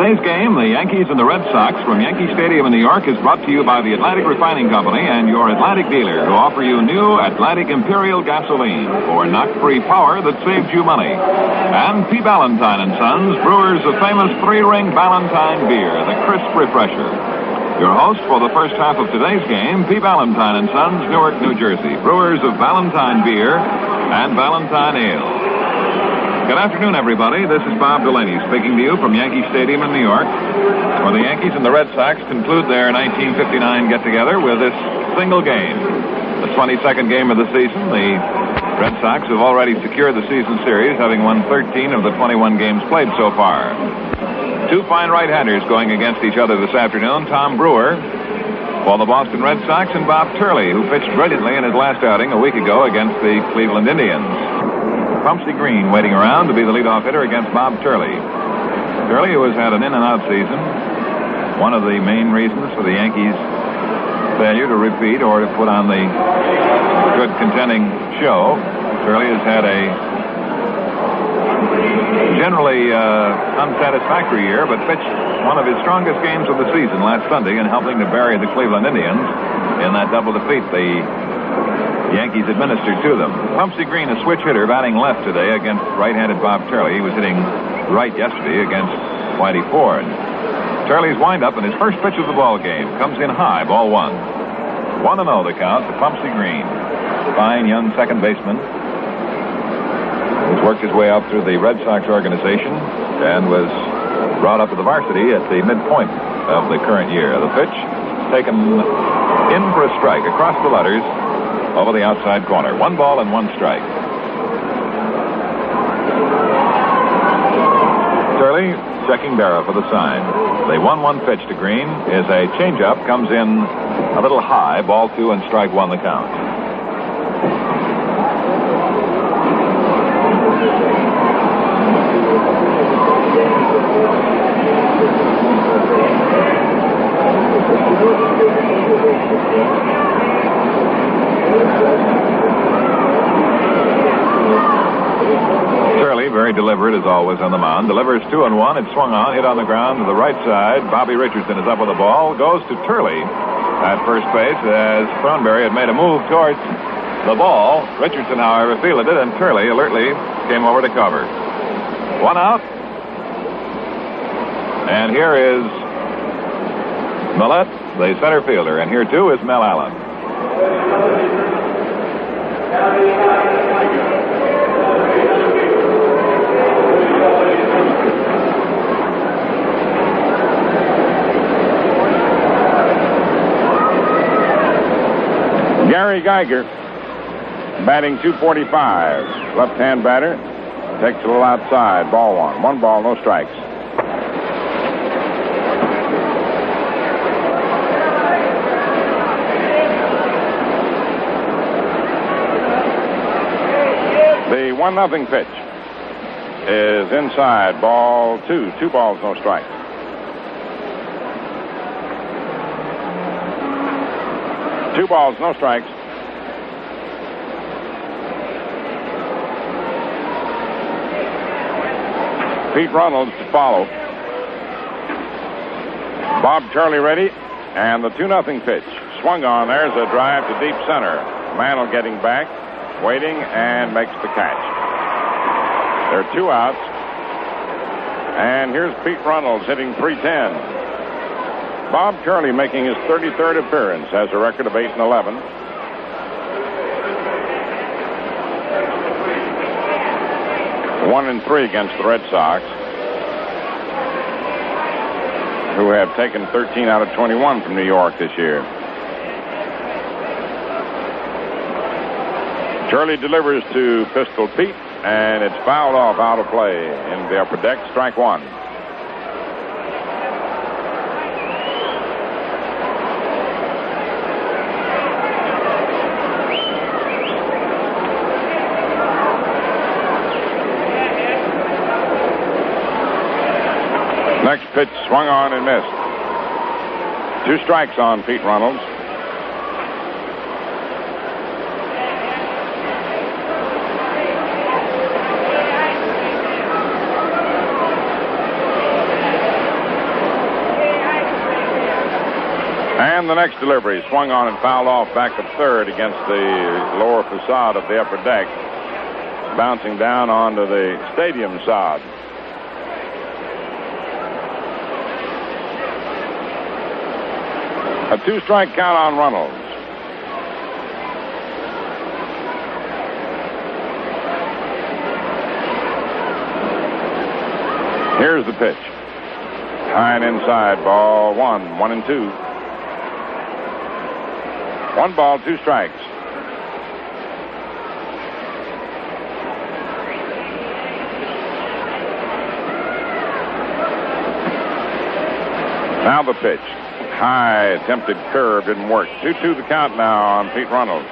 Today's game, the Yankees and the Red Sox from Yankee Stadium in New York, is brought to you by the Atlantic Refining Company and your Atlantic dealer, who offer you new Atlantic Imperial gasoline for knock-free power that saves you money. And P. Ballantine and Sons, brewers of famous three-ring Ballantine beer, the crisp refresher. Your host for the first half of today's game, P. Ballantine and Sons, Newark, New Jersey, brewers of Ballantine beer and Ballantine ale. Good afternoon, everybody. This is Bob Delaney speaking to you from Yankee Stadium in New York, where the Yankees and the Red Sox conclude their 1959 get-together with this single game. The 22nd game of the season. The Red Sox have already secured the season series, having won 13 of the 21 games played so far. Two fine right-handers going against each other this afternoon. Tom Brewer for the Boston Red Sox and Bob Turley, who pitched brilliantly in his last outing a week ago against the Cleveland Indians. Pumpsy Green waiting around to be the leadoff hitter against Bob Turley. Turley, who has had an in-and-out season, one of the main reasons for the Yankees' failure to repeat or to put on the good contending show. Turley has had a generally unsatisfactory year, but pitched one of his strongest games of the season last Sunday in helping to bury the Cleveland Indians in that double defeat the Yankees administered to them. Pumpsy Green, a switch hitter, batting left today against right-handed Bob Turley. He was hitting right yesterday against Whitey Ford. Turley's windup in his first pitch of the ball game comes in high, ball one. 1-0 the count to Pumpsy Green. Fine young second baseman. He's worked his way up through the Red Sox organization and was brought up to the varsity at the midpoint of the current year. The pitch taken in for a strike across the letters over the outside corner. 1 ball and 1 strike. Turley checking Berra for the sign. The 1-1 pitch to Green is a changeup. Comes in a little high. Ball 2 and strike 1 the count. Turley, very deliberate as always on the mound, delivers 2-1. It's swung on, hit on the ground to the right side. Bobby Richardson is up with the ball, goes to Turley at first base as Thornberry had made a move towards the ball. Richardson, however, fielded it, and Turley alertly came over to cover. 1 out. And here is Millette, the center fielder, and here too is Mel Allen. Gary Geiger, batting .245, left-hand batter, takes it a little outside, ball 1. 1 ball, no strikes. The 1-0 pitch is inside, ball 2. 2 balls, no strikes. Two balls, no strikes. Pete Reynolds to follow. Bob Turley ready, and the 2-0 pitch. Swung on. There's a drive to deep center. Mantle getting back, waiting, and makes the catch. There are 2 outs. And here's Pete Reynolds hitting .310. Bob Turley making his 33rd appearance, has a record of 8-11. One and 3 against the Red Sox, who have taken 13 out of 21 from New York this year. Turley delivers to Pistol Pete, and it's fouled off out of play in the upper deck. Strike 1. Next pitch swung on and missed. 2 strikes on Pete Reynolds. And the next delivery swung on and fouled off back of third against the lower facade of the upper deck, bouncing down onto the stadium sod. A 2-strike count on Runnels. Here's the pitch. High and inside, ball 1, 1-2. 1 ball, 2 strikes. Now the pitch. High, attempted curve, didn't work. 2-2 the count now on Pete Runnels.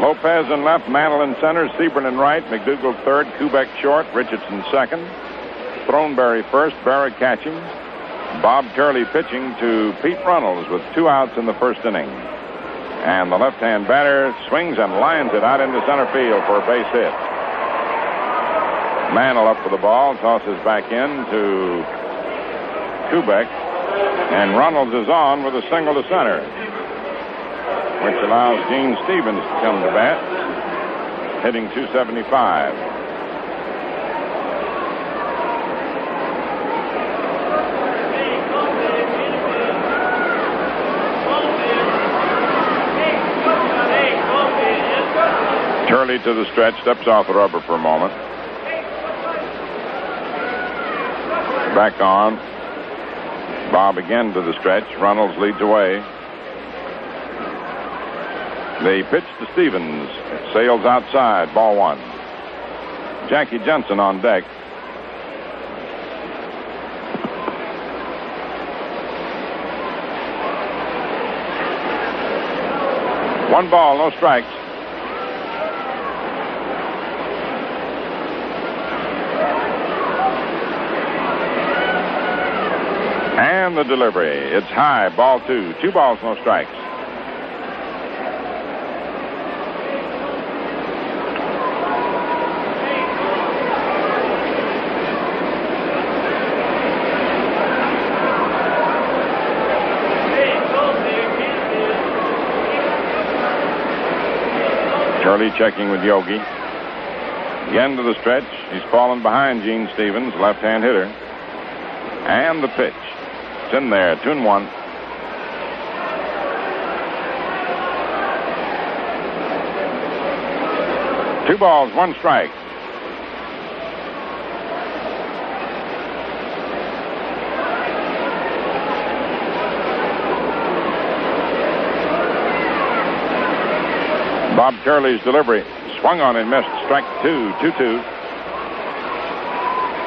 Lopez in left, Mantle in center, Sebring in right, McDougald third, Kubek short, Richardson second, Throneberry first, Barrett catching, Bob Turley pitching to Pete Runnels with 2 outs in the first inning. And the left-hand batter swings and lines it out into center field for a base hit. Mantle up for the ball, tosses back in to Kubek, and Runnels is on with a single to center, which allows Gene Stevens to come to bat, hitting .275. Turley to the stretch, steps off the rubber for a moment. Back on. Bob again to the stretch. Runnels leads away. The pitch to Stevens. It sails outside. Ball 1. Jackie Jensen on deck. One ball, no strikes. And the delivery. It's high. Ball 2. 2 balls, no strikes. Turley checking with Yogi. Again to the stretch. He's fallen behind Gene Stevens, left-hand hitter. And the pitch. It's in there. 2-1. Two balls, 1 strike. Bob Turley's delivery. Swung on and missed. Strike 2. 2-2.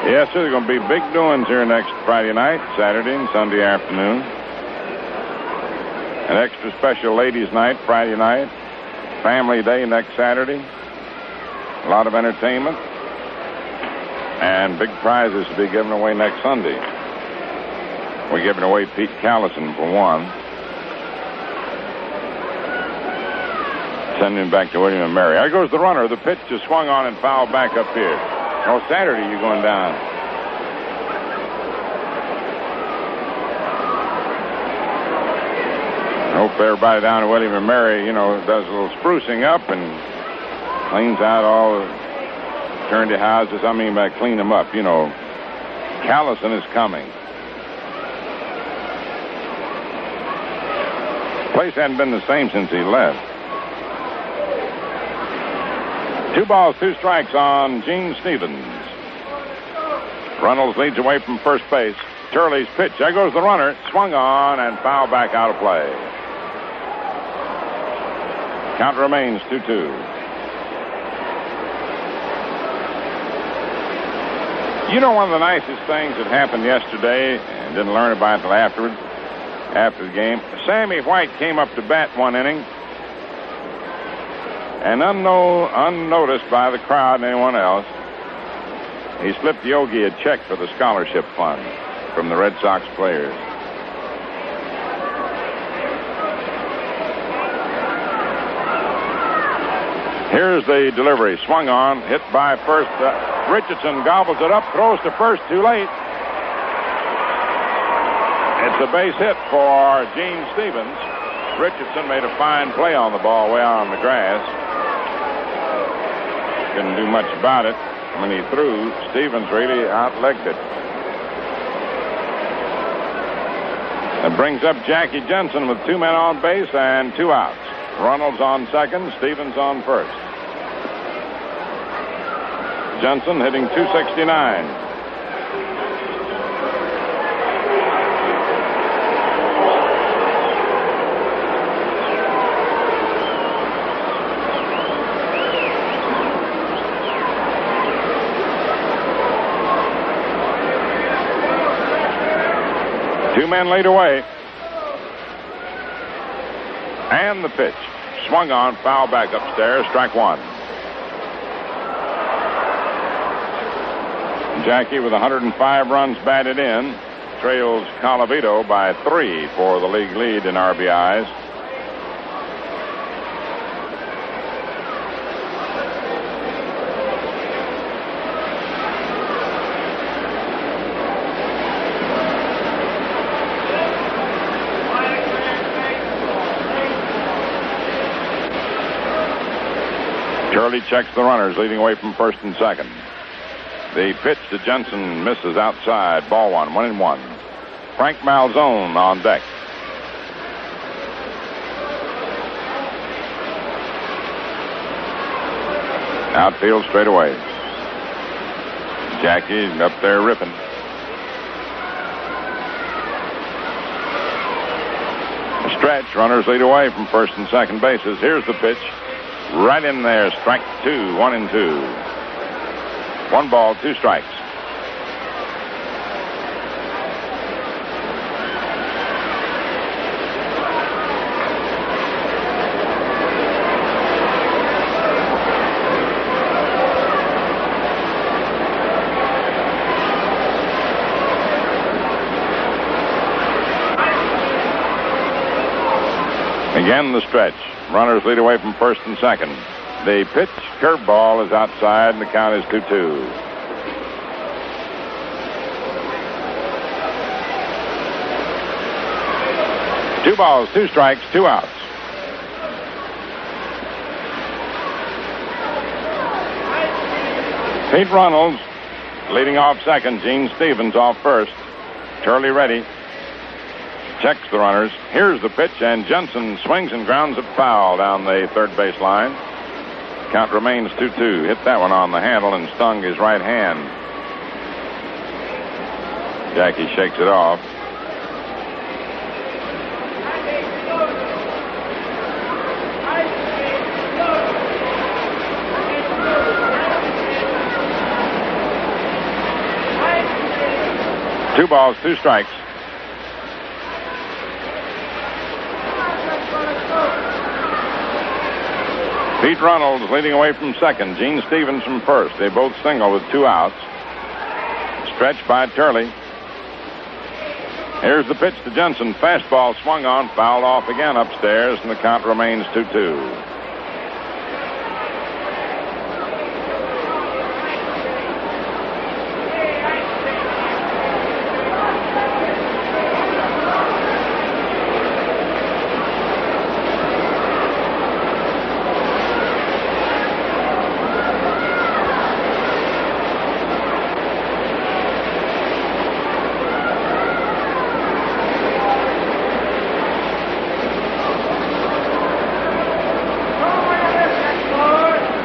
Yes, sir, there are going to be big doings here next Friday night, Saturday, and Sunday afternoon. An extra special ladies' night Friday night. Family day next Saturday. A lot of entertainment. And big prizes to be given away next Sunday. We're giving away Pete Callison for one. Sending him back to William and Mary. There goes the runner. The pitch is swung on and fouled back up here. Oh, Saturday you're going down. I hope everybody down at William and Mary, does a little sprucing up and cleans out all the maternity houses. I mean by clean them up, Callison is coming. The place hadn't been the same since he left. 2 balls, 2 strikes on Gene Stevens. Runnels leads away from first base. Turley's pitch. There goes the runner. Swung on and fouled back out of play. Count remains 2-2. One of the nicest things that happened yesterday, and didn't learn about it until afterwards, after the game, Sammy White came up to bat one inning. And unnoticed by the crowd and anyone else, he slipped Yogi a check for the scholarship fund from the Red Sox players. Here's the delivery. Swung on, hit by first. Richardson gobbles it up, throws to first too late. It's a base hit for Gene Stevens. Richardson made a fine play on the ball way out on the grass. Couldn't do much about it. When he threw, Stevens really outlegged it. That brings up Jackie Jensen with 2 men on base and 2 outs. Runnels on second, Stevens on first. Jensen hitting .269. Two men laid away. And the pitch. Swung on, foul back upstairs, strike one. Jackie with 105 runs batted in. Trails Colavito by 3 for the league lead in RBIs. Turley checks the runners, leading away from first and second. The pitch to Jensen misses outside. Ball one, 1-1. Frank Malzone on deck. Outfield straight away. Jackie up there ripping. A stretch. Runners lead away from first and second bases. Here's the pitch. Right in there, strike two, 1-2. 1 ball, 2 strikes. Again, the stretch. Runners lead away from first and second. The pitch, curveball, is outside, and the count is 2-2. Two balls, 2 strikes, 2 outs. Pete Runnels leading off second. Gene Stevens off first. Turley ready. Checks the runners. Here's the pitch, and Jensen swings and grounds it foul down the third base line. Count remains 2-2. Hit that one on the handle and stung his right hand. Jackie shakes it off. Two balls, 2 strikes. Pete Runnels leading away from second. Gene Stevens from first. They both single with 2 outs. Stretched by Turley. Here's the pitch to Jensen. Fastball swung on, fouled off again upstairs, and the count remains 2-2.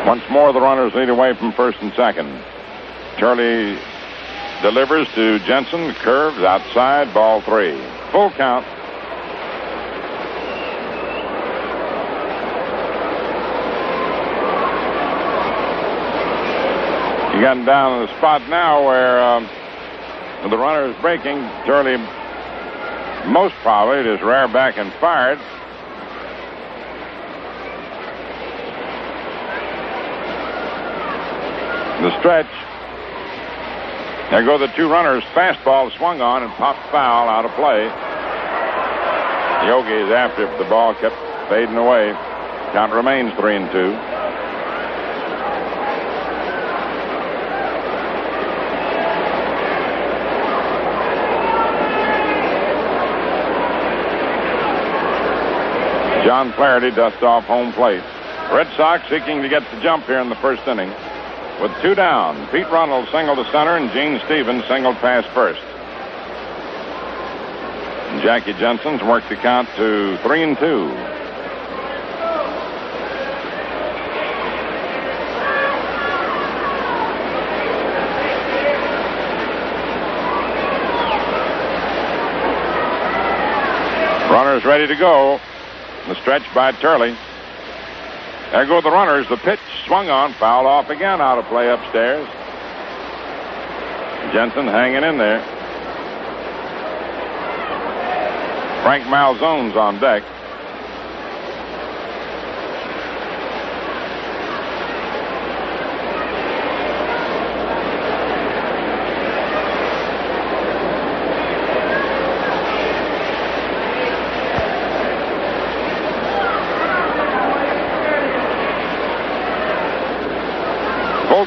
Once more, the runners lead away from first and second. Turley delivers to Jensen. Curves outside. Ball 3. Full count. You got down to the spot now where the runner is breaking. Turley most probably just rear back and fired. The stretch. There go the 2 runners. Fastball swung on and popped foul, out of play. Yogi is after it, but the ball kept fading away. Count remains 3-2. John Flaherty dusts off home plate. Red Sox seeking to get the jump here in the first inning. With 2 down, Pete Runnels singled to center and Gene Stevens singled past first. And Jackie Jensen's worked the count to 3-2. Runners ready to go. The stretch by Turley. There go the runners. The pitch swung on, fouled off again, out of play upstairs. Jensen hanging in there. Frank Malzone's on deck.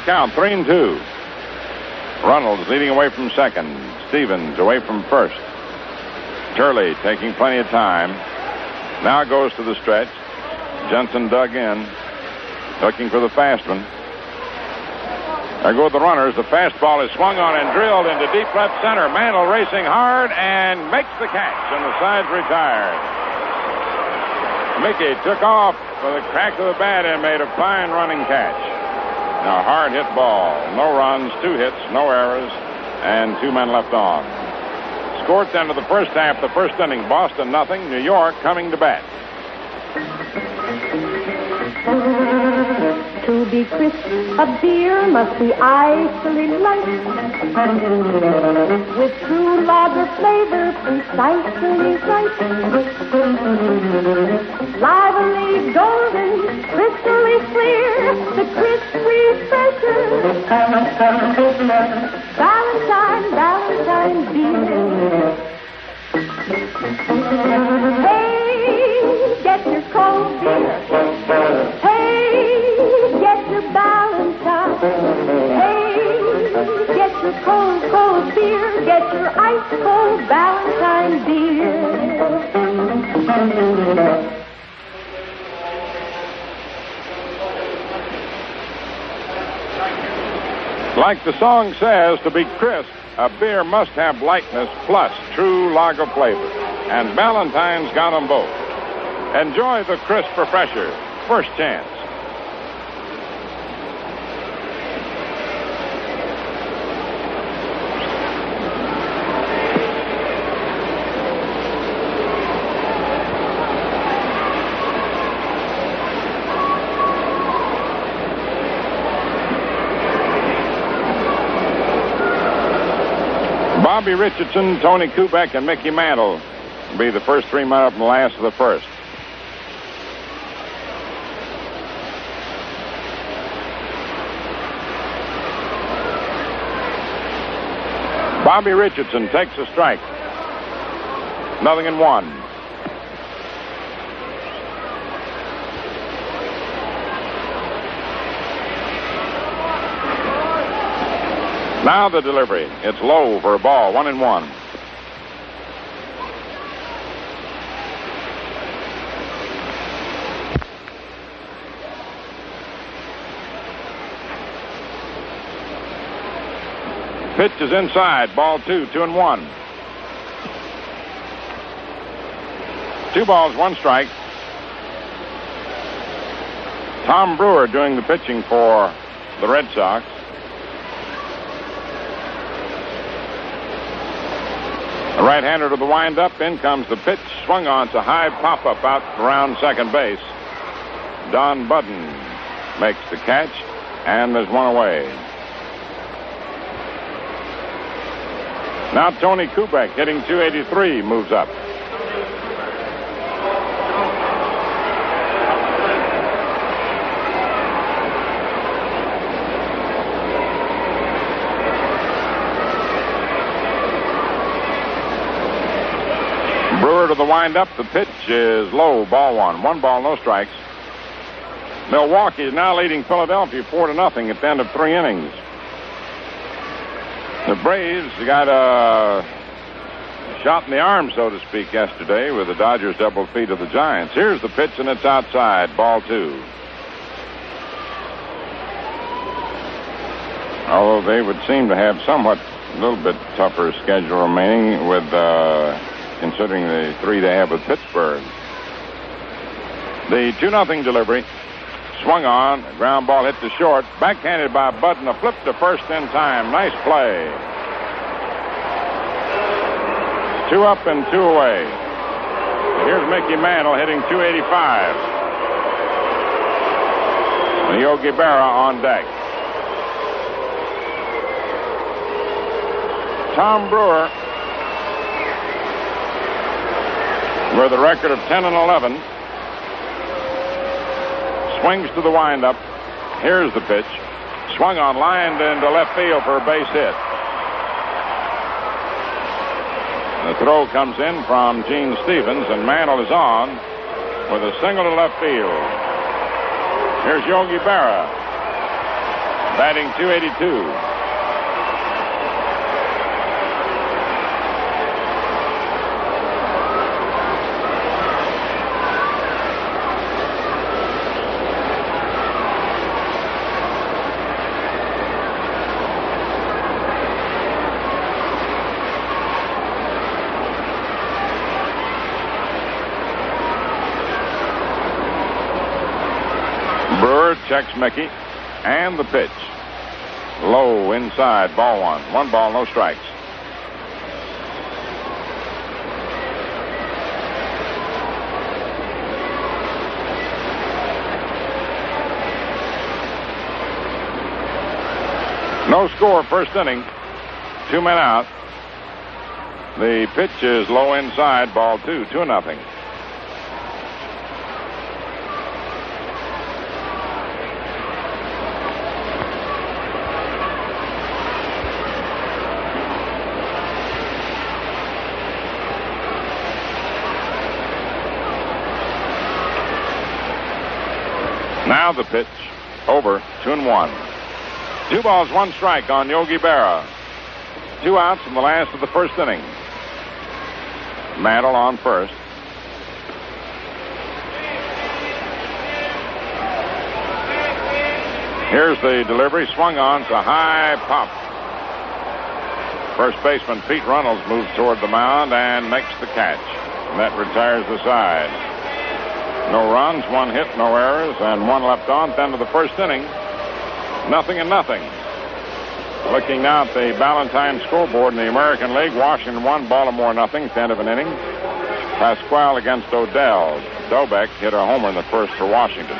Count 3-2. Runnels leading away from second. Stevens away from first. Turley taking plenty of time. Now goes to the stretch. Jensen dug in, looking for the fast one. There go the runners. The fastball is swung on and drilled into deep left center. Mantle racing hard and makes the catch, and the side's retired. Mickey took off with a crack of the bat and made a fine running catch. Now, hard hit ball. No runs, 2 hits, no errors, and 2 men left on. Score at the end of the first half, the first inning. Boston nothing. New York coming to bat. To be crisp, a beer must be icily light, with true lager flavor precisely right. Lively, golden, crystally clear, the crisp refresher. Valentine beer. Hey, get your cold beer. Hey, get your Valentine. Hey, get your cold, cold beer. Get your ice cold Valentine beer. Like the song says, to be crisp, a beer must have lightness plus true lager flavor. And Valentine's got them both. Enjoy the crisp refresher. First chance. Bobby Richardson, Tony Kubek, and Mickey Mantle will be the first 3 men up in the last of the first. Bobby Richardson takes a strike. 0-1. Now the delivery. It's low for a ball. 1-1. Pitch is inside. Ball 2. 2-1. 2 balls, 1 strike. Tom Brewer doing the pitching for the Red Sox. The right-hander to the windup. In comes the pitch. Swung on. It's a high pop-up out around second base. Don Budden makes the catch, and there's one away. Now Tony Kubek, hitting .283, moves up. Brewer to the windup. The pitch is low. Ball 1. 1 ball, no strikes. Milwaukee is now leading Philadelphia 4-0 at the end of 3 innings. The Braves got a shot in the arm, so to speak, yesterday with the Dodgers double feat of the Giants. Here's the pitch, and it's outside. Ball 2. Although they would seem to have somewhat a little bit tougher schedule remaining with considering the 3 they have with Pittsburgh. The 2-0 delivery. Swung on. Ground ball hit to short. Backhanded by Budden. A flip to first in time. Nice play. 2 up and 2 away. Here's Mickey Mantle hitting .285. And Yogi Berra on deck. Tom Brewer with a record of 10 and 11. Swings to the windup. Here's the pitch. Swung on, lined into left field for a base hit. The throw comes in from Gene Stevens, and Mantle is on with a single to left field. Here's Yogi Berra, batting .282. Checks Mickey, and the pitch. Low inside, ball 1. 1 ball, no strikes. No score, first inning. 2 men out. The pitch is low inside, ball 2, 2-0. Now the pitch. Over. 2-1. 2 balls, 1 strike on Yogi Berra. 2 outs in the last of the first inning. Mantle on first. Here's the delivery. Swung on. It's a high pop. First baseman Pete Runnels moves toward the mound and makes the catch. And that retires the side. No runs, 1 hit, no errors, and 1 left on at the end of the first inning. 0-0. Looking now at the Ballantyne scoreboard in the American League, Washington 1, Baltimore 0 at the end of an inning. Pasquale against Odell. Dobek hit a homer in the first for Washington.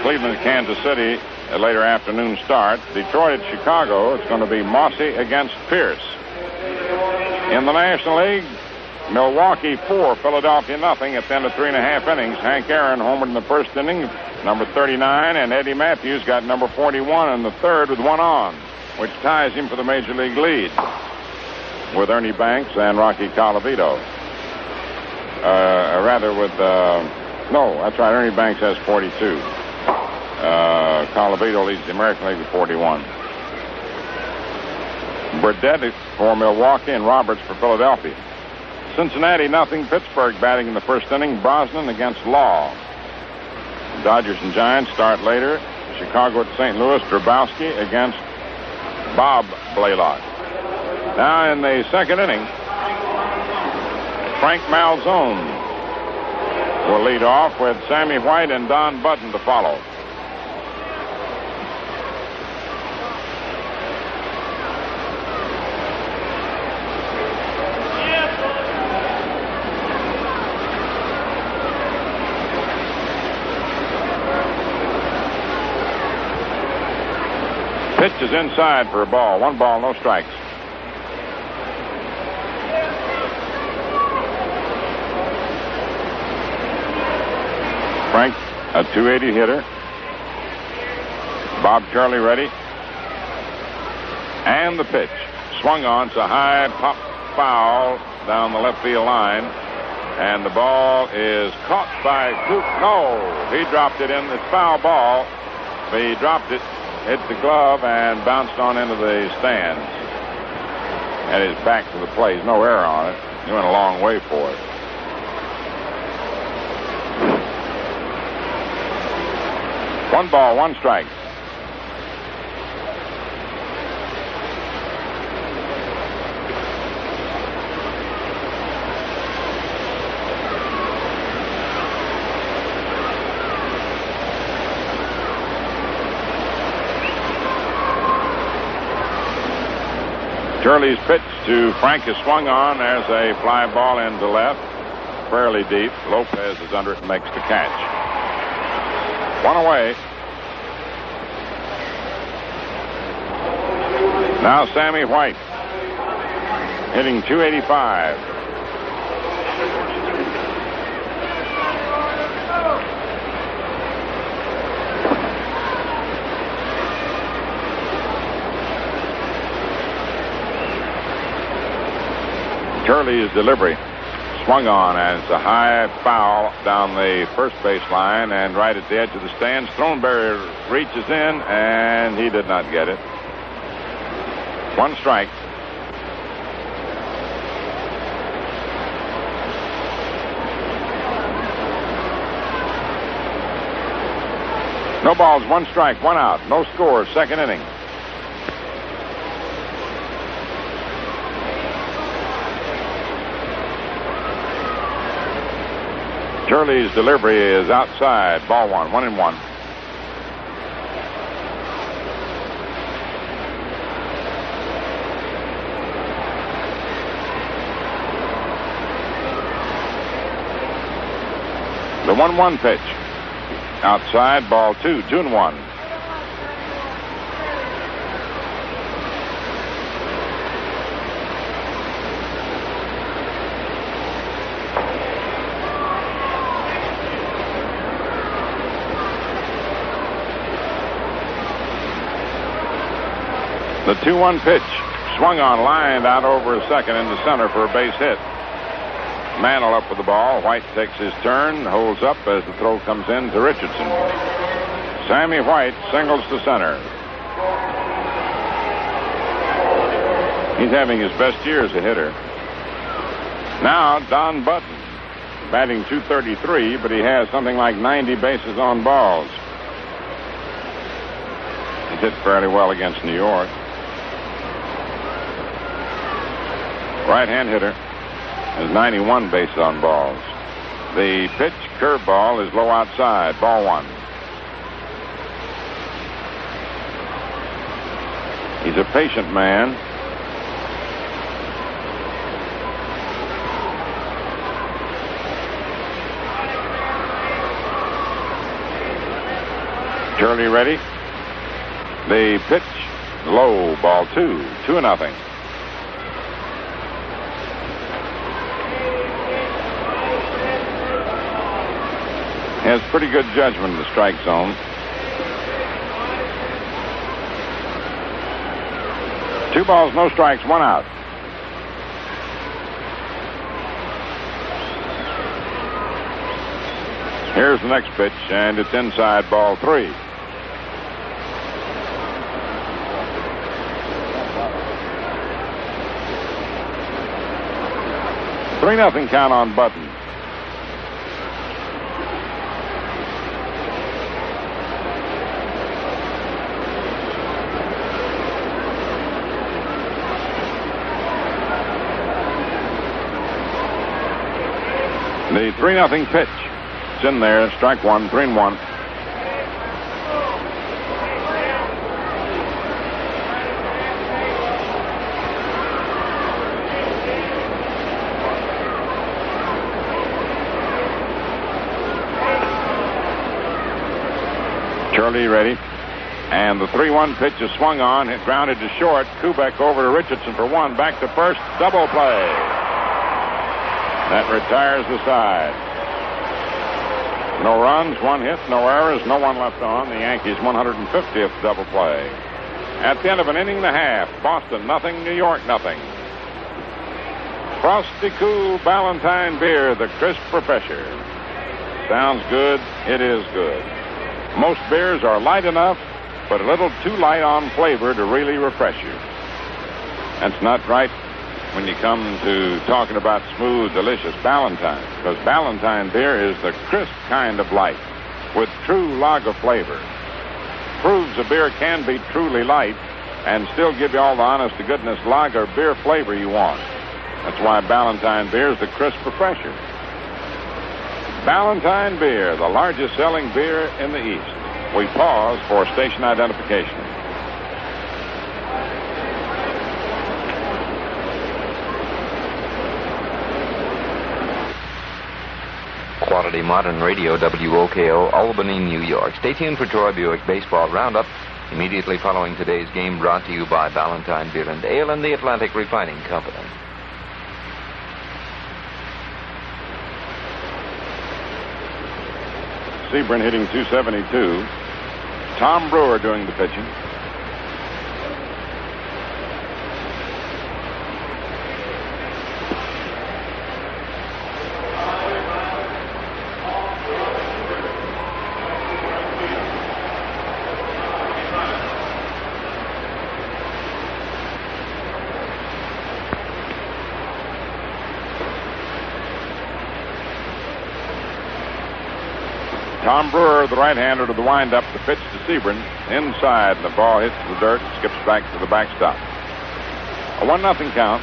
Cleveland, Kansas City, a later afternoon start. Detroit at Chicago, it's going to be Mossy against Pierce. In the National League, Milwaukee 4, Philadelphia 0 at the end of 3.5 innings. Hank Aaron homered in the first inning, number 39, and Eddie Matthews got number 41 in the third with 1 on, which ties him for the Major League lead with Ernie Banks and Rocky Colavito. No, that's right, Ernie Banks has 42. Colavito leads the American League with 41. Burdette for Milwaukee and Roberts for Philadelphia. Cincinnati 0, Pittsburgh batting in the first inning. Brosnan against Law. Dodgers and Giants start later. Chicago at St. Louis. Drabowski against Bob Blaylock. Now in the second inning, Frank Malzone will lead off with Sammy White and Don Budden to follow. Pitch is inside for a ball. 1 ball, no strikes. Frank, a .280 hitter. Bob Charlie ready. And the pitch. Swung on. It's a high pop foul down the left field line. And the ball is caught by Coop. No, he dropped it in. It's foul ball. He dropped it. Hit the glove and bounced on into the stands. At his back to the plate. No error on it. He went a long way for it. One ball, one strike. Turley's pitch to Frank is swung on. There's a fly ball into left, fairly deep. Lopez is under it and makes the catch. One away. Now Sammy White, hitting .285. Turley's delivery swung on as a high foul down the first base line and right at the edge of the stands. Throneberry reaches in, and he did not get it. One strike. No balls, one strike, one out. No score, second inning. Turley's delivery is outside. Ball one, 1-1. The 1-1 pitch. Outside, ball 2, 2-1. The 2-1 pitch, swung on, lined out over a second into center for a base hit. Mantle up with the ball. White takes his turn, holds up as the throw comes in to Richardson. Sammy White singles to center. He's having his best year as a hitter. Now Don Button, batting .233, but he has something like 90 bases on balls. He's hit fairly well against New York. Right-hand hitter has 91 bases on balls. The pitch, curveball, is low outside. Ball one. He's a patient man. Turley ready. The pitch, low, ball 2, 2-0. Has pretty good judgment in the strike zone. 2 balls, no strikes, 1 out. Here's the next pitch, and it's inside, ball 3. Three nothing count on Button. The 3-0 pitch. It's in there. Strike one, 3-1. Turley ready. And the 3-1 pitch is swung on. It grounded to short. Kubek over to Richardson for one. Back to first. Double play. That retires the side. No runs, 1 hit, no errors, no one left on. The Yankees' 150th double play. At the end of an inning and a half, Boston nothing, New York nothing. Frosty Cool Ballantine beer, the crisp professor. Sounds good, it is good. Most beers are light enough, but a little too light on flavor to really refresh you. That's not right when you come to talking about smooth, delicious Ballantine, because Ballantine beer is the crisp kind of light with true lager flavor. Proves a beer can be truly light and still give you all the honest-to-goodness lager beer flavor you want. That's why Ballantine beer is the crisp refresher. Ballantine beer, the largest selling beer in the East. We pause for station identification. Quality modern radio, WOKO, Albany, New York. Stay tuned for Troy Buick's Baseball Roundup, immediately following today's game, brought to you by Ballantine Beer and Ale and the Atlantic Refining Company. Sebring hitting .272. Tom Brewer doing the pitching. Tom Brewer, the right-hander, to the windup. The pitch to Sebring. Inside. The ball hits the dirt, skips back to the backstop. A 1-0 count.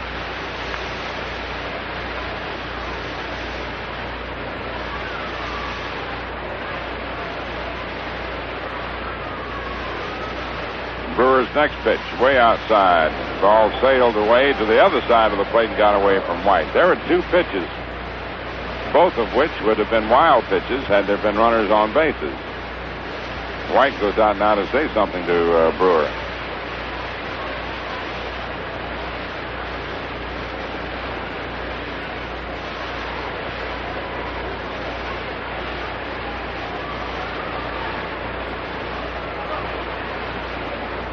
Brewer's next pitch, way outside. Ball sailed away to the other side of the plate and got away from White. There were two pitches, both of which would have been wild pitches had there been runners on bases. White goes out now to say something to Brewer.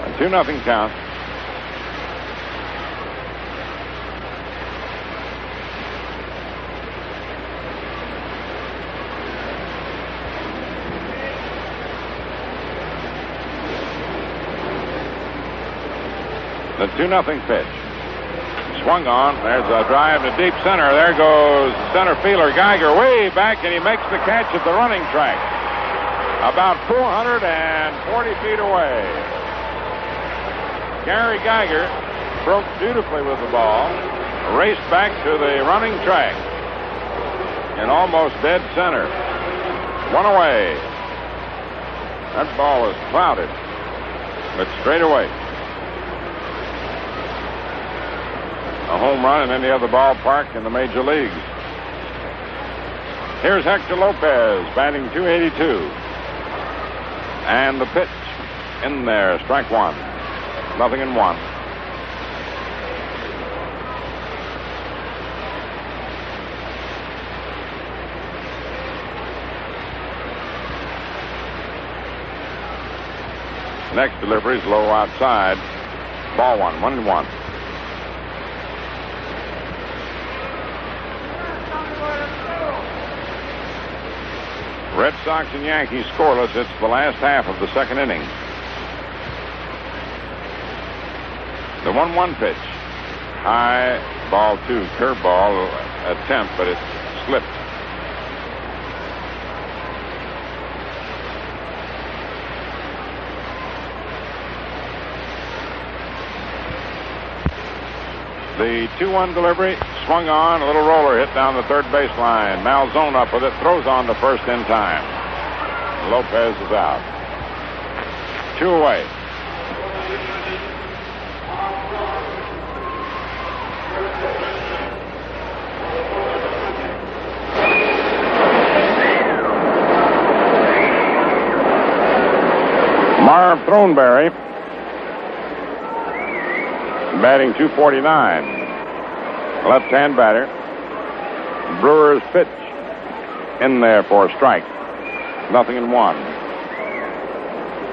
A 2-0 count. The 2-0 pitch. Swung on. There's a drive to deep center. There goes center fielder Geiger way back, and he makes the catch at the running track. About 440 feet away. Gary Geiger broke beautifully with the ball, raced back to the running track in almost dead center. One away. That ball is clouded, but straight away. A home run in any other ballpark in the major leagues. Here's Hector Lopez batting .282. And the pitch in there, strike one. 0-1. Next delivery is low outside. Ball one, 1-1. Red Sox and Yankees scoreless. It's the last half of the second inning. The 1-1 pitch. High, ball two, curveball attempt, but it slipped. The 2-1 delivery, swung on, a little roller hit down the third baseline. Malzone up with it, throws on to first in time. Lopez is out. 2 away. Marv Throneberry batting .249. Left-hand batter. Brewer's pitch in there for a strike. 0-1.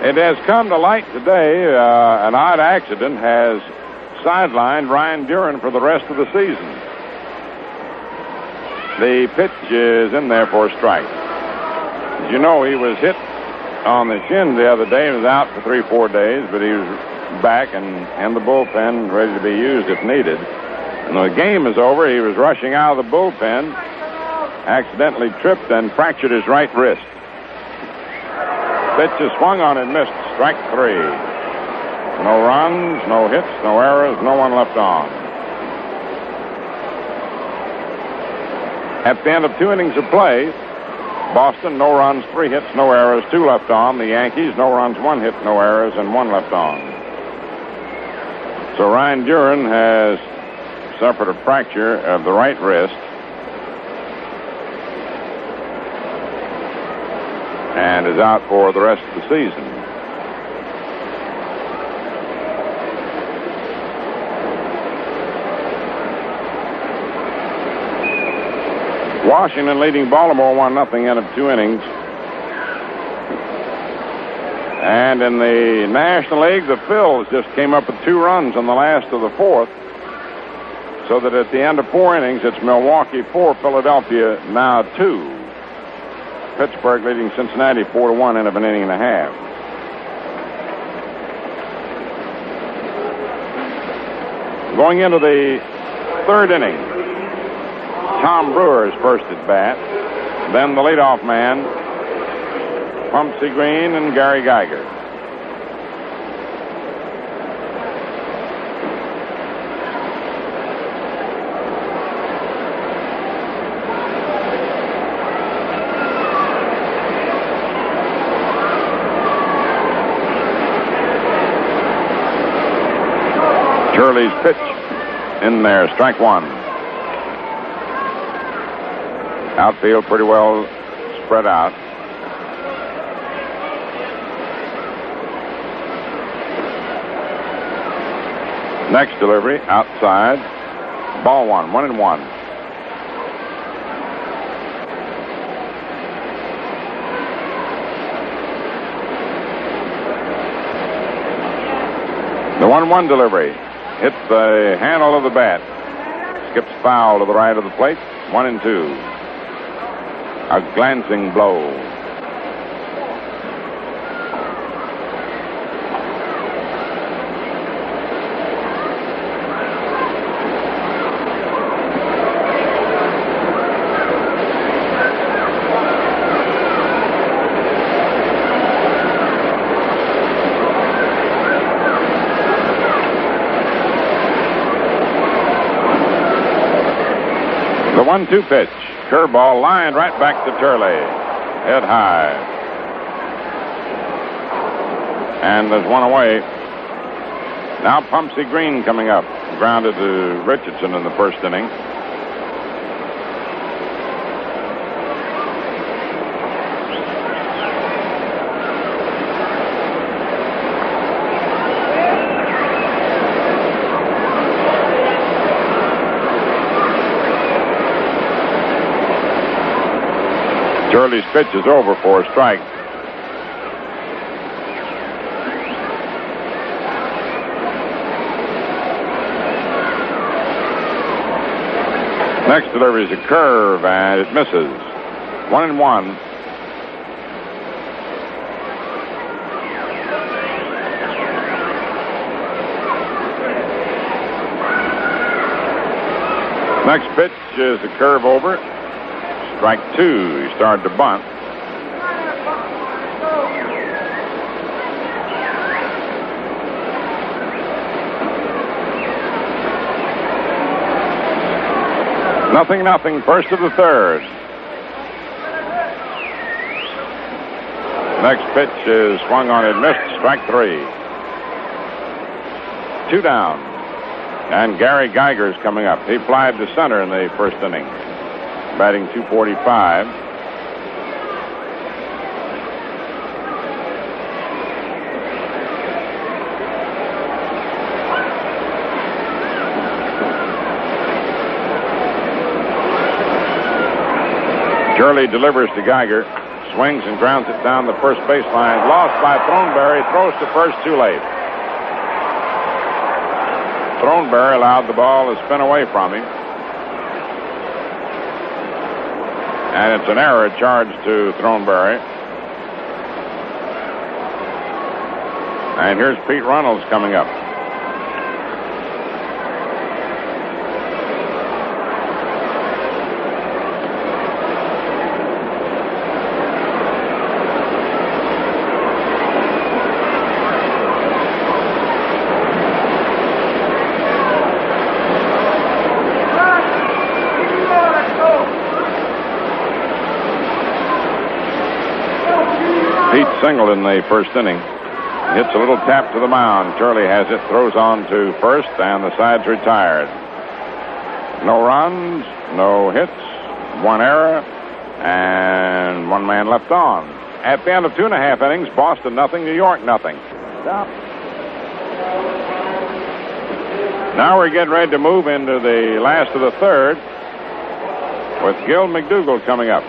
It has come to light today, an odd accident has sidelined Ryan Duran for the rest of the season. The pitch is in there for a strike. As you know, he was hit on the shin the other day and was out for 3-4 days, but he was back and the bullpen ready to be used if needed. When the game is over, he was rushing out of the bullpen, accidentally tripped and fractured his right wrist. Pitch is swung on and missed. Strike 3. No runs, no hits, no errors, no one left on. At the end of 2 innings of play, Boston, no runs, 3 hits, no errors, 2 left on. The Yankees, no runs, 1 hit, no errors, and 1 left on. So Ryan Duran has suffered a fracture of the right wrist and is out for the rest of the season. Washington leading Baltimore 1-0 end of 2 innings. And in the National League, the Phils just came up with 2 runs on the last of the 4th. So that at the end of 4 innings, it's Milwaukee 4, Philadelphia now 2. Pittsburgh leading Cincinnati 4-1 end of an inning and a half. Going into the 3rd inning, Tom Brewer is first at bat. Then the leadoff man, Pumpsy Green and Gary Geiger. Turley's pitch in there, strike 1. Outfield pretty well spread out. Next delivery, outside. Ball 1, 1-1. The 1-1 delivery hits the handle of the bat. Skips foul to the right of the plate. 1-2. A glancing blow. The 1-2 pitch. Curveball lined right back to Turley. Head high. And there's one away. Now Pumpsy Green coming up. Grounded to Richardson in the 1st inning. Turley's pitch is over for a strike. Next delivery is a curve, and it misses. 1-1. Next pitch is a curve over. Strike 2. He started to bunt. Nothing. First of the 3rd. Next pitch is swung on and missed. Strike 3. 2 down. And Gary Geiger's coming up. He flied to center in the 1st inning. Batting .245. Turley delivers to Geiger. Swings and grounds it down the first baseline. Lost by Throneberry. Throws to first too late. Throneberry allowed the ball to spin away from him. And it's an error charged to Throneberry. And here's Pete Runnels coming up. Pete singled in the first inning. Hits a little tap to the mound. Turley has it, throws on to first, and the side's retired. No runs, no hits, one error, and one man left on. At the end of 2.5 innings, Boston nothing, New York nothing. Stop. Now we're getting ready to move into the last of the third with Gil McDougald coming up.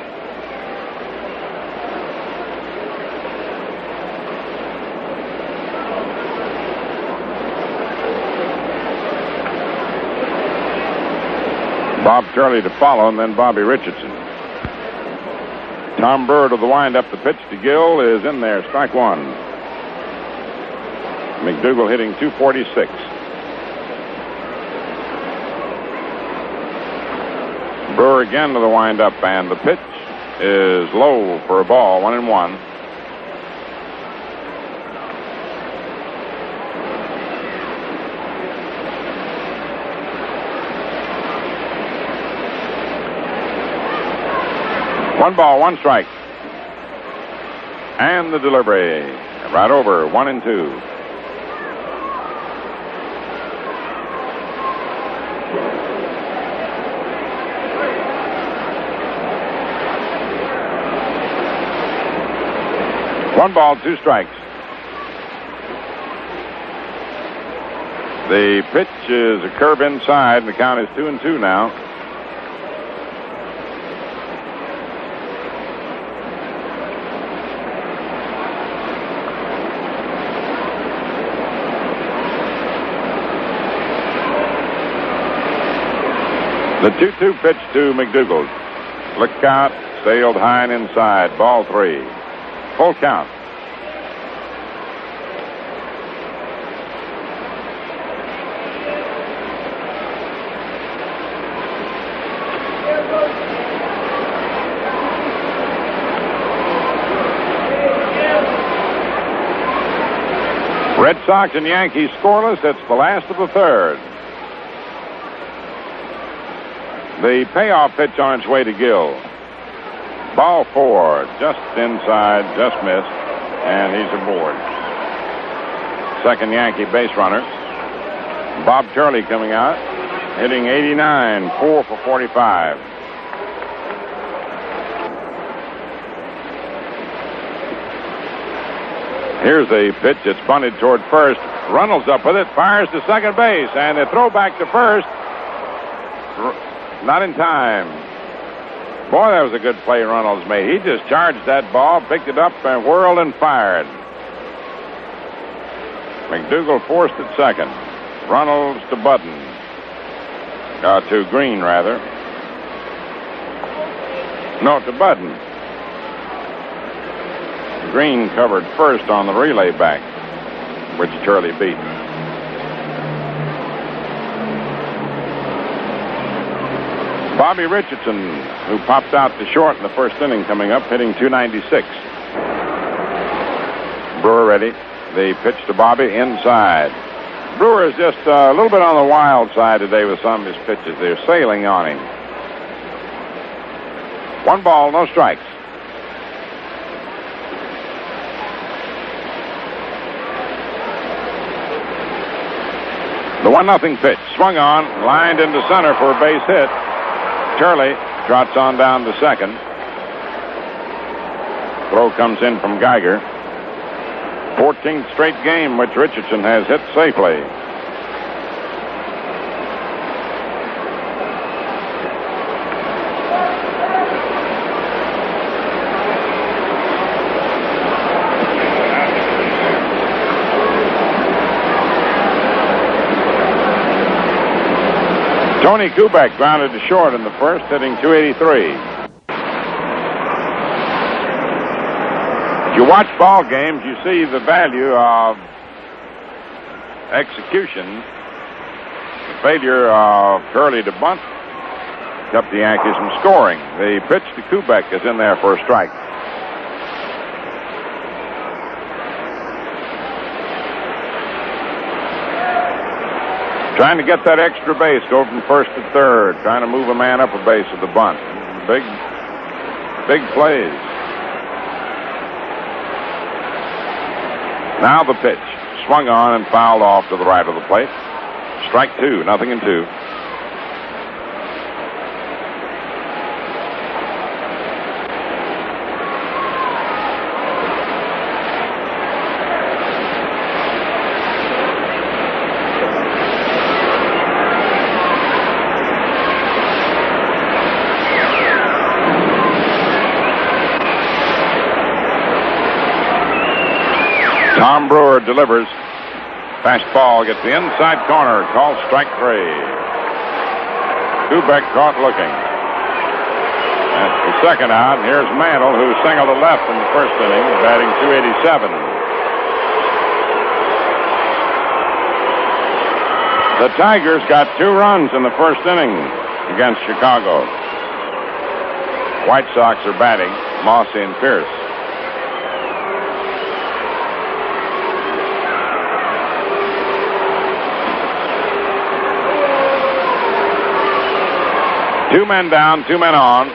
Bob Turley to follow, and then Bobby Richardson. Tom Brewer to the windup. The pitch to Gill is in there. Strike one. McDougald hitting .246. Brewer again to the windup, and the pitch is low for a ball. 1-1. One ball, one strike. And the delivery. Right over, 1-2. One ball, two strikes. The pitch is a curve inside, and the count is 2-2 now. The 2-2 pitch to McDougald. Look out, sailed high and inside. Ball three. Full count. Red Sox and Yankees scoreless. It's the last of the third. The payoff pitch on its way to Gill. Ball four, just inside, just missed, and he's aboard. Second Yankee base runner. Bob Turley coming out, hitting 89, 4 for 45. Here's the pitch. It's bunted toward first. Runnels up with it, fires to second base, and the throw back to first. Not in time. Boy, that was a good play Runnels made. He just charged that ball, picked it up, and whirled and fired. McDougald forced at second. Runnels to Button. To Green, rather. No, to Button. Green covered first on the relay back, which Turley beat. Bobby Richardson, who popped out to short in the first inning, coming up, hitting .296. Brewer ready. The pitch to Bobby inside. Brewer is just a little bit on the wild side today with some of his pitches. They're sailing on him. One ball, no strikes. The 1-0 pitch. Swung on, lined into center for a base hit. Turley trots on down to second. Throw comes in from Geiger. 14th straight game which Richardson has hit safely. Tony Kubek grounded to short in the first, hitting .283. If you watch ball games, you see the value of execution. The failure of Turley to bunt kept the Yankees from scoring. The pitch to Kubek is in there for a strike. Trying to get that extra base, go from first to third, trying to move a man up a base with the bunt. Big plays. Now the pitch. Swung on and fouled off to the right of the plate. Strike 2, 0-2. Tom Brewer delivers. Fastball gets the inside corner. Called strike 3. Kubek caught looking. That's the second out. And here's Mantle, who singled to left in the first inning, batting .287. The Tigers got 2 runs in the first inning against Chicago. White Sox are batting. Mossy and Pierce. Two men down, 2 men on.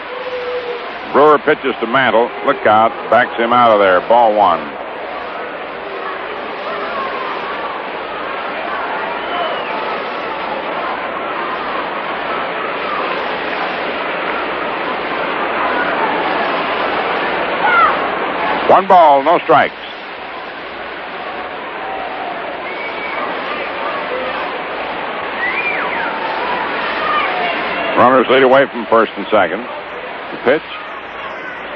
Brewer pitches to Mantle. Look out. Backs him out of there. Ball 1. One ball, no strikes. Runners lead away from first and second. The pitch.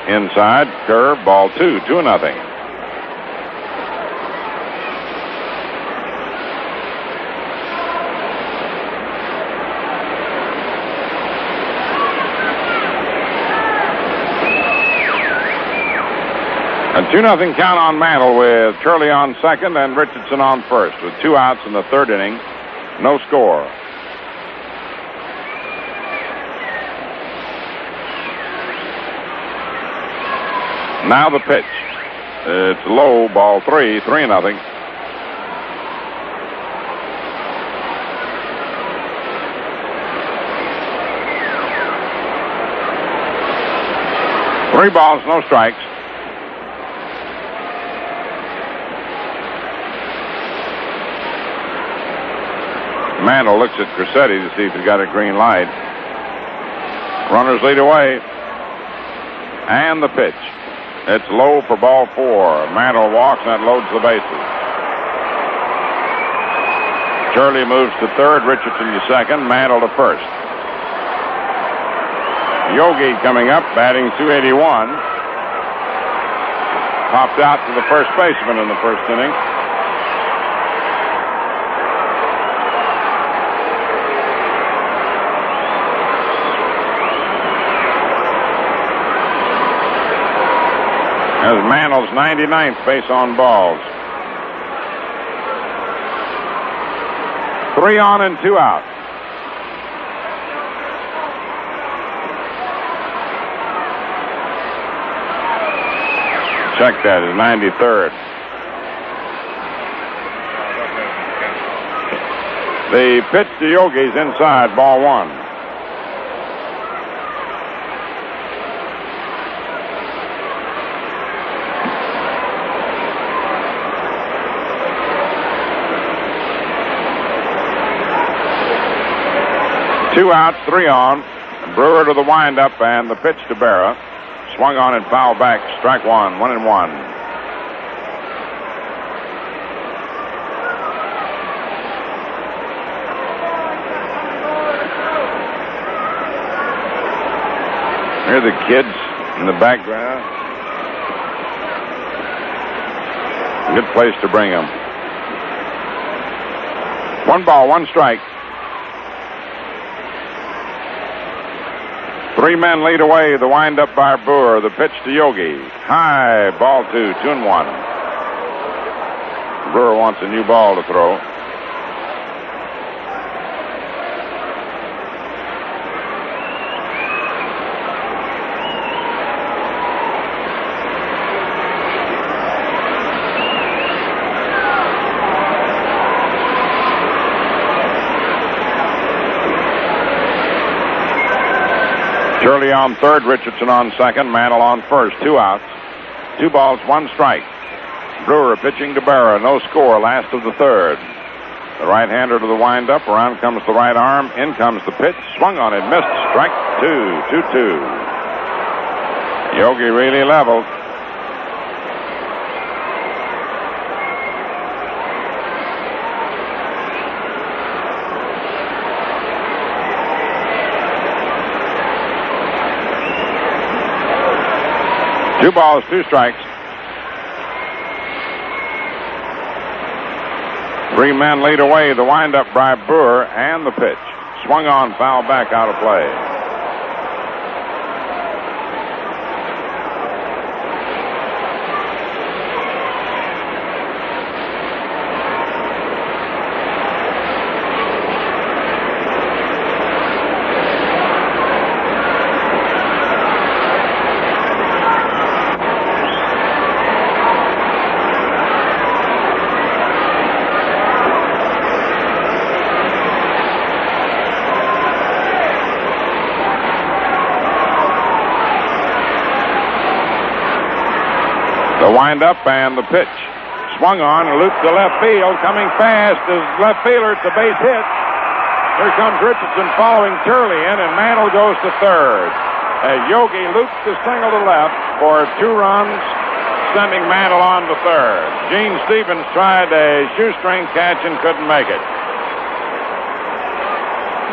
Inside. Curve. Ball 2. 2-0. A 2-0 count on Mantle with Turley on second and Richardson on first with 2 outs in the third inning. No score. Now the pitch. It's low, ball 3, 3-0. Three balls, no strikes. Mantle looks at Crissetti to see if he's got a green light. Runners lead away. And the pitch. It's low for ball 4. Mantle walks and that loads the bases. Turley moves to third, Richardson to second, Mantle to first. Yogi coming up, batting .281. Popped out to the first baseman in the first inning. As Mantle's 99th base on balls. 3 on and 2 out. Check that, his 93rd. The pitch to Yogi's inside, ball 1. Two outs, 3 on. Brewer to the windup and the pitch to Berra. Swung on and fouled back. Strike 1, 1-1. Here are the kids in the background. Good place to bring them. 1 ball, 1 strike. 3 men lead away. The windup by Brewer. The pitch to Yogi. High. Ball 2. 2-1. Brewer wants a new ball to throw. Turley on third, Richardson on second, Mantle on first. 2 outs. 2 balls, 1 strike. Brewer pitching to Berra. No score. Last of the third. The right-hander to the windup. Around comes the right arm. In comes the pitch. Swung on it. Missed. Strike 2. 2-2. Yogi really leveled. Two balls, two strikes. Three men lead away. The windup by Brewer and the pitch. Swung on, foul back, out of play. Wind up and the pitch. Swung on and looped to left field. Coming fast is left fielder. It's a base hit. Here comes Richardson following Turley in, and Mantle goes to third. As Yogi loops the single to left for 2 runs, sending Mantle on to third. Gene Stevens tried a shoestring catch and couldn't make it.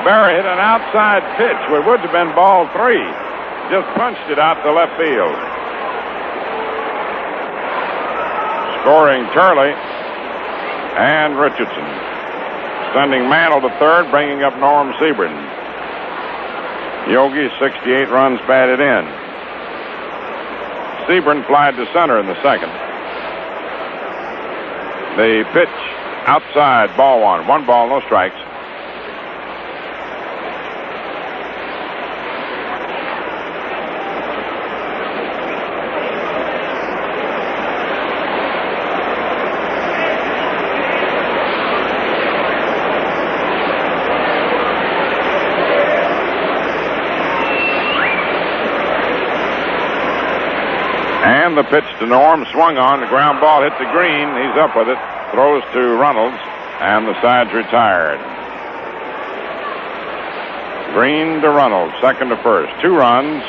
Berra hit an outside pitch, which would have been ball 3. Just punched it out to left field. Scoring Turley and Richardson. Sending Mantle to third, bringing up Norm Sebring. Yogi, 68 runs batted in. Sebring flied to center in the second. The pitch outside, ball 1. 1 ball, no strikes. And the pitch to Norm, swung on, the ground ball hit the green. He's up with it, throws to Reynolds, and the side's retired. Green to Reynolds, second to first. 2 runs,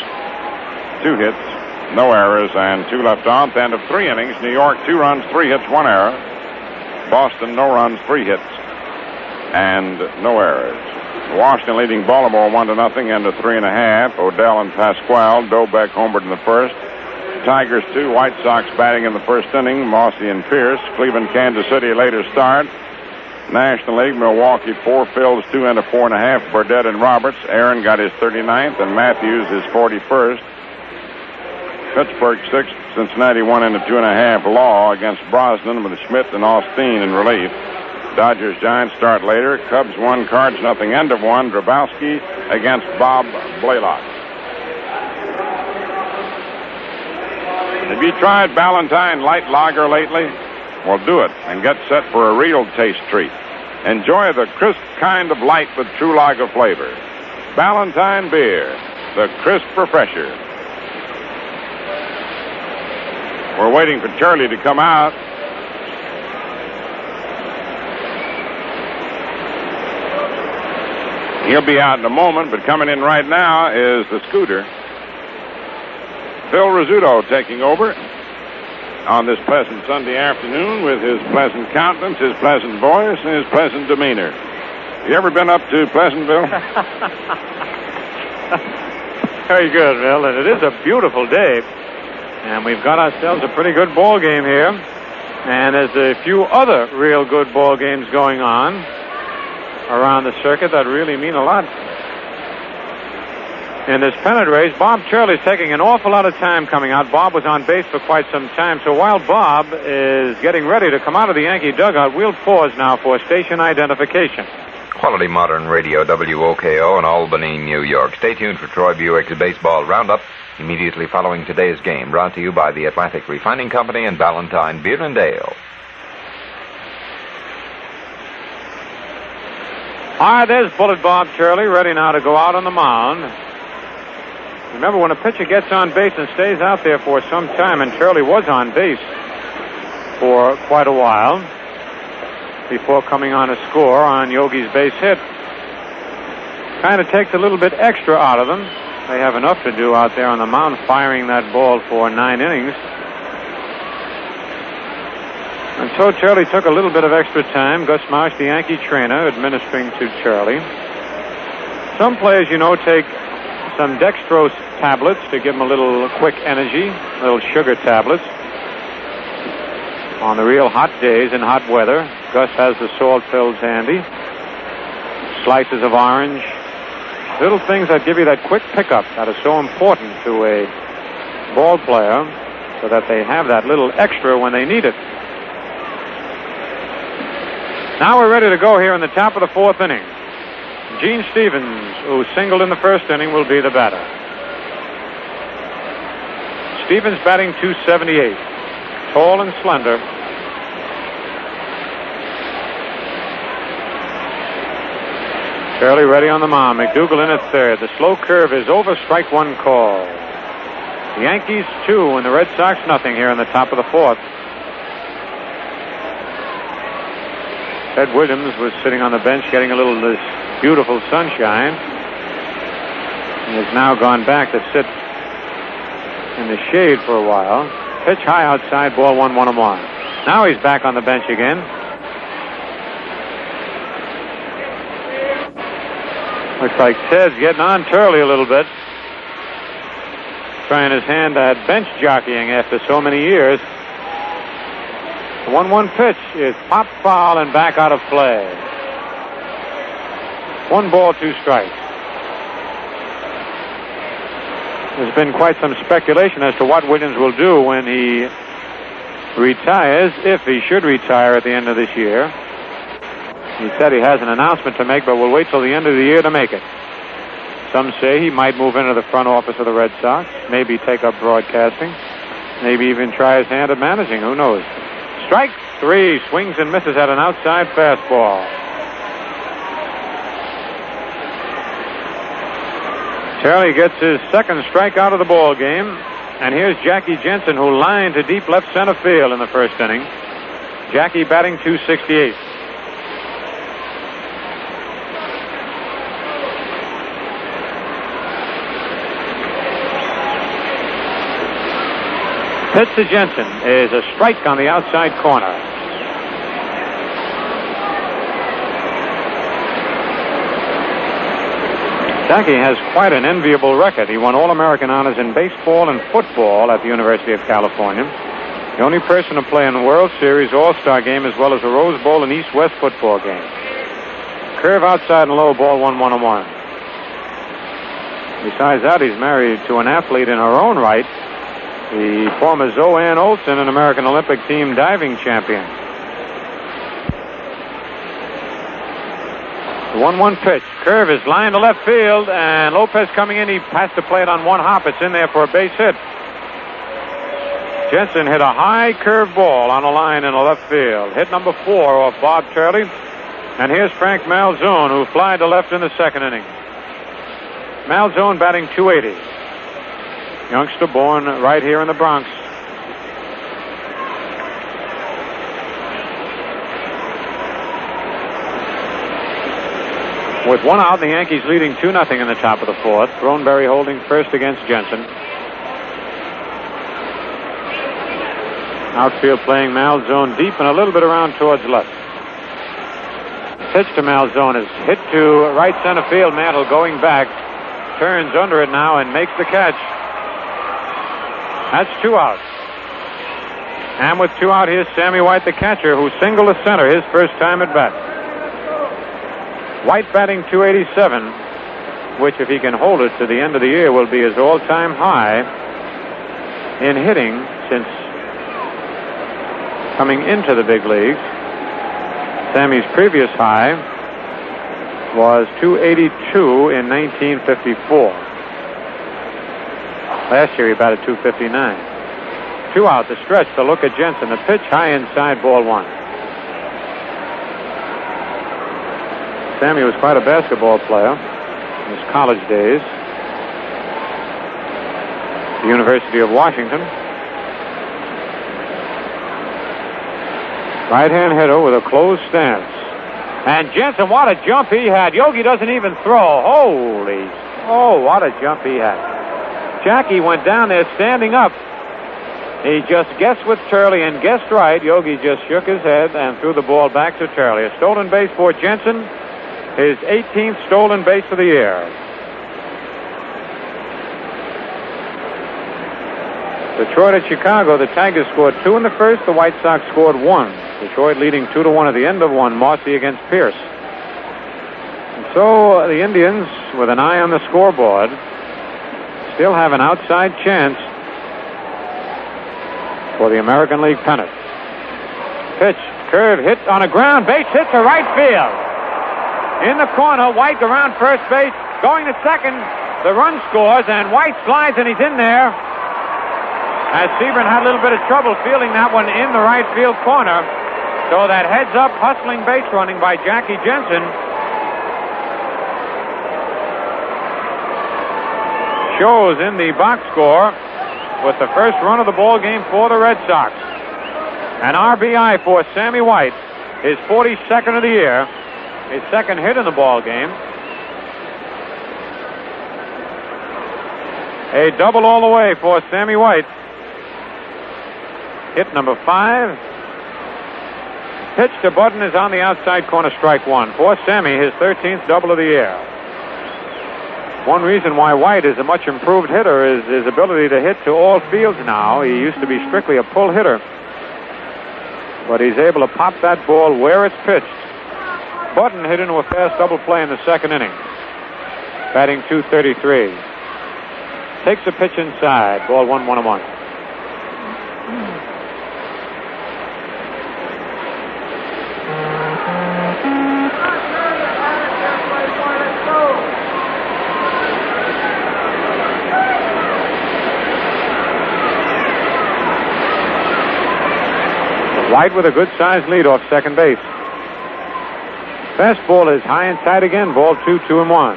2 hits, no errors, and 2 left on. At the end of 3 innings, New York 2 runs, 3 hits, 1 error. Boston no runs, 3 hits, and no errors. Washington leading Baltimore 1-0, end of 3.5. Odell and Pasquale. Dobek homered in the first. Tigers 2, White Sox batting in the first inning. Mossy and Pierce. Cleveland, Kansas City later start. National League, Milwaukee 4, Phils 2 into 4.5. Burdett and Roberts. Aaron got his 39th and Matthews his 41st. Pittsburgh 6, Cincinnati 1 into 2.5. Law against Brosnan with Schmidt and Austin in relief. Dodgers Giants start later. Cubs 1, Cards nothing, end of 1. Drabowski against Bob Blaylock. Have you tried Ballantine Light Lager lately? Well, do it and get set for a real taste treat. Enjoy the crisp kind of light with true lager flavor. Ballantine Beer, the crisp refresher. We're waiting for Turley to come out. He'll be out in a moment, but coming in right now is the Scooter. Phil Rizzuto taking over on this pleasant Sunday afternoon with his pleasant countenance, his pleasant voice, and his pleasant demeanor. You ever been up to Pleasantville? Very good, Bill. And it is a beautiful day. And we've got ourselves a pretty good ball game here. And there's a few other real good ball games going on around the circuit that really mean a lot. In this pennant race, Bob Turley's taking an awful lot of time coming out. Bob was on base for quite some time, so while Bob is getting ready to come out of the Yankee dugout, we'll pause now for station identification. Quality Modern Radio, WOKO in Albany, New York. Stay tuned for Troy Buick's Baseball Roundup immediately following today's game, brought to you by the Atlantic Refining Company and Ballantine Beer and Ale. All right, there's Bullet Bob Turley, ready now to go out on the mound. Remember, when a pitcher gets on base and stays out there for some time, and Turley was on base for quite a while before coming on a score on Yogi's base hit. Kind of takes a little bit extra out of them. They have enough to do out there on the mound, firing that ball for 9 innings. And so Charlie took a little bit of extra time. Gus Marsh, the Yankee trainer, administering to Charlie. Some players, you know, take some dextrose tablets to give them a little quick energy, little sugar tablets. On the real hot days in hot weather, Gus has the salt pills handy. Slices of orange. Little things that give you that quick pickup that is so important to a ball player so that they have that little extra when they need it. Now we're ready to go here in the top of the 4th inning. Gene Stevens, who singled in the 1st inning, will be the batter. Stevens batting .278. Tall and slender. Charlie ready on the mound. McDougal in at third. The slow curve is over. Strike 1 call. The Yankees 2 and the Red Sox nothing here in the top of the 4th. Ted Williams was sitting on the bench getting a little of this beautiful sunshine. He has now gone back to sit in the shade for a while. Pitch high outside, ball 1-1. Now he's back on the bench again. Looks like Ted's getting on Turley a little bit. Trying his hand at bench jockeying after so many years. The 1-1 pitch is pop foul and back out of play. 1 ball, 2 strikes. There's been quite some speculation as to what Williams will do when he retires, if he should retire at the end of this year. He said he has an announcement to make, but we'll wait till the end of the year to make it. Some say he might move into the front office of the Red Sox, maybe take up broadcasting, maybe even try his hand at managing. Who knows? Strike 3, swings and misses at an outside fastball. Charlie gets his 2nd strikeout of the ball game, and here's Jackie Jensen, who lined to deep left center field in the 1st inning. Jackie batting .268. Pitch to Jensen is a strike on the outside corner. Jackie has quite an enviable record. He won All-American honors in baseball and football at the University of California. The only person to play in the World Series All-Star game as well as a Rose Bowl and East-West football game. Curve outside and low, ball 1-1. Besides that, he's married to an athlete in her own right, the former Zoe Olsen, an American Olympic team diving champion. The 1-1 pitch. Curve is lined to left field, and Lopez coming in. He has to play it on 1 hop. It's in there for a base hit. Jensen hit a high curve ball on a line in the left field. Hit number 4 off Bob Turley. And here's Frank Malzone, who flied to left in the 2nd inning. Malzone batting .280. Youngster born right here in the Bronx. With 1 out, the Yankees leading 2-0 in the top of the 4th. Throneberry holding first against Jensen. Outfield playing Malzone deep and a little bit around towards left. Pitch to Malzone is hit to right center field. Mantle going back. Turns under it now and makes the catch. That's 2 out. And with 2 out, here's Sammy White, the catcher, who singled to center his first time at bat. White batting .287, which, if he can hold it to the end of the year, will be his all-time high in hitting since coming into the big leagues. Sammy's previous high was .282 in 1954. Last year he batted .259. 2 out, the stretch, the look at Jensen. The pitch high inside, ball 1. Sammy was quite a basketball player in his college days. The University of Washington. Right-hand hitter with a closed stance. And Jensen, what a jump he had. Yogi doesn't even throw. What a jump he had. Jackie went down there standing up. He just guessed with Turley and guessed right. Yogi just shook his head and threw the ball back to Turley. A stolen base for Jensen, his 18th stolen base of the year. Detroit at Chicago. The Tigers scored 2 in the first. The White Sox scored 1. Detroit leading 2-1 at the end of one. Marcy against Pierce. And so the Indians, with an eye on the scoreboard, still have an outside chance for the American League pennant. Pitch, curve, hit on a ground base hit to right field. In the corner, White around first base, going to second. The run scores, and White slides, and he's in there. As Sebring had a little bit of trouble fielding that one in the right field corner. So that heads up hustling base running by Jackie Jensen shows in the box score with the first run of the ball game for the Red Sox. An RBI for Sammy White, his 42nd of the year, his second hit in the ball game. A double all the way for Sammy White. Hit number 5. Pitch to Button is on the outside corner, strike 1. For Sammy, his 13th double of the year. One reason why White is a much improved hitter is his ability to hit to all fields now. He used to be strictly a pull hitter. But he's able to pop that ball where it's pitched. Button hit into a fast double play in the second inning. Batting .233. Takes a pitch inside. Ball 1-1-1. White with a good-sized lead off second base. Fastball is high and tight again. Ball 2-2-1.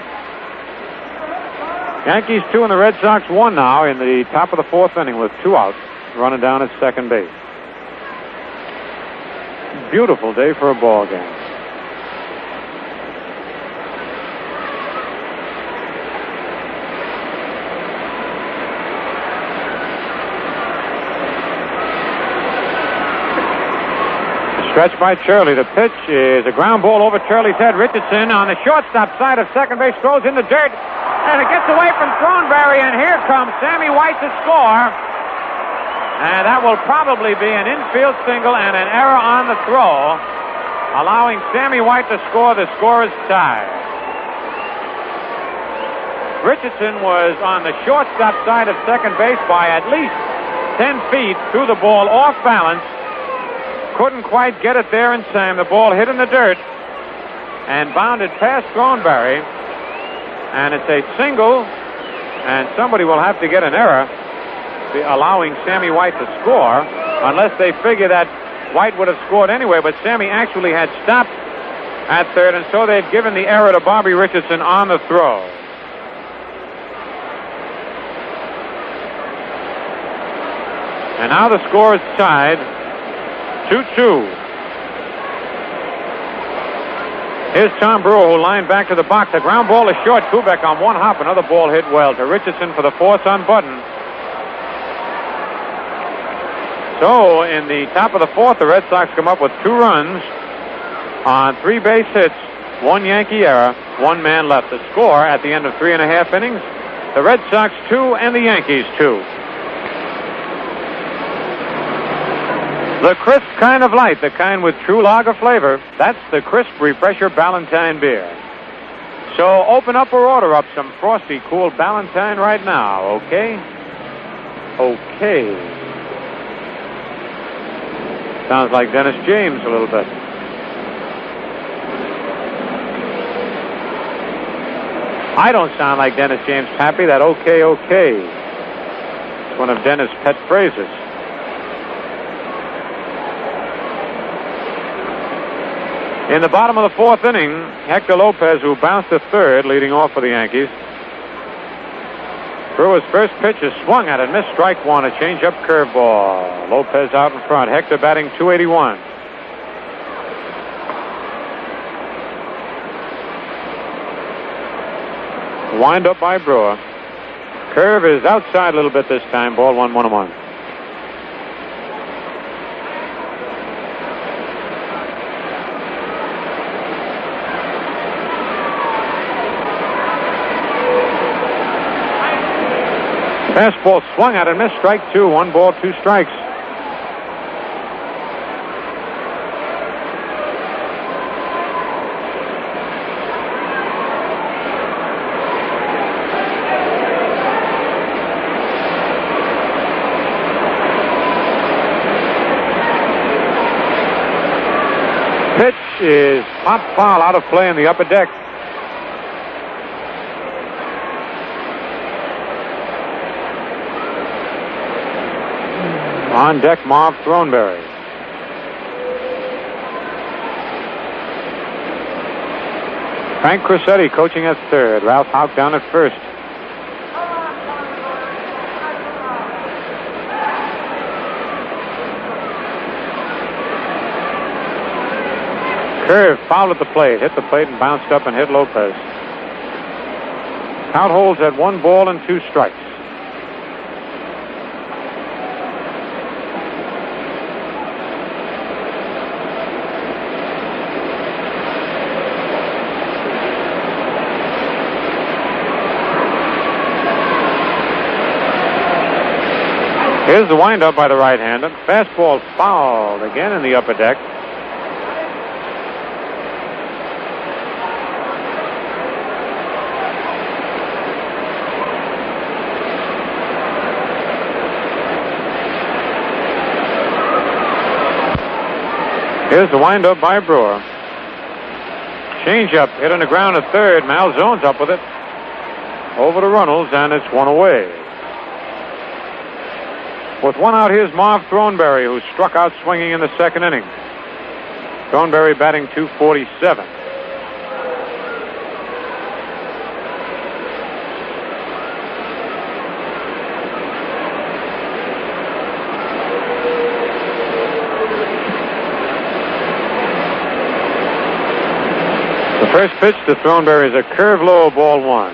Yankees 2 and the Red Sox 1 now in the top of the fourth inning with 2 outs, running down at second base. Beautiful day for a ball game. Stretch by Turley. The pitch is a ground ball over Turley's head. Richardson on the shortstop side of second base throws in the dirt, and it gets away from Thornberry, and here comes Sammy White to score. And that will probably be an infield single and an error on the throw, allowing Sammy White to score. The score is tied. Richardson was on the shortstop side of second base by at least 10 feet, threw the ball off balance. Couldn't quite get it there in time. The ball hit in the dirt and bounded past Thornberry. And it's a single, and somebody will have to get an error allowing Sammy White to score, unless they figure that White would have scored anyway. But Sammy actually had stopped at third, and so they've given the error to Bobby Richardson on the throw. And now the score is tied. 2-2. Here's Tom Brewer, who lined back to the box. A ground ball is short. Kubek on one hop. Another ball hit well to Richardson for the force on Button. So in the top of the fourth, the Red Sox come up with 2 runs on 3 base hits, 1 Yankee error, 1 man left. The score at the end of 3.5 innings, the Red Sox 2 and the Yankees 2. The crisp kind of light, the kind with true lager flavor, that's the crisp refresher Ballantine beer. So open up or order up some frosty, cool Ballantine right now, okay? Okay. Sounds like Dennis James a little bit. I don't sound like Dennis James, Pappy. That okay. It's one of Dennis' pet phrases. In the bottom of the fourth inning, Hector Lopez, who bounced to third, leading off for the Yankees. Brewer's first pitch is swung at and missed, strike 1, a changeup curveball. Lopez out in front. Hector batting .281. Wind up by Brewer. Curve is outside a little bit this time. Ball 1-1-1. Fastball swung at and missed. Strike 2. 1 ball, 2 strikes. Pitch is pop foul out of play in the upper deck. On deck, Marv Throneberry. Frank Crissetti coaching at third. Ralph Houck down at first. Curve fouled at the plate, hit the plate and bounced up and hit Lopez. Count holds at 1 ball and 2 strikes. Here's the windup by the right-hander. Fastball fouled again in the upper deck. Here's the windup by Brewer. Changeup hit on the ground at third. Malzone's up with it. Over to Runnels, and it's 1 away. With 1 out, here's Marv Throneberry, who struck out swinging in the second inning. Throneberry batting .247. The first pitch to Throneberry is a curve low, ball 1.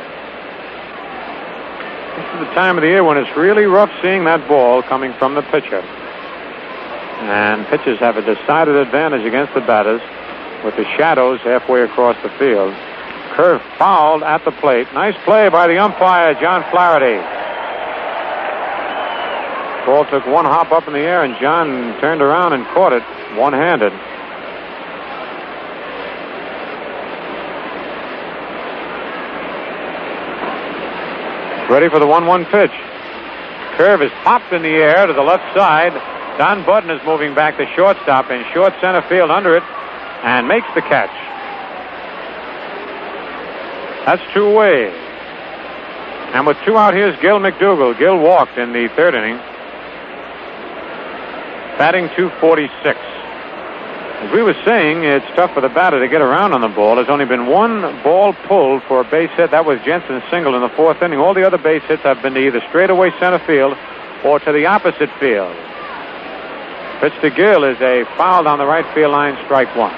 This is the time of the year when it's really rough seeing that ball coming from the pitcher. And pitchers have a decided advantage against the batters with the shadows halfway across the field. Curve fouled at the plate. Nice play by the umpire, John Flaherty. Ball took 1 hop up in the air, and John turned around and caught it one-handed. Ready for the 1-1 pitch. Curve is popped in the air to the left side. Don Budden is moving back to shortstop in short center field under it and makes the catch. That's 2 away. And with 2 out, here's Gil McDougall. Gil walked in the third inning. Batting .246. As we were saying, it's tough for the batter to get around on the ball. There's only been 1 ball pulled for a base hit. That was Jensen's single in the 4th inning. All the other base hits have been to either straightaway center field or to the opposite field. Pitch to Gill is a foul down the right field line, strike 1.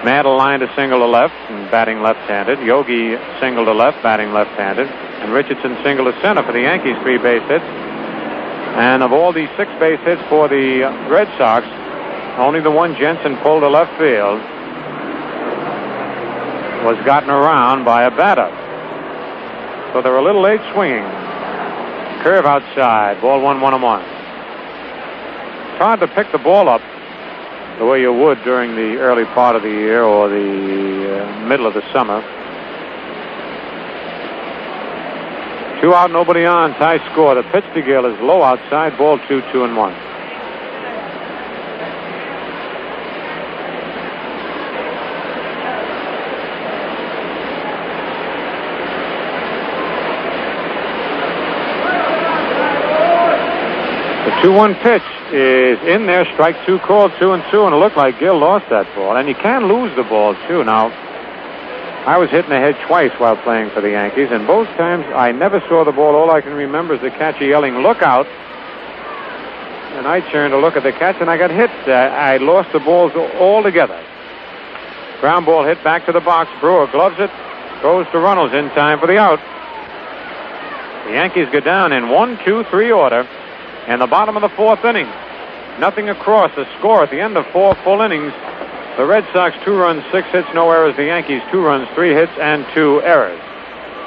Mantle lined a single to left and batting left-handed. Yogi single to left, batting left-handed. And Richardson single to center for the Yankees, 3 base hits. And of all the 6 base hits for the Red Sox, only the one Jensen pulled to left field was gotten around by a batter. So they're a little late swinging. Curve outside. Ball 1-1-1. It's hard to pick the ball up the way you would during the early part of the year or the middle of the summer. 2 out, nobody on. Tie score. The pitch to Gill is low outside. Ball 2, 2-1. The 2-1 pitch is in there. Strike 2 called, 2-2, and it looked like Gill lost that ball. And you can lose the ball, too. Now, I was hit in the head twice while playing for the Yankees, and both times I never saw the ball. All I can remember is the catcher yelling, "Look out!" And I turned to look at the catch, and I got hit. I lost the balls altogether. Ground ball hit back to the box. Brewer gloves it, Throws to Runnels in time for the out. The Yankees go down in 1-2-3 order in the bottom of the fourth inning. Nothing across. The score at the end of 4 full innings. The Red Sox 2 runs, 6 hits, no errors. The Yankees 2 runs, 3 hits, and 2 errors.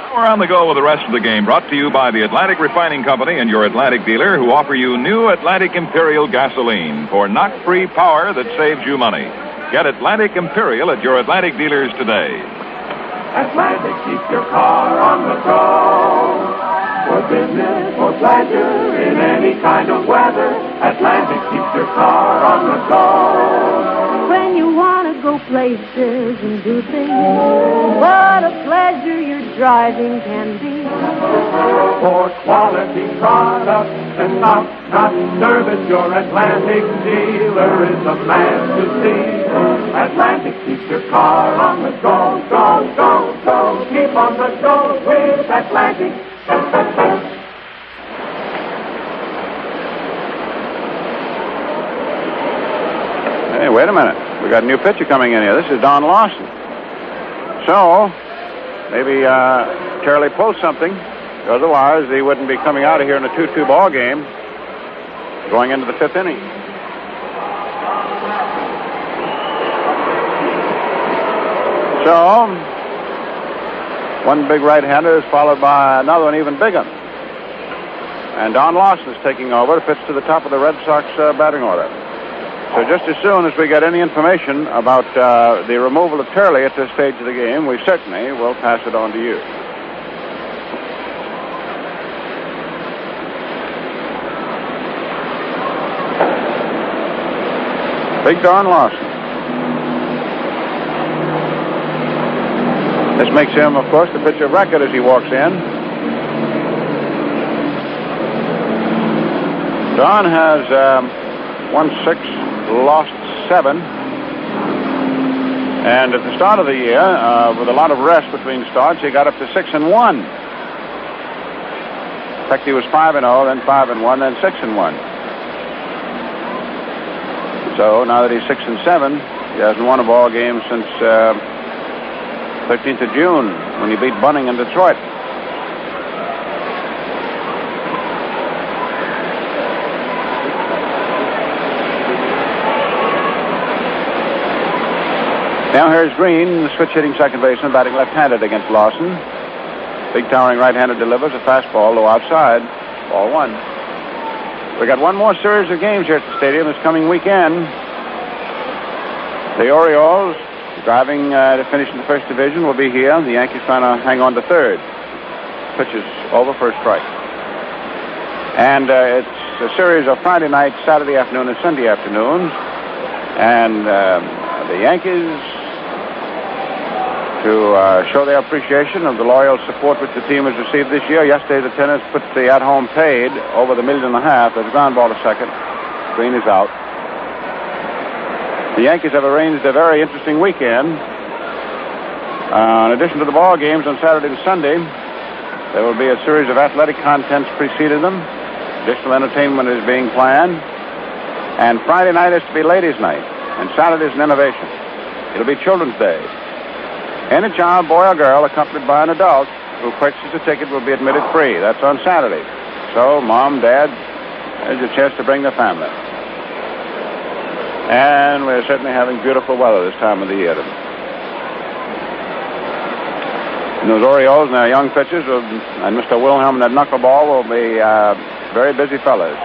We're on the go with the rest of the game, brought to you by the Atlantic Refining Company and your Atlantic dealer, who offer you new Atlantic Imperial gasoline for knock-free power that saves you money. Get Atlantic Imperial at your Atlantic dealers today. Atlantic keeps your car on the go. For business or pleasure in any kind of weather, Atlantic keeps your car on the go. When you want to go places and do things, what a pleasure your driving can be. For quality products and not service, your Atlantic dealer is the man to see. Atlantic keeps your car on the go, go, go, go. Keep on the go with Atlantic. Hey, wait a minute. We got a new pitcher coming in here. This is Don Lawson. So, maybe Turley pulled something. Otherwise, he wouldn't be coming out of here in a 2-2 ball game going into the 5th inning. So, one big right-hander is followed by another one even bigger. And Don Lawson is taking over to pitch to the top of the Red Sox batting order. So just as soon as we get any information about the removal of Turley at this stage of the game, we certainly will pass it on to you. Big Don Lawson. This makes him, of course, the pitcher of record as he walks in. Don has won 6, lost 7. And at the start of the year, with a lot of rest between starts, he got up to 6-1. In fact, he was 5-0, then 5-1, then 6-1. So now that he's 6-7, he hasn't won a ball game since 13th of June when he beat Bunning in Detroit. Now here's Green, the switch-hitting second baseman, batting left-handed against Lawson. Big towering right-hander delivers a fastball low outside. Ball 1. We got one more series of games here at the stadium this coming weekend. The Orioles, driving to finish in the first division, will be here. The Yankees trying to hang on to third. Pitch is over for a strike. And it's a series of Friday night, Saturday afternoon, and Sunday afternoons. And the Yankees, to show their appreciation of the loyal support which the team has received this year. Yesterday, the Tenants put the at-home paid over the $1.5 million. There's a ground ball to second. Green is out. The Yankees have arranged a very interesting weekend. In addition to the ball games on Saturday and Sunday, there will be a series of athletic contests preceding them. Additional entertainment is being planned. And Friday night is to be ladies' night. And Saturday is an innovation. It'll be Children's Day. Any child, boy or girl, accompanied by an adult who purchases a ticket will be admitted free. That's on Saturday. So, Mom, Dad, there's your chance to bring the family. And we're certainly having beautiful weather this time of the year. And those Orioles and their young pitchers and Mr. Wilhelm and that knuckleball will be very busy fellas.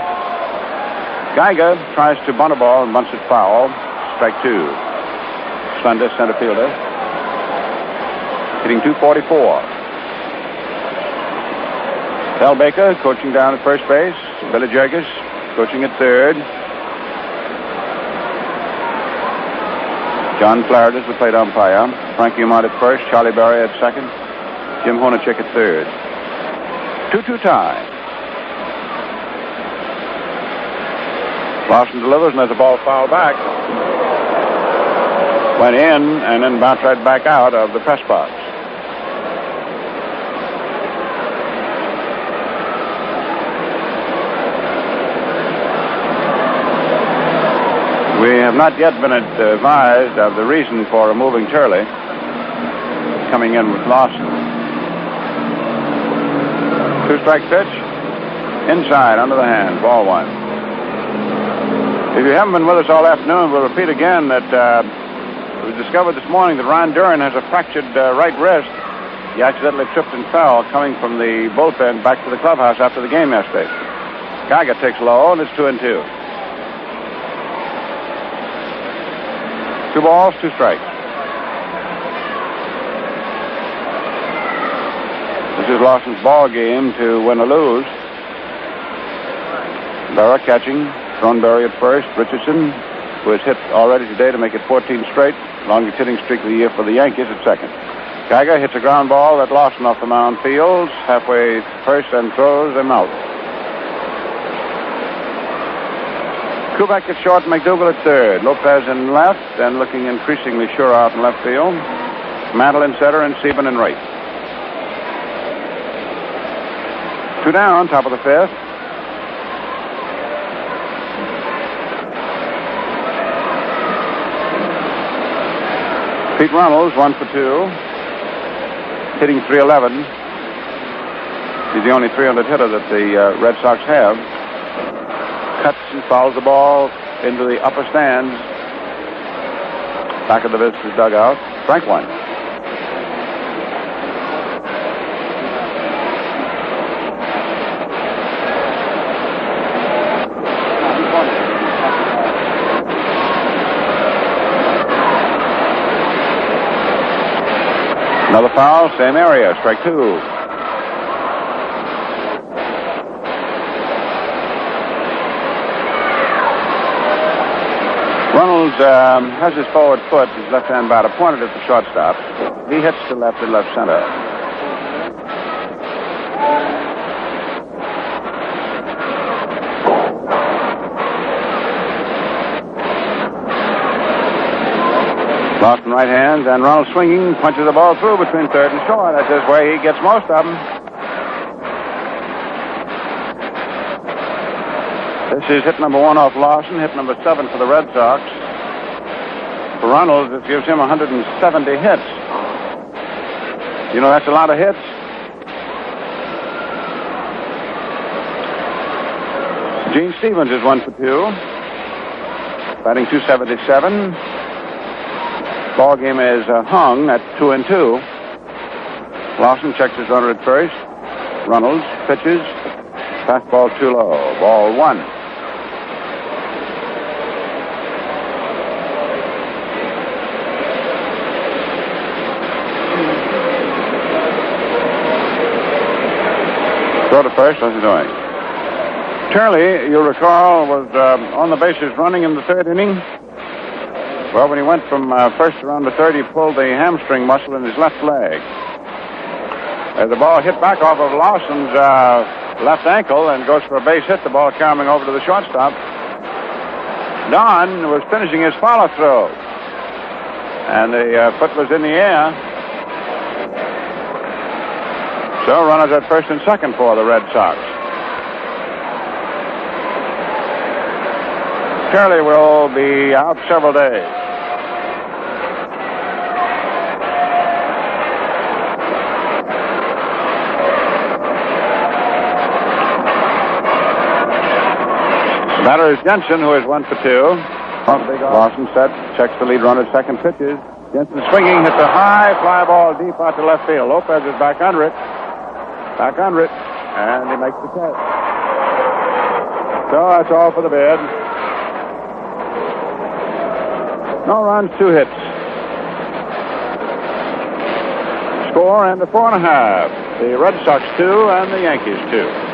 Geiger tries to bunt a ball and bunts it foul. Strike 2. Slender center fielder. Hitting .244. Del Baker coaching down at first base. Billy Jergis coaching at third. John Flaherty is the plate umpire. Frankie Umont at first. Charlie Berry at second. Jim Honachek at third. 2-2 tie. Lawson delivers and there's a ball foul back. Went in and then bounced right back out of the press box. We have not yet been advised of the reason for removing Turley. coming in with Lawson. 2-strike pitch. Inside, under the hand. Ball 1. If you haven't been with us all afternoon, we'll repeat again that we discovered this morning that Ron Duran has a fractured right wrist. He accidentally tripped and fell coming from the bullpen back to the clubhouse after the game yesterday. Geiger takes low, and it's 2-2. 2 balls, 2 strikes. This is Lawson's ball game to win or lose. Berra catching. Thornberry at first. Richardson, who has hit already today to make it 14 straight. Longest hitting streak of the year for the Yankees at second. Geiger hits a ground ball that Lawson off the mound fields halfway first and throws him out. Kubek at short, McDougal at third. Lopez in left and looking increasingly sure out in left field. Mantle in center and Sieben in right. 2 down, top of the 5th. Pete Runnels, 1 for 2. Hitting .311. He's the only 300 hitter that the Red Sox have. Cuts and fouls the ball into the upper stands. Back of the visitors' dugout. Strike 1. Another foul, same area, strike 2. Runnels has his forward foot, his left-hand batter pointed at the shortstop. He hits to left and left center. Lawson right hands, and Ronald swinging, punches the ball through between third and short. That's just where he gets most of them. This is hit number 1 off Lawson, hit number 7 for the Red Sox. For Ronald, it gives him 170 hits. You know, that's a lot of hits. Gene Stevens is 1 for 2. Batting .277. Ball game is hung at 2-2. Lawson checks his runner at first. Runnels pitches. Fastball too low. Ball 1. Throw to first. What's he doing? Turley, you'll recall, was on the bases running in the 3rd inning. Well, when he went from first around to third, he pulled the hamstring muscle in his left leg. As the ball hit back off of Lawson's left ankle and goes for a base hit, the ball coming over to the shortstop. Don was finishing his follow throw, and the foot was in the air. So runners at first and second for the Red Sox. Turley will be out several days. The batter is Jensen, who is 1 for 2. Lawson set, checks the lead runner, second pitches. Jensen swinging, hits a high fly ball deep out to left field. Lopez is back under it, and he makes the catch. So that's all for the bid. No runs, 2 hits. Score and a 4.5. The Red Sox 2 and the Yankees 2.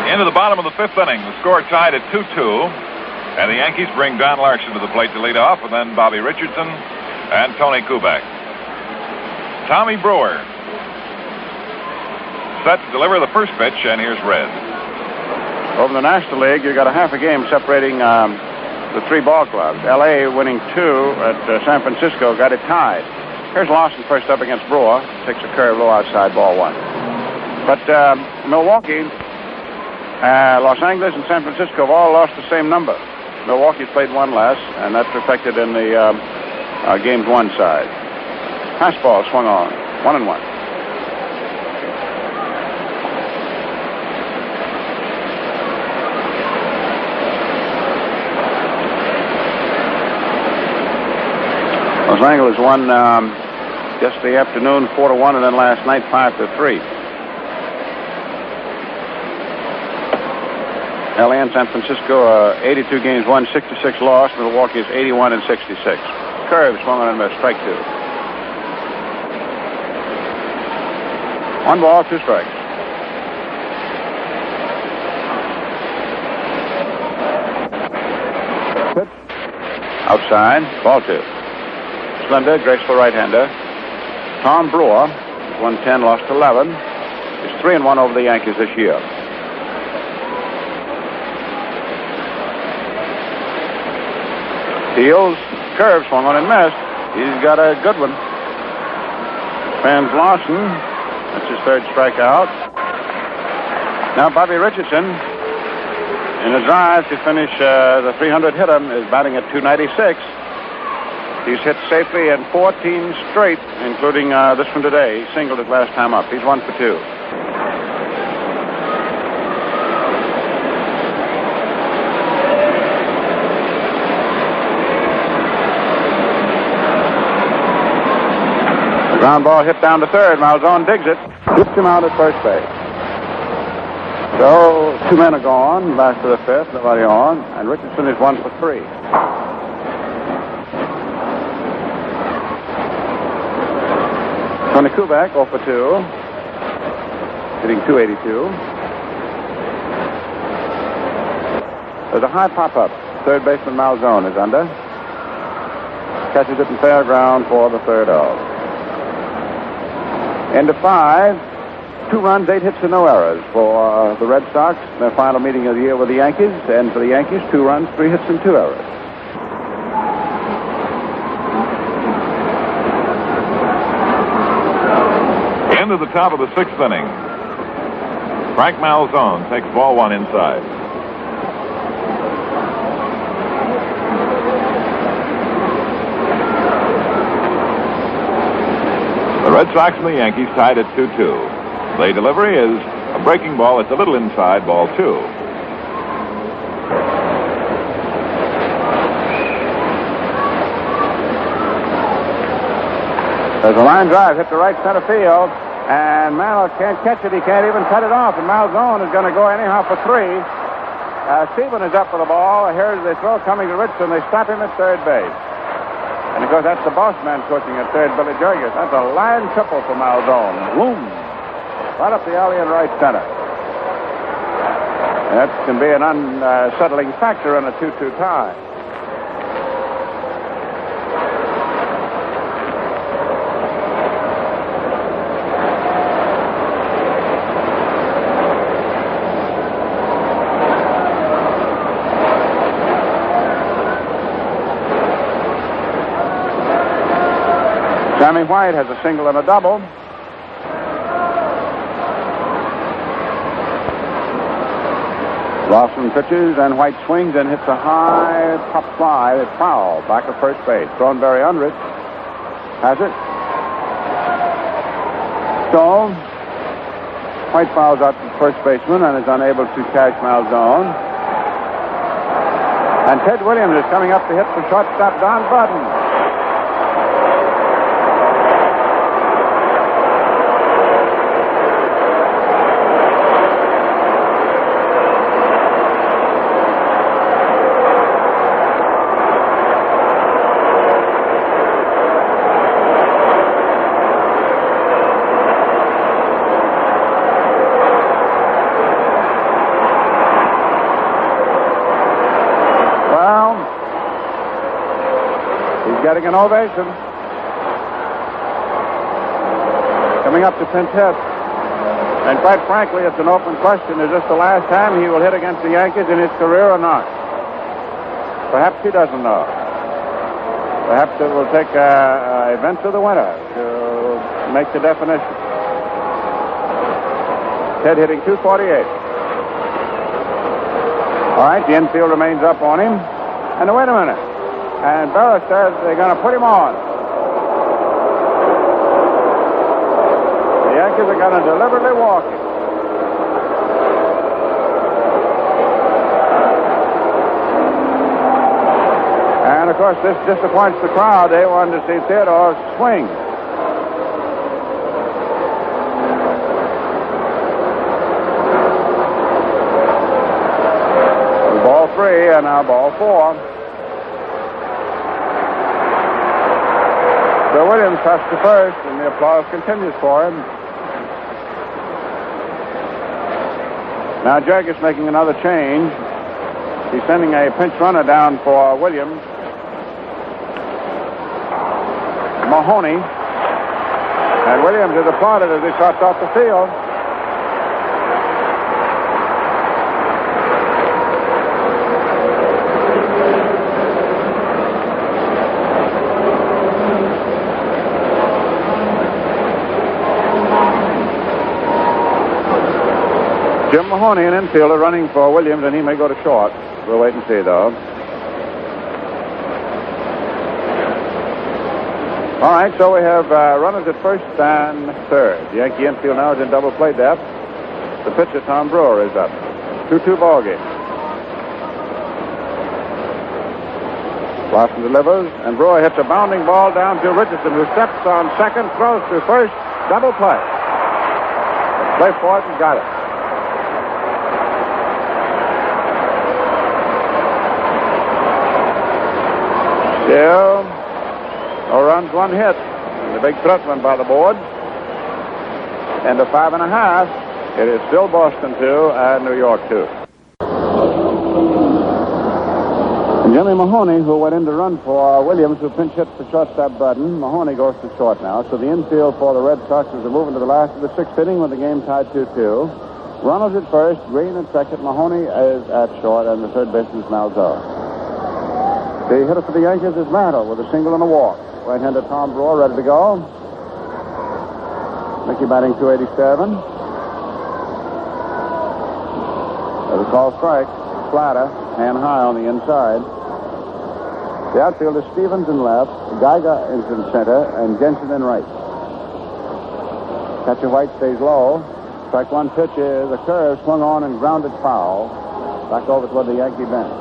Into the bottom of the 5th inning, the score tied at 2-2, and the Yankees bring Don Larson to the plate to lead off, and then Bobby Richardson and Tony Kubek. Tommy Brewer set to deliver the first pitch, and here's Red. Over the National League, you got a half a game separating the 3 ball clubs. L.A. winning 2 at San Francisco, got it tied. Here's Lawson first up against Brewer. Takes a curve low outside, ball 1. But Milwaukee, Los Angeles, and San Francisco have all lost the same number. Milwaukee's played 1 less, and that's reflected in the games 1 side. Fastball swung on. 1-1. Los Angeles won yesterday afternoon 4-1, and then last night 5-3. LA and San Francisco are 82 games won, 66 lost. Milwaukee is 81 and 66. Curve swung on and missed. Strike 2. 1 ball, 2 strikes. Pitch. Outside. Ball 2. Slender, graceful right-hander. Tom Brewer, 110, lost 11. Is 3-1 over the Yankees this year. Fields, curve, swung on and missed. He's got a good one. Fans Lawson. That's his 3rd strikeout. Now Bobby Richardson, in a drive to finish the 300 hitter, is batting at 296. He's hit safely in 14 straight, including this one today. He singled his last time up. He's 1 for 2. Ground ball hit down to third. Malzone digs it. Hits him out at first base. So 2 men are gone. Last to the 5th. Nobody on. And Richardson is 1 for 3. Tony Kubek 0 for 2. Hitting .282. There's a high pop-up. Third baseman Malzone is under. Catches it in fair ground for the 3rd out. End of 5. 2 runs, 8 hits, and no errors for the Red Sox. Their final meeting of the year with the Yankees. And for the Yankees, 2 runs, 3 hits, and 2 errors. End of the top of the 6th inning. Frank Malzone takes ball 1 inside. The Red Sox and the Yankees tied at 2-2. The delivery is a breaking ball. It's a little inside, ball 2. There's a line drive hit to right center field, and Mantle can't catch it. He can't even cut it off, and Malzone is going to go anyhow for 3. Stephen is up for the ball. Here's the throw coming to Richardson. They stop him at third base. And, of course, that's the boss man coaching at third, Billy Jurgis. That's a line triple for Malzone. Boom! Right up the alley in right center. And that can be an unsettling factor in a 2-2 tie. Sammy White has a single and a double. Lawson pitches, and White swings and hits a high pop fly. It's foul. Back at first base. Thornberry under it. Has it. So, White fouls out the first baseman and is unable to catch Malzone. And Ted Williams is coming up to hit for shortstop Don Button. Getting an ovation. Coming up to pinch hit. And quite frankly, it's an open question. Is this the last time he will hit against the Yankees in his career or not? Perhaps he doesn't know. Perhaps it will take events of the winter to make the definition. Ted hitting .248. All right, the infield remains up on him. And wait a minute. And Berra says they're going to put him on. Yankees are going to deliberately walk him. And, of course, this disappoints the crowd. They wanted to see Theodore swing. Ball 3 and now ball 4. Bill Williams touched to first, and the applause continues for him. Now Jurgis making another change. He's sending a pinch runner down for Williams. Mahoney. And Williams is applauded as he trots off the field. Jim Mahoney, an infielder, running for Williams, and he may go to short. We'll wait and see, though. All right, so we have runners at first and third. The Yankee infield now is in double play depth. The pitcher, Tom Brewer, is up. 2-2 ball game. Lawson delivers, and Brewer hits a bounding ball down to Richardson, who steps on second, throws to first, double play. Play for it and got it. Still, no runs, one hit. And the big thrust went by the board. And a 5.5. It is still Boston 2 and New York 2. And Jimmy Mahoney, who went in to run for Williams, who pinch hit for shortstop Budden. Mahoney goes to short now. So the infield for the Red Sox is moving to the last of the sixth inning with the game tied 2-2. Runnels at first, Green at second. Mahoney is at short, and the third baseman is Malzahn. The hitter for the Yankees is Mantle with a single and a walk. Right-hander Tom Brewer ready to go. Mickey batting 287. There's a call strike. Splatter, hand high on the inside. The outfield is Stevens in left, Geiger is in center, and Jensen in right. Catcher White stays low. Strike one pitch is a curve swung on and grounded foul. Back over toward the Yankee bench.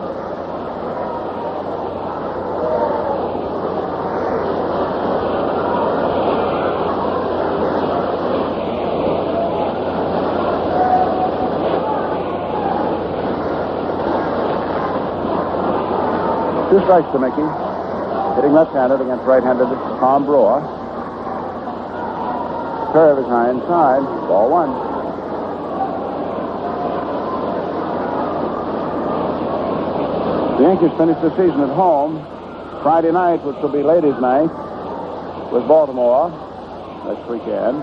Two strikes to Mickey. Hitting left-handed against right-handed Tom Brewer. Curve is high inside. Ball 1. The Yankees finished the season at home. Friday night, which will be ladies' night, with Baltimore next weekend.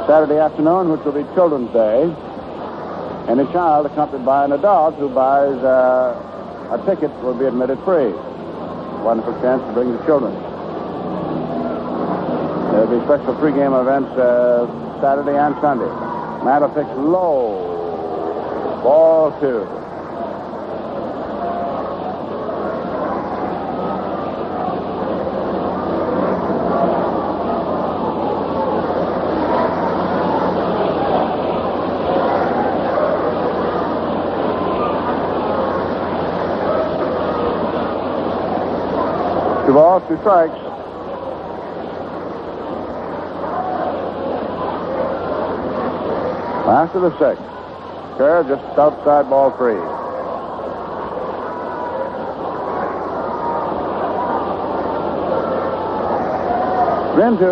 Saturday afternoon, which will be Children's Day. And a child accompanied by an adult who buys a ticket will be admitted free. Wonderful chance to bring the children. There'll be special pregame events Saturday and Sunday. Mantle pitch low. Ball 2. Two balls, two strikes. Last of the sixth. Curve just outside ball 3. Then 2.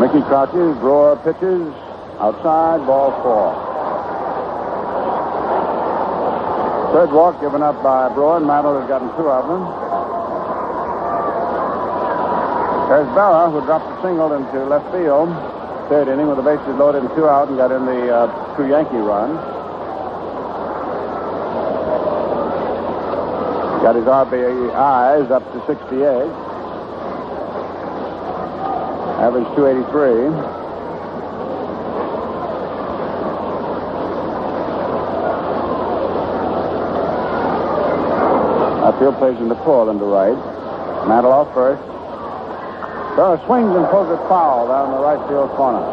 Mickey crouches, Brewer pitches, outside ball 4. Third walk given up by Brewer, and Mantle has gotten 2 of them. There's Berra, who dropped a single into left field. Third inning with the bases loaded and 2 out, and got in the 2 Yankee runs. Got his RBIs up to 68. Average 283. Outfield plays into pull into right. Mantle off first. Burrow swings and pulls it foul down the right field corner.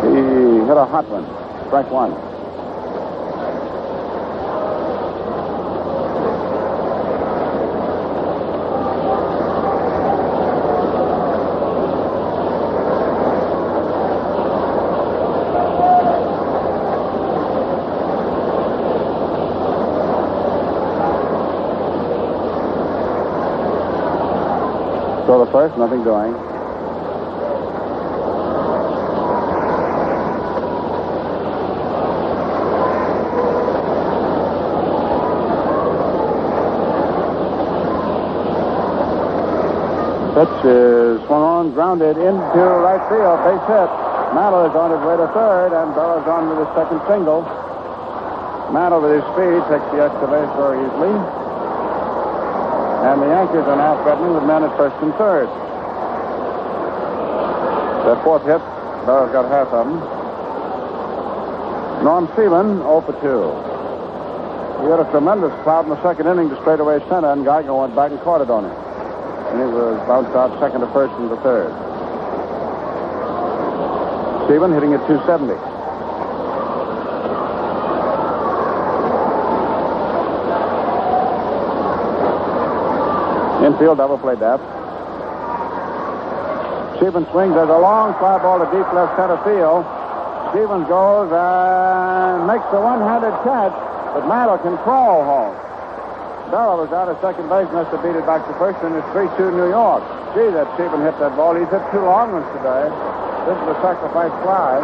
He hit a hot one. Strike one. So the first, nothing doing. Pitch is swung on, grounded into right field. Base hit. Mantle is on his way to third, and Burrow's on with his second single. Mantle, with his speed, takes the extra base very easily. And the Yankees are now threatening with men at first and third. Their fourth hit, Burrow's got half of them. Norm Seaman, 0 for 2. He had a tremendous cloud in the second inning to straightaway center, and Geiger went back and caught it on him. And he was bounced out second to first and to third. Seaman hitting at 270. Infield double play depth. Stevens swings. There's a long fly ball to deep left center field. Stevens goes and makes the one-handed catch, but Mantle can crawl home. Burrow was out at second base, must have beat it back to first, and it's 3-2 New York. Gee, that Stevens hit that ball. He's hit 2 long ones today. This is a sacrifice fly.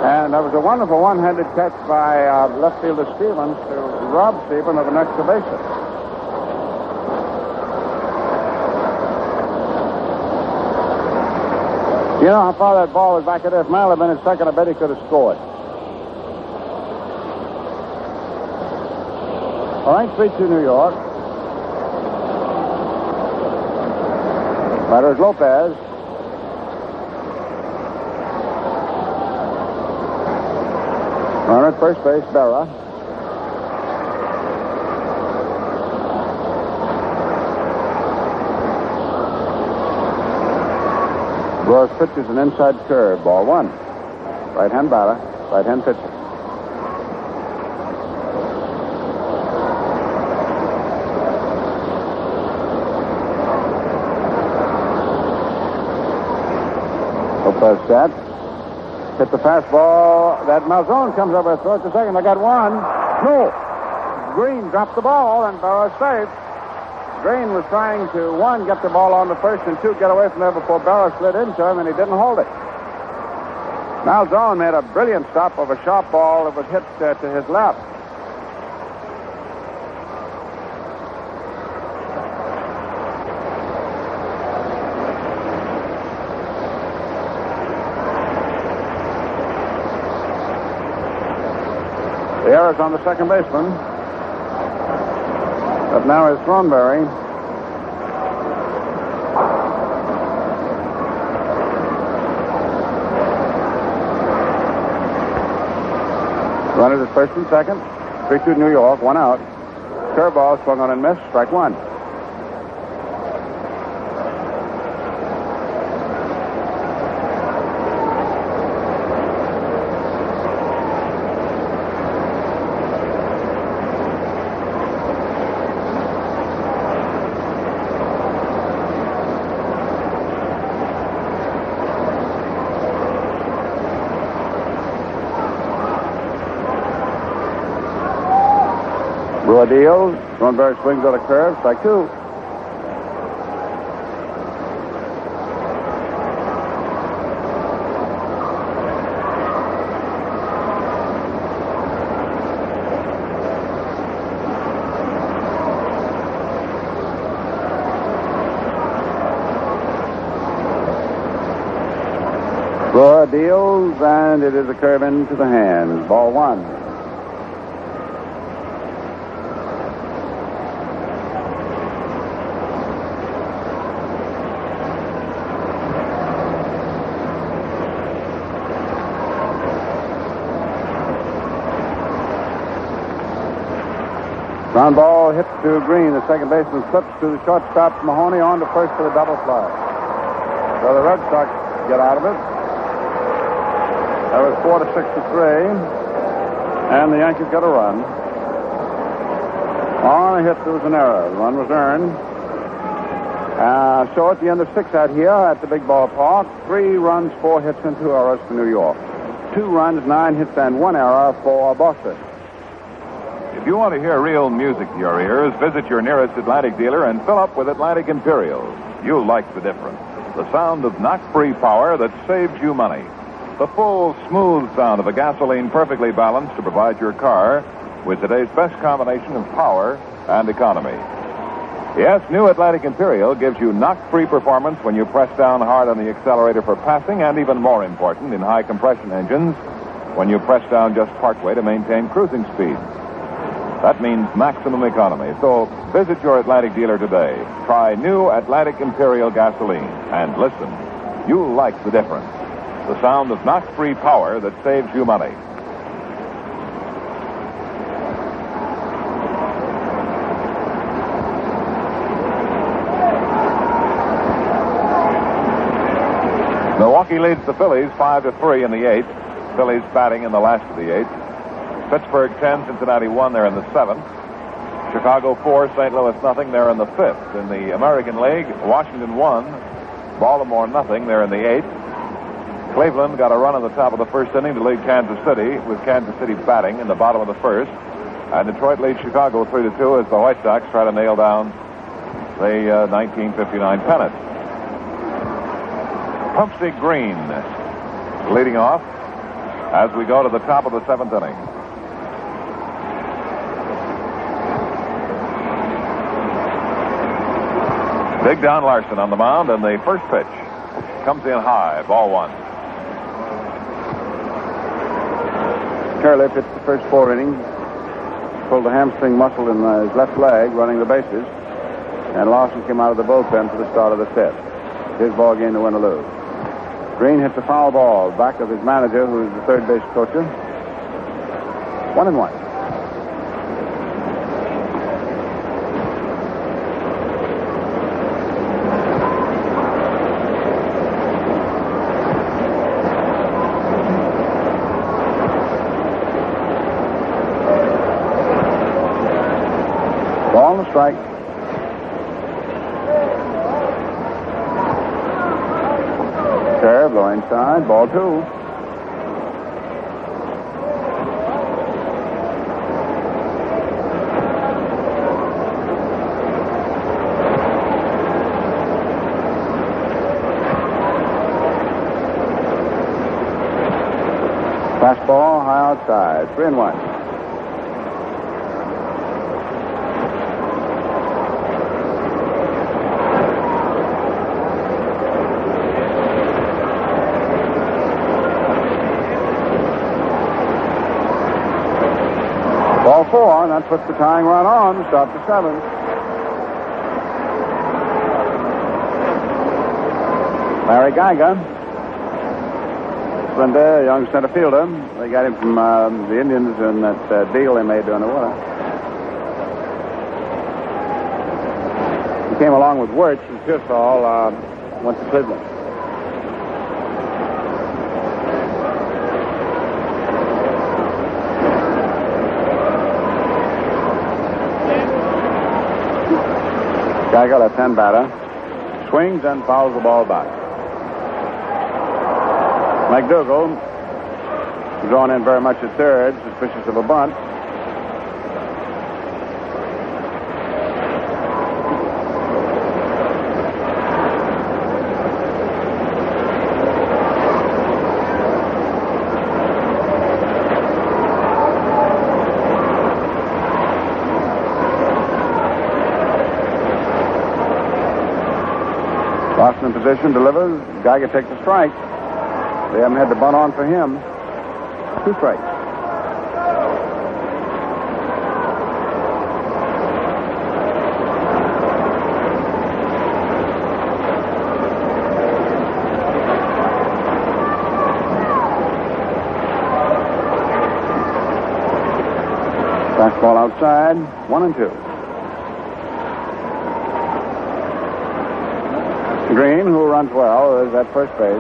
And that was a wonderful one-handed catch by left fielder Stevens to rob Stevens of an extra base hit. You know how far that ball was back at. If Mantle had been at second, I bet he could have scored. All right, 3-2 New York. Batter is Lopez. Runner at first base, Berra. Roy's pitch is an inside curve, ball one. Right-hand batter, right-hand pitcher. Lopez set. Hit the fastball. That Malzone comes over his throat to second. I got one. No. Green dropped the ball, and Burrow safe. Green was trying to, one, get the ball on the first, and two, get away from there before Burrow slid into him, and he didn't hold it. Malzone made a brilliant stop of a sharp ball that was hit to his left. The error's on the second baseman. But now is Thornberry. Runners at first and second. 3-2 New York, one out. Curveball swung on and missed. Strike one. Brewer deals. Thornberry swings on a curve. Strike two. Brewer deals, and it is a curve into the hand. Ball one. Ground ball hit to Green. The second baseman slips to the shortstop Mahoney on to first for the double play. So the Red Sox get out of it. That was 4-6 to 3. And the Yankees got a run. On a hit, there was an error. The run was earned. So at the end of 6 out here at the big ballpark, 3 runs, 4 hits, and 2 errors for New York. 2 runs, 9 hits, and 1 error for Boston. If you want to hear real music to your ears, visit your nearest Atlantic dealer and fill up with Atlantic Imperial. You'll like the difference. The sound of knock-free power that saves you money. The full, smooth sound of a gasoline perfectly balanced to provide your car with today's best combination of power and economy. Yes, new Atlantic Imperial gives you knock-free performance when you press down hard on the accelerator for passing, and even more important, in high-compression engines, when you press down just partway to maintain cruising speed. That means maximum economy. So visit your Atlantic dealer today. Try new Atlantic Imperial gasoline. And listen, you'll like the difference. The sound of knock-free power that saves you money. Milwaukee leads the Phillies 5-3 in the 8th. Phillies batting in the last of the 8th. Pittsburgh 10, Cincinnati 1. They're in the 7th. Chicago 4, St. Louis nothing. They're in the 5th. In the American League, Washington 1, Baltimore nothing. They're in the 8th. Cleveland got a run in the top of the first inning to lead Kansas City, with Kansas City batting in the bottom of the first. And Detroit leads Chicago 3-2 as the White Sox try to nail down the 1959 pennant. Pumpsy Green leading off as we go to the top of the 7th inning. Big Don Larson on the mound, and the first pitch comes in high, ball 1. Curley pitched the first 4 innings, pulled a hamstring muscle in his left leg running the bases, and Larson came out of the bullpen for the start of the 5th. His ball game to win or lose. Green hits a foul ball back of his manager, who is the third base coacher. 1-1. Ball and a strike. Curve, low inside, ball 2. Fastball, high outside, 3-1. Ball 4, and that puts the tying run on to start the 7th. Larry Geiger, slender young center fielder. They got him from the Indians in that deal they made during the winter. He came along with Wirtz and Pearsall, went to Cleveland. Geiger, left-hand batter, swings and fouls the ball back. McDougal, drawn in very much at third, suspicious of a bunt. Boston in position, delivers. Geiger takes a strike. They haven't had the bunt on for him. 2 strikes. Ball outside, 1-2. Green, who runs well, is at first base.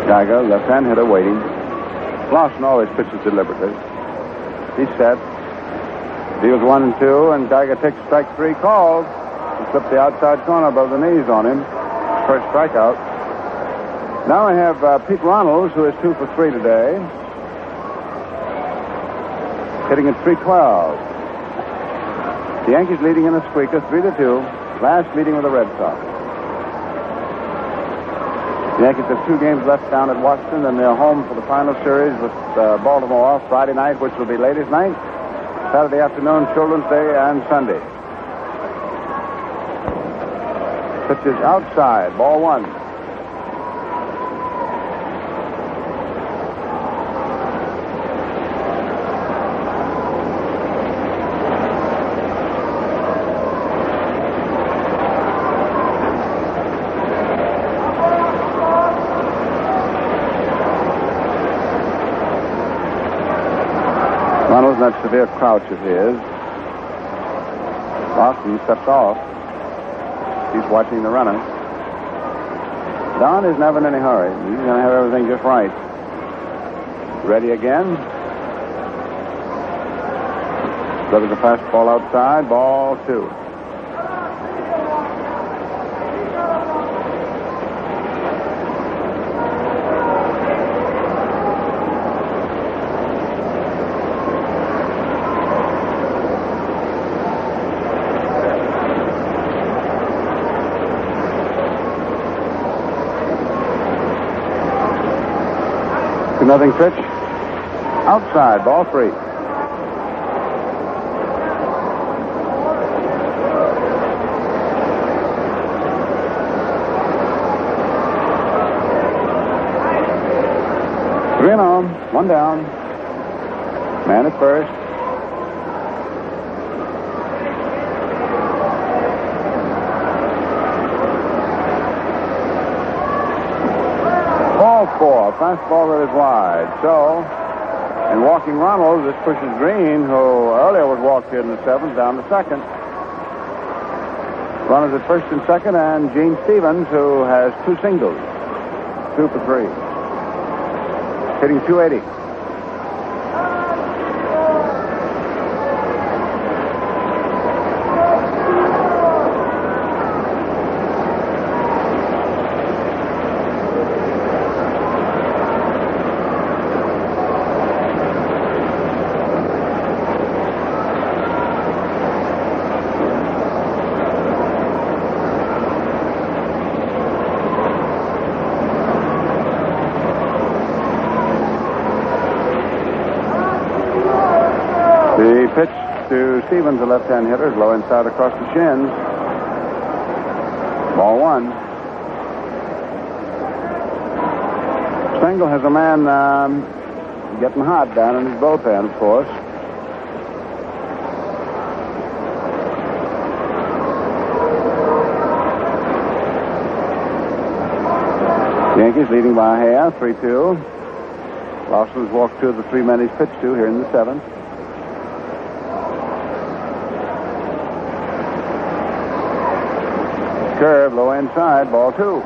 Geiger, left-hand hitter, waiting. Lawson always pitches deliberately. He's set. Deals 1-2, and Geiger takes strike 3 called. He slipped the outside corner above the knees on him. First strikeout. Now we have Pete Ronalds, who is 2 for 3 today. Hitting at .312. The Yankees leading in a squeaker, 3-2. Last meeting with the Red Sox. The Yankees have 2 games left down at Washington, and they're home for the final series with Baltimore Friday night, which will be ladies' night, Saturday afternoon, Children's Day, and Sunday. Pitch is outside, ball 1. Ronald's in that severe crouch of his. Lawson steps off. He's watching the runner. Don is never in any hurry. He's going to have everything just right. Ready again. Delivers a fastball outside. Ball 2. Nothing pitch. Outside, ball 3. Three and on, 1 down. Man at first. Ball 4, fastball that is wide. So, in walking Ronald, this pushes Green, who earlier was walked here in the 7th, down to 2nd. Runners at first and second, and Gene Stevens, who has 2 singles. 2 for 3. Hitting .280. The pitch to Stevens, the left-hand hitter, is low inside across the shins. Ball 1. Stengel has a man getting hot down in his bullpen, of course. The Yankees leading by a half, 3-2. Lawson has walked 2 of the 3 men he's pitched to here in the 7th. Curve, low inside, ball 2. 2-0.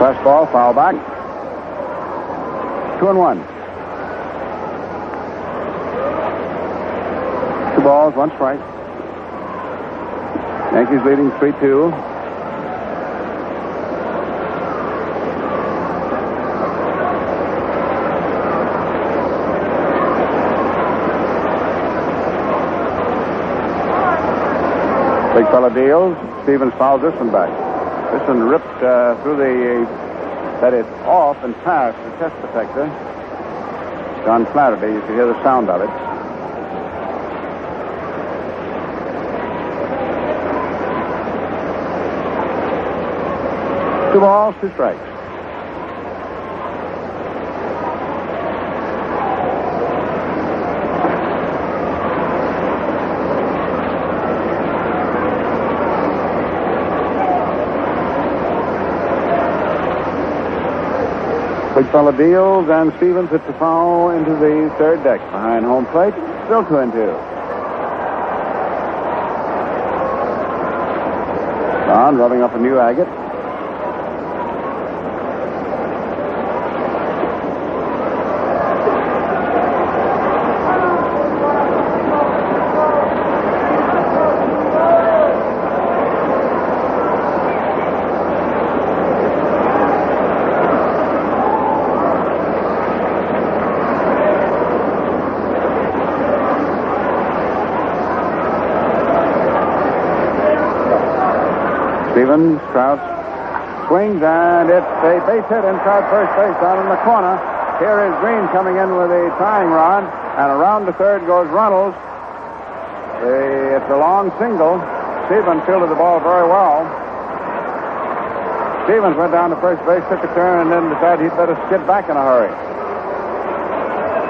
Fastball, foul back. 2-1. 2 balls, 1 strike. Yankees leading 3-2. Big fella deals. Stevens fouls this one back. This one ripped through the... that is off and past the chest protector. John Flaherty, you can hear the sound of it. 2 balls, 2 strikes. Big fella deals, and Stevens hits a foul into the third deck behind home plate. Still 2-2. Don rubbing up a new agate. Stevens, Crouch, swings, and it's a base hit inside first base down in the corner. Here is Green coming in with a tying run, and around the third goes Runnels. It's a long single. Stevens fielded the ball very well. Stevens went down to first base, took a turn, and then decided he'd better skid back in a hurry.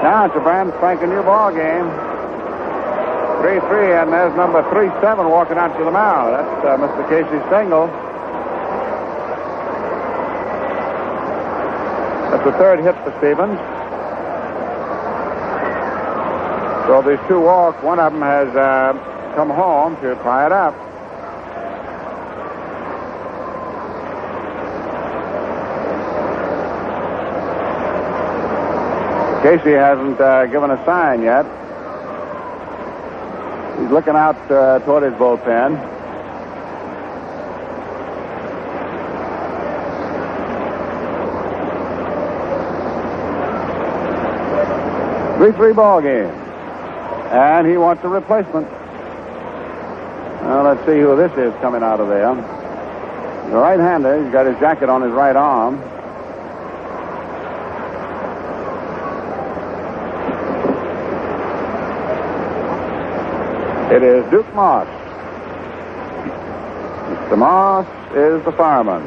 Now it's a brand spanking new ball game. 3-3, and there's number 3-7 walking out to the mound. That's Mr. Casey Stengel. That's the third hit for Stevens. So these 2 walks, one of them has come home to tie it up. Casey hasn't given a sign yet. He's looking out toward his bullpen. Three ball game. And he wants a replacement. Well, let's see who this is coming out of there. The right-hander. He's got his jacket on his right arm. It is Duke Moss. Mr. Moss is the fireman.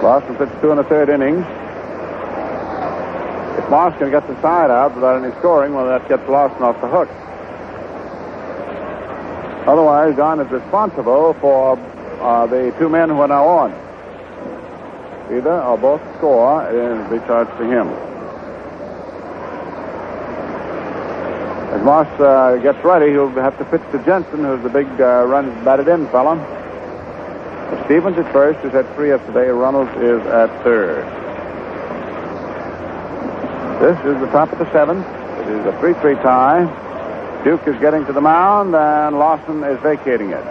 Boston pitched 2 1/3 innings. If Moss can get the side out without any scoring, well, that gets Lawson off the hook. Otherwise, Don is responsible for the 2 men who are now on. Either or both score, and it'll be charged to him. As Moss gets ready, he'll have to pitch to Jensen, who's the big runs batted in fella. Stevens at first, who's had 3 yesterday. Runnels is at third. This is the top of the 7th. It is a 3-3 tie. Duke is getting to the mound, and Lawson is vacating it.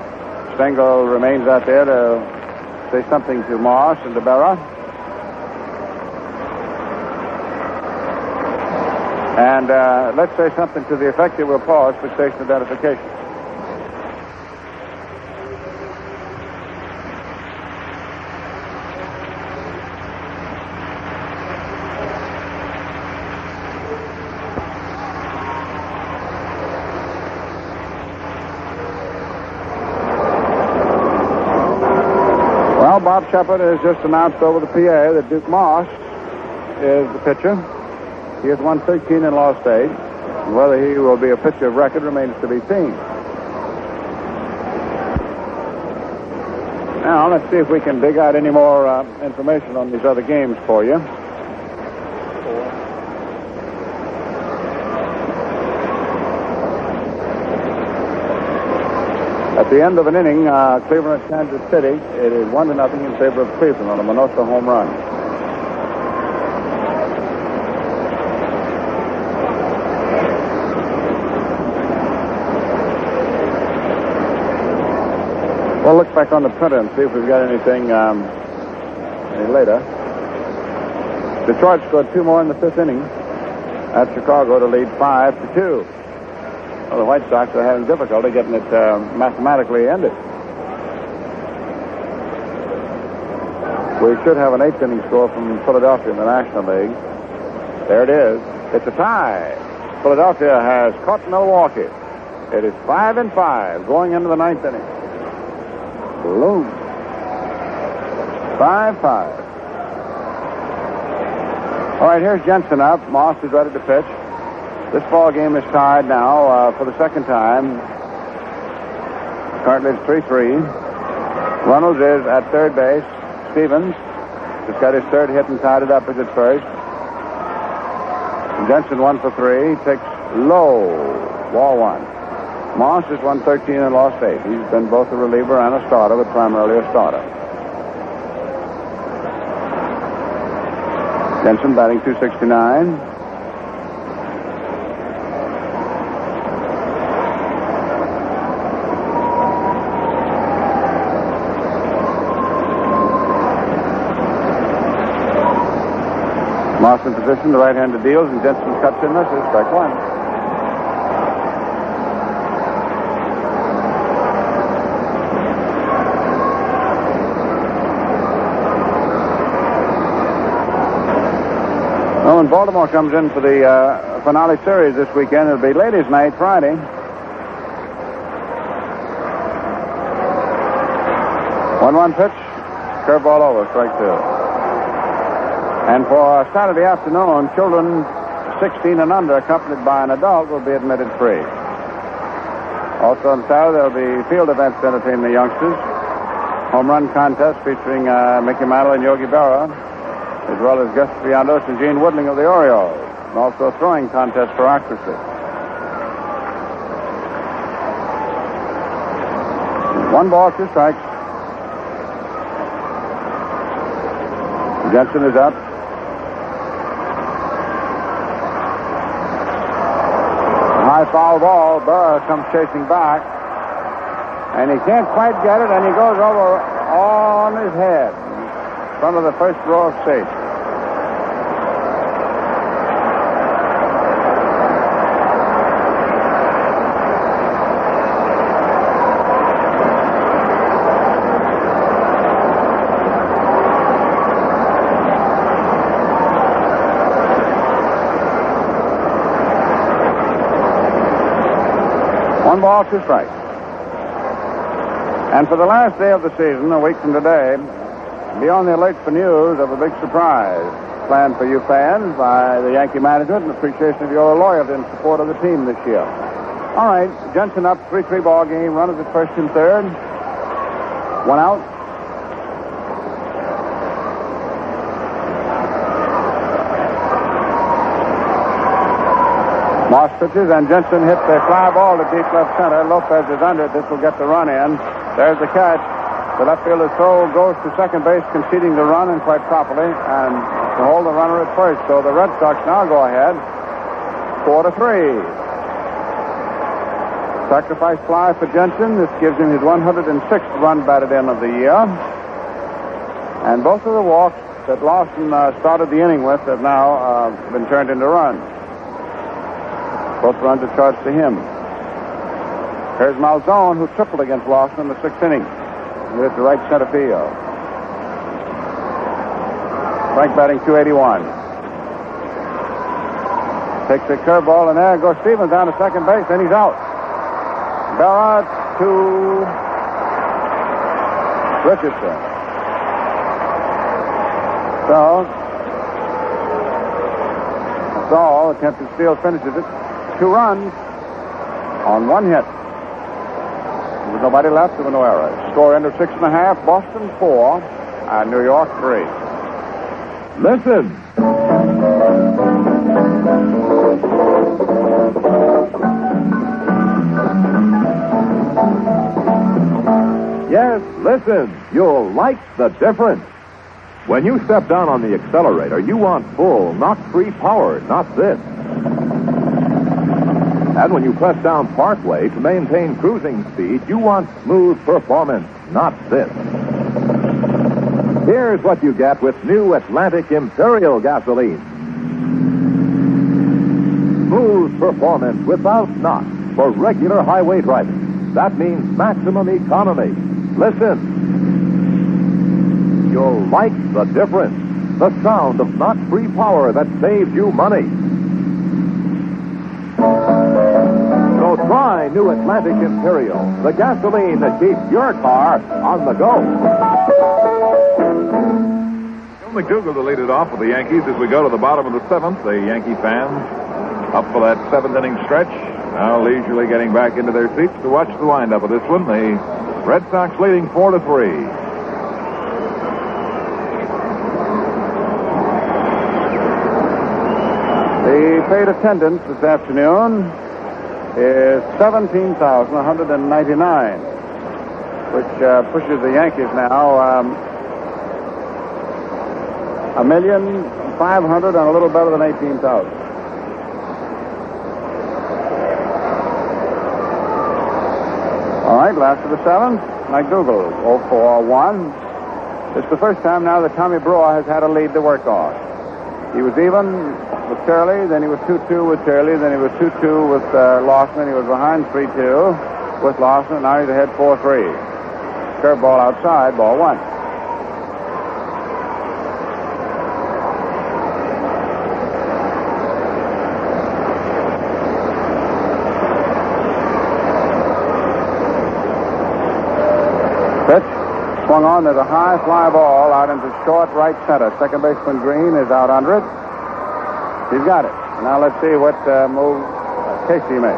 Stengel remains out there to say something to Moss and to Berra. And let's say something to the effect that we'll pause for station identification. Well, Bob Shepard has just announced over the PA that Duke Moss is the pitcher. He has won 13 and lost 8. And whether he will be a pitcher of record remains to be seen. Now, let's see if we can dig out any more information on these other games for you. At the end of an inning, Cleveland at Kansas City, it is 1-0 in favor of Cleveland on a Minoso home run. We'll look back on the printer and see if we've got anything any later. Detroit scored 2 more in the 5th inning at Chicago to lead 5-2. Well, the White Sox are having difficulty getting it mathematically ended. We should have an 8th inning score from Philadelphia in the National League. There it is. It's a tie. Philadelphia has caught Milwaukee. It is 5-5 going into the 9th inning. Low. 5-5. All right, here's Jensen up. Moss is ready to pitch. This ball game is tied now for the second time. Currently it's 3-3. Runnels is at third base. Stevens just got his third hit and tied it up as at first. Jensen 1 for 3. Takes low. Ball 1. Moss has won 13 and lost 8. He's been both a reliever and a starter, but primarily a starter. Jensen batting .269. Moss in position, the right-handed deals, and Jensen cuts in misses. Strike 1. When Baltimore comes in for the finale series this weekend, it'll be ladies' night Friday. 1-1 pitch, curveball over, strike 2. And for Saturday afternoon, children 16 and under, accompanied by an adult, will be admitted free. Also on Saturday, there'll be field events to entertain the youngsters. Home run contest featuring Mickey Mantle and Yogi Berra, as well as Gus Viandos and Gene Woodling of the Orioles, and also a throwing contest for accuracy. 1 ball, 2 strikes. Jensen is up. High foul ball. Berra comes chasing back, and he can't quite get it, and he goes over on his head in front of the first row of seats. One ball, 2 strikes. And for the last day of the season, a week from today, be on the alert for news of a big surprise planned for you fans by the Yankee management in appreciation of your loyalty and support of the team this year. All right, Jensen up, 3-3 ball game. Runners at first and third. 1 out. Moss pitches, and Jensen hits a fly ball to deep left center. Lopez is under it. This will get the run in. There's the catch. The left fielder's throw goes to second base, conceding the run, and quite properly, and to hold the runner at first. So the Red Sox now go ahead 4-3. Sacrifice fly for Jensen. This gives him his 106th run batted in of the year. And both of the walks that Lawson started the inning with have now been turned into runs. Both runs are charged to him. Here's Malzone, who tripled against Lawson in the 6th inning. Hit it to right center field. Frank batting .281. Takes a curveball, and there goes Stevens down to second base, and he's out. Berra to Richardson. So, Saul, attempted steal, finishes it. 2 runs on 1 hit. There was nobody left. There were no errors. Score end of 6.5. Boston 4 and New York 3. Listen. Yes, listen. You'll like the difference. When you step down on the accelerator, you want full, knock-free power, not this. And when you press down partway to maintain cruising speed, you want smooth performance, not this. Here's what you get with new Atlantic Imperial gasoline. Smooth performance without knock for regular highway driving. That means maximum economy. Listen. You'll like the difference. The sound of knock-free power that saves you money. So So try new Atlantic Imperial, the gasoline that keeps your car on the go. Bill McDougall to lead it off with the Yankees as we go to the bottom of the seventh. The Yankee fans up for that seventh inning stretch, now leisurely getting back into their seats to watch the windup of this one. The Red Sox leading 4-3. The paid attendance this afternoon is 17,199, which pushes the Yankees now 1,500,000 and a little better than 18,000. All right, last of the seventh, McDougall 0-4-1. It's the first time now that Tommy Brewer has had a lead to work on. He was even with Turley, then he was 2-2 with Turley, then he was 2-2 with Lawson, and he was behind 3-2 with Lawson, and now he's ahead 4-3. Curveball outside, ball one. Pitch swung on. There's a high fly ball out into short right center. Second baseman Green is out under it. He's got it. Now let's see what move Casey makes.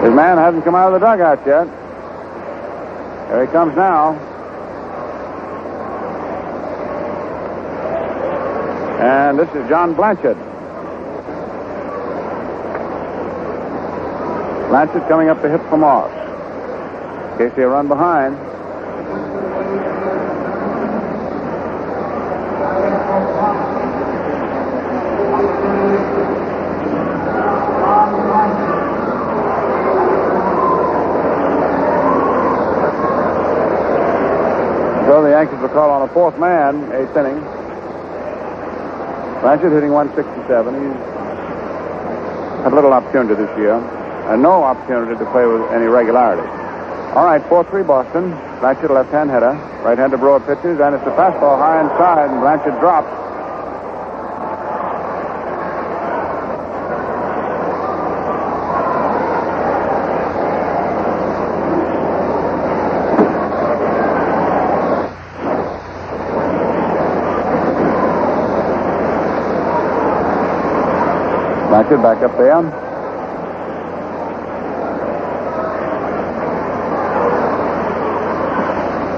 His man hasn't come out of the dugout yet. Here he comes now. And this is John Blanchard. Blanchard coming up to hit for Moss. Casey a run behind. So the Yankees will call on a fourth man, eighth inning. Blanchard hitting 167. He's had little opportunity this year. And no opportunity to play with any regularity. All right, 4-3 Boston. Blanchard, left-hand hitter. Right-hander Brewer pitches, and it's a fastball high inside, and Blanchard drops. Blanchard back up there.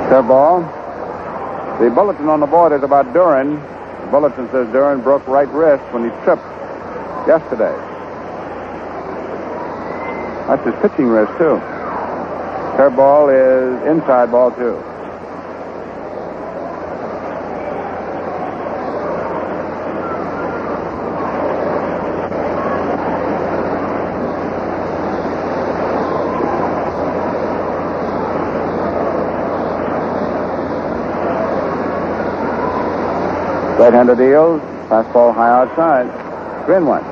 Curveball. The bulletin on the board is about Duran. The bulletin says Duran broke right wrist when he tripped yesterday. That's his pitching wrist, too. Curveball is inside ball, too. Right-hander deals. Fastball high outside. 3-1.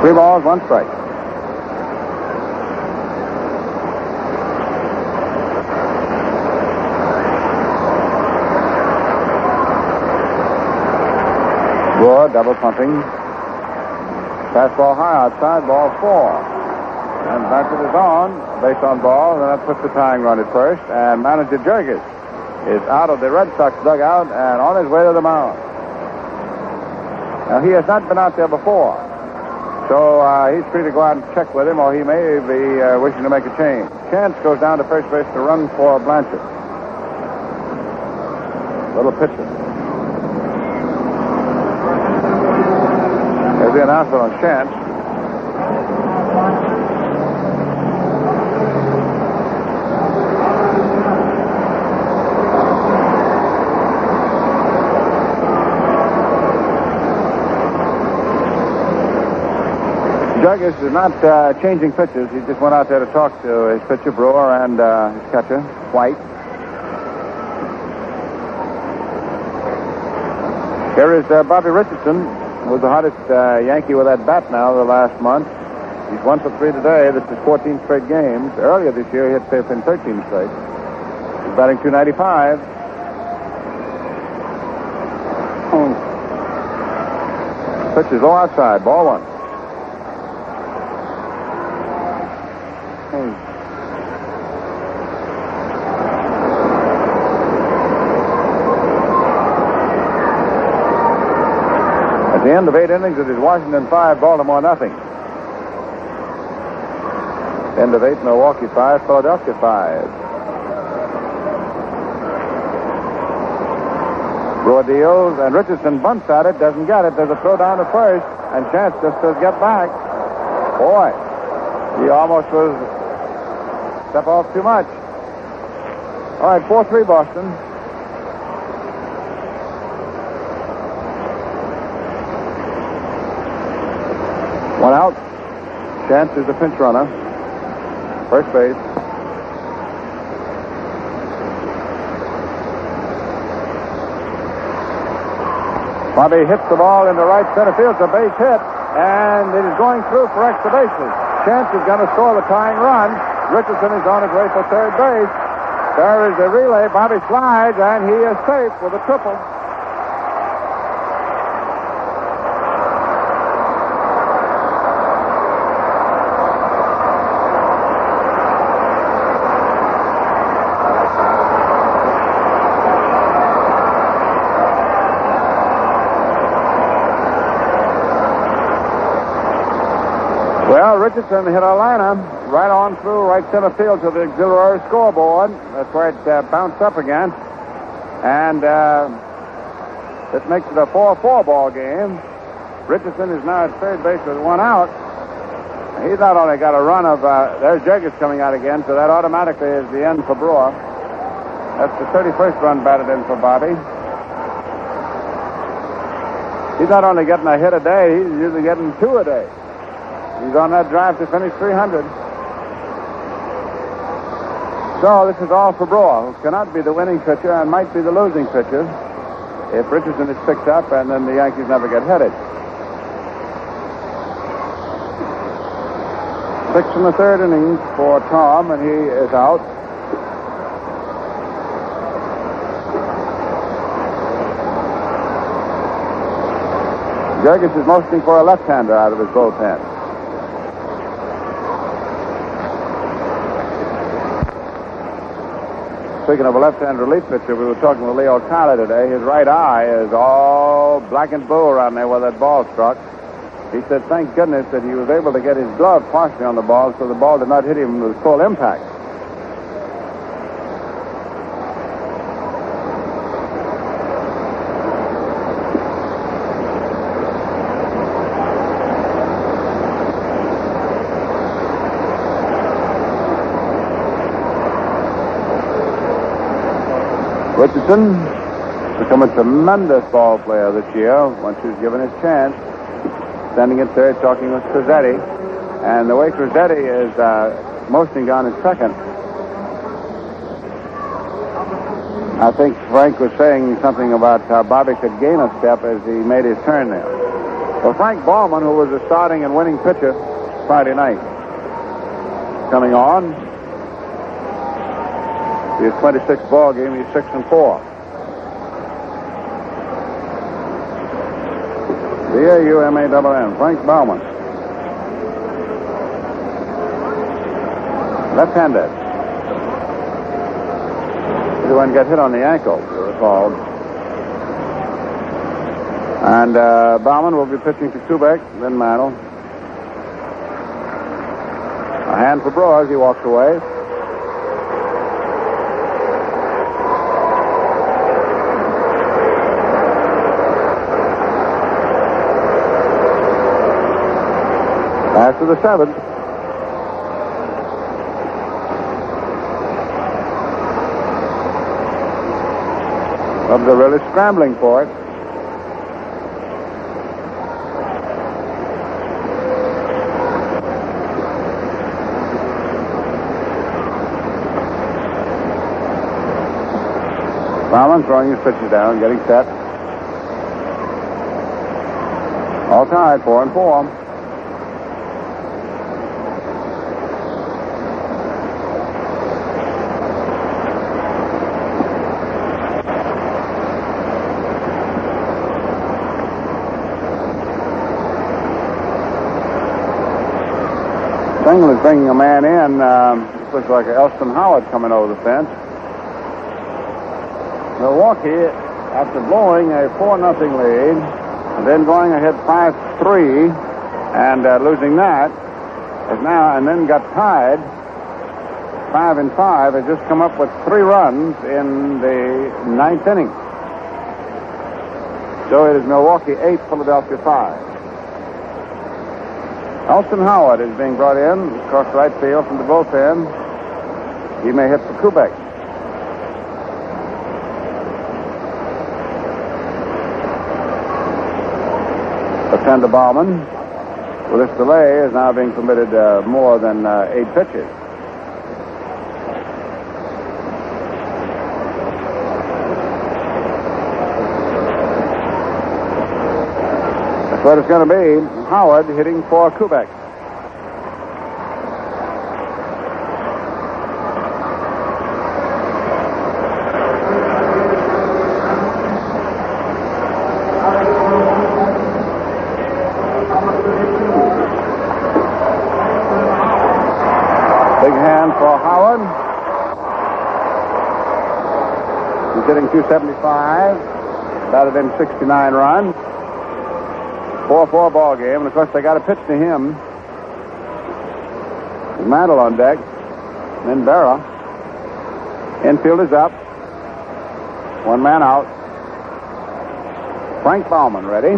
Three balls, one strike. Brewer double pumping. Fastball high outside, ball four. And Blanchard is on, base on ball, and then that puts the tying run at first. And manager Jurgis is out of the Red Sox dugout and on his way to the mound. Now, he has not been out there before, so he's free to go out and check with him, or he may be wishing to make a change. Chance goes down to first base to run for Blanchard. Little pitcher. There's the announcement on Chance. Jurgis is not changing pitches. He just went out there to talk to his pitcher, Brewer, and his catcher, White. Here is Bobby Richardson, who was the hottest Yankee with that bat now the last month. He's 1 for 3 today. This is 14 straight games. Earlier this year, he hit fifth in 13 straight. He's batting .295. Pitch is low outside. Ball 1. At the end of 8 innings, it is Washington 5, Baltimore nothing. End of 8, Milwaukee 5, Philadelphia 5. Brewer deals, and Richardson bunts at it, doesn't get it. There's a throw down to first, and Chance just does get back. Boy, he almost was step off too much. All right, 4-3 Boston. One out. Chance is the pinch runner. First base. Bobby hits the ball into right center field. It's a base hit, and it is going through for extra bases. Chance is going to score the tying run. Richardson is on his way for third base. There is a relay. Bobby slides, and he is safe with a triple. Well, Richardson hit a liner right on through right center field to the auxiliary scoreboard. That's where it bounced up again. And it makes it a 4-4 ball game. Richardson is now at third base with one out. He's not only got a run of... there's Jeggers coming out again, so that automatically is the end for Brewer. That's the 31st run batted in for Bobby. He's not only getting a hit a day, he's usually getting 2 a day. He's on that drive to finish 300. So this is all for Brewer, who cannot be the winning pitcher and might be the losing pitcher if Richardson is picked up and then the Yankees never get headed. 6 in the third inning for Tom, and he is out. Jurgens is motioning for a left-hander out of his bullpen. Speaking of a left-hand relief pitcher, we were talking with Leo Tyler today. His right eye is all black and blue around there where that ball struck. He said, thank goodness that he was able to get his glove partially on the ball so the ball did not hit him with full impact. Richardson has become a tremendous ball player this year once he's given his chance. Standing at third, talking with Crizzetti. And the way Crizzetti is motioning down at second, I think Frank was saying something about how Bobby could gain a step as he made his turn there. Well, Frank Ballman, who was the starting and winning pitcher Friday night, coming on. His 26th ball game, he's 6-4. B-A-U-M-A-N-N, Frank Baumann. Left-handed. He one got hit on the ankle, you recall. And Baumann will be pitching to Kubek, then Mantle. A hand for Brewer as he walks away. After the seventh. Cubs are really scrambling for it. Baumann throwing his pitches down, getting set. All tied, 4-4. Stengel is bringing a man in. Looks like Elston Howard coming over the fence. Milwaukee, after blowing a 4-0 lead, and then going ahead 5-3, and losing that, is now and then got tied 5-5. Has just come up with 3 runs in the 9th inning. So it is Milwaukee 8, Philadelphia 5. Elston Howard is being brought in across right field from the bullpen. He may hit for Kubek. Pretender Bauman, with this delay, is now being permitted more than 8 pitches. That's what it's going to be. Howard hitting for Kubek. Big hand for Howard. He's hitting 275. Batted in 69 runs. 4-4 ball game, and of course they got to pitch to him. With Mantle on deck, and then Berra. Infield is up. 1 man out. Frank Bauman ready.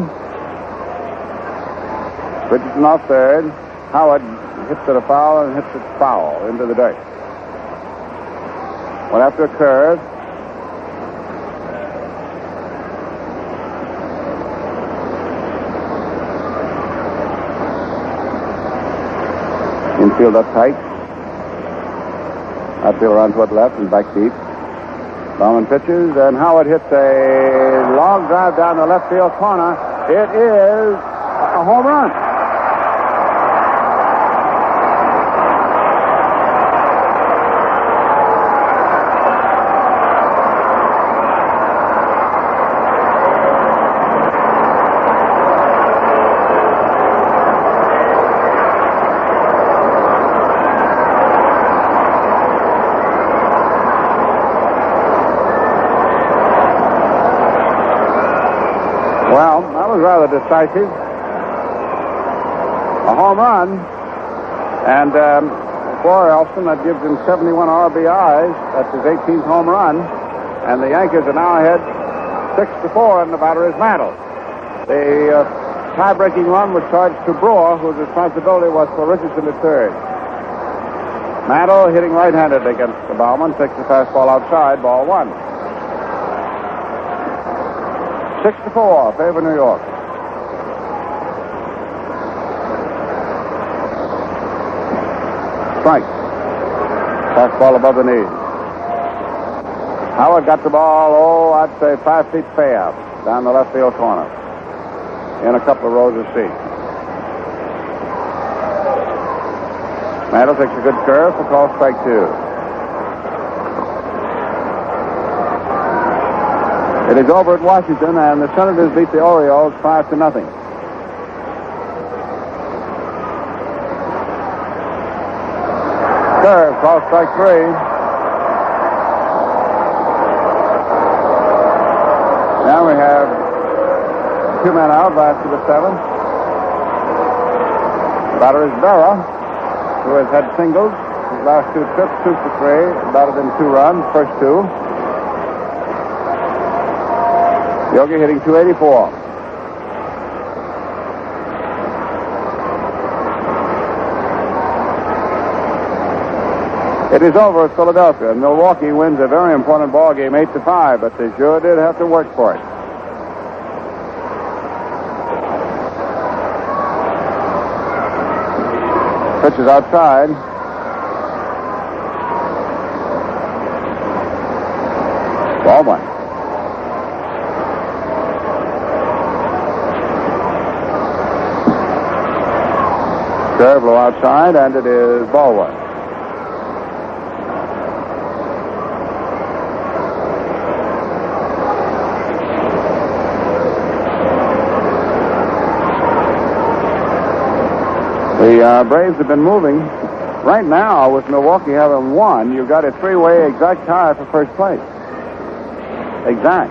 Richardson off third. Howard hits it a foul and hits it foul into the dirt. Went after a curve. Infield up tight. Outfield around toward left and back deep. Bauman pitches, and Howard hits a long drive down the left field corner. It is a home run. Well, that was rather decisive. A home run. And for Elston, that gives him 71 RBIs. That's his 18th home run. And the Yankees are now ahead 6-4, and the batter is Mantle. The tie-breaking run was charged to Brewer, whose responsibility was for Richardson at third. Mantle hitting right-handed against the Bauman. Takes the fastball outside, ball 1. 6-4, favor New York. Strike. Fastball above the knees. Howard got the ball, I'd say 5 feet fair, down the left field corner, in a couple of rows of seats. Mantle takes a good curve for call strike 2. It is over at Washington, and the Senators beat the Orioles 5-0. Curve, call strike 3. Now we have 2 men out after the 7th. Batter is Berra, who has had singles. His last 2 trips, 2 for 3, batted in 2 runs, first 2. Yogi hitting 284. It is over at Philadelphia. Milwaukee wins a very important ball game, 8-5, but they sure did have to work for it. Pitch is outside. Ball 1. Curve low outside, and it is ball 1. The The Braves have been moving. Right now, with Milwaukee having won, you've got a three-way exact tie for first place. Exact.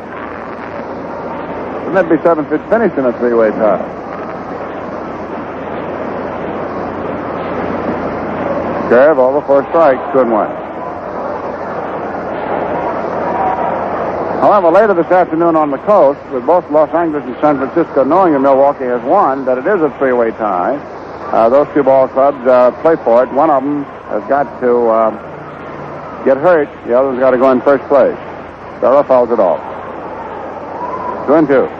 Wouldn't that be 7-5 finish in a three-way tie? Curve over for a strike. Good one. However, later this afternoon on the coast, with both Los Angeles and San Francisco knowing that Milwaukee has won, that it is a three-way tie, those two ball clubs play for it. One of them has got to get hurt. The other's got to go in first place. Berra fouls it off. 2-2.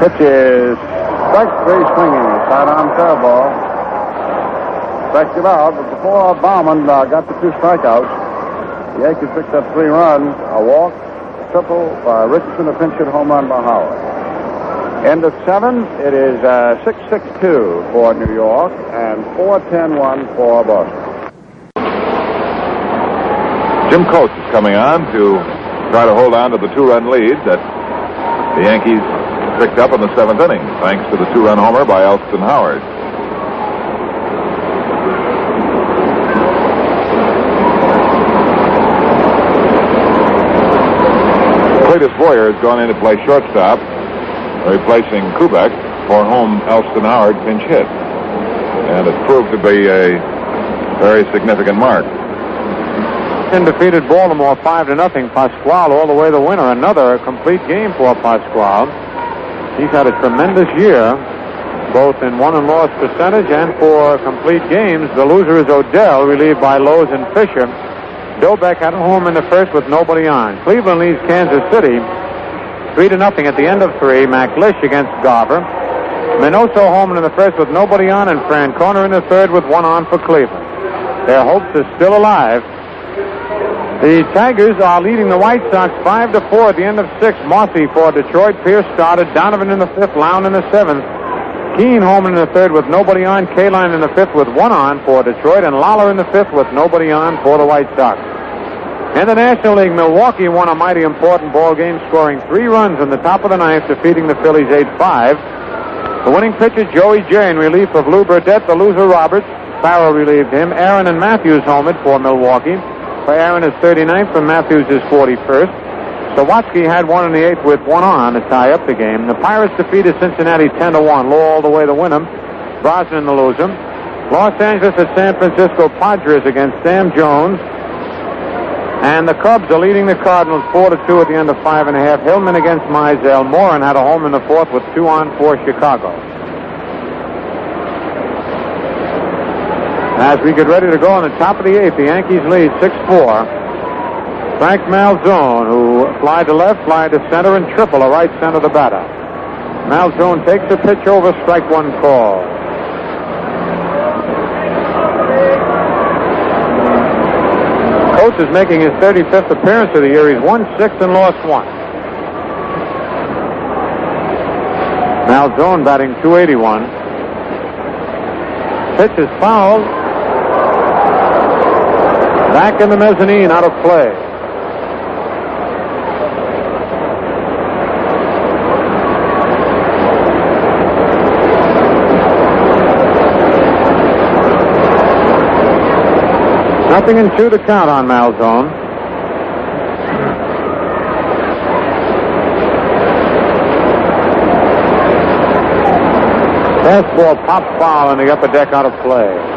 Pitch is strike three swinging. Sidearm curveball. Strikes him out, but before Bauman got the two strikeouts, the Yankees picked up 3 runs, a walk, a triple by Richardson, a pinch hit home run by Howard. End of 7, it is 6-6-2 for New York and 4-10-1 for Boston. Jim Coates is coming on to try to hold on to the 2-run lead that the Yankees picked up in the 7th inning, thanks to the 2-run homer by Elston Howard. Cletus Boyer has gone in to play shortstop, replacing Kubek for whom Elston Howard pinch hit. And it proved to be a very significant mark. Defeated Baltimore 5-0. Pasquale all the way the winner. Another complete game for Pasquale. He's had a tremendous year, both in won and loss percentage and for complete games. The loser is Odell, relieved by Lowe's and Fisher. Dobek had a home in the first with nobody on. Cleveland leads Kansas City 3-0 at the end of 3. McLish against Garver. Minoso home in the first with nobody on, and Francona in the third with 1 on for Cleveland. Their hopes are still alive. The Tigers are leading the White Sox 5-4 at the end of 6. Mossy for Detroit. Pierce started. Donovan in the 5th. Lown in the 7th. Keane home in the 3rd with nobody on. Kaline in the 5th with 1 on for Detroit. And Lawler in the 5th with nobody on for the White Sox. In the National League, Milwaukee won a mighty important ball game, scoring 3 runs in the top of the 9th, defeating the Phillies 8-5. The winning pitcher, Joey J, in relief of Lou Burdette. The loser, Roberts. Farrell relieved him. Aaron and Matthews homered for Milwaukee. For Aaron is 39th, and Matthews is 41st. Sawatsky had 1 in the 8th with 1 on to tie up the game. The Pirates defeated Cincinnati 10-1. Low all the way the winner. Brosnan the loser. Los Angeles at San Francisco. Padres against Sam Jones. And the Cubs are leading the Cardinals 4-2 at the end of 5.5. Hillman against Mizell. Moran had a home in the 4th with 2 on for Chicago. As we get ready to go on the top of the 8th, the Yankees lead 6-4. Frank Malzone, who fly to left, fly to center, and triple a right center the batter. Malzone takes a pitch over, strike 1 call. Coates is making his 35th appearance of the year. He's won 6 and lost 1. Malzone batting .281. Pitch is fouled. Back in the mezzanine, out of play. Nothing in 2 to count on Malzone. Fastball pop foul in the upper deck, out of play.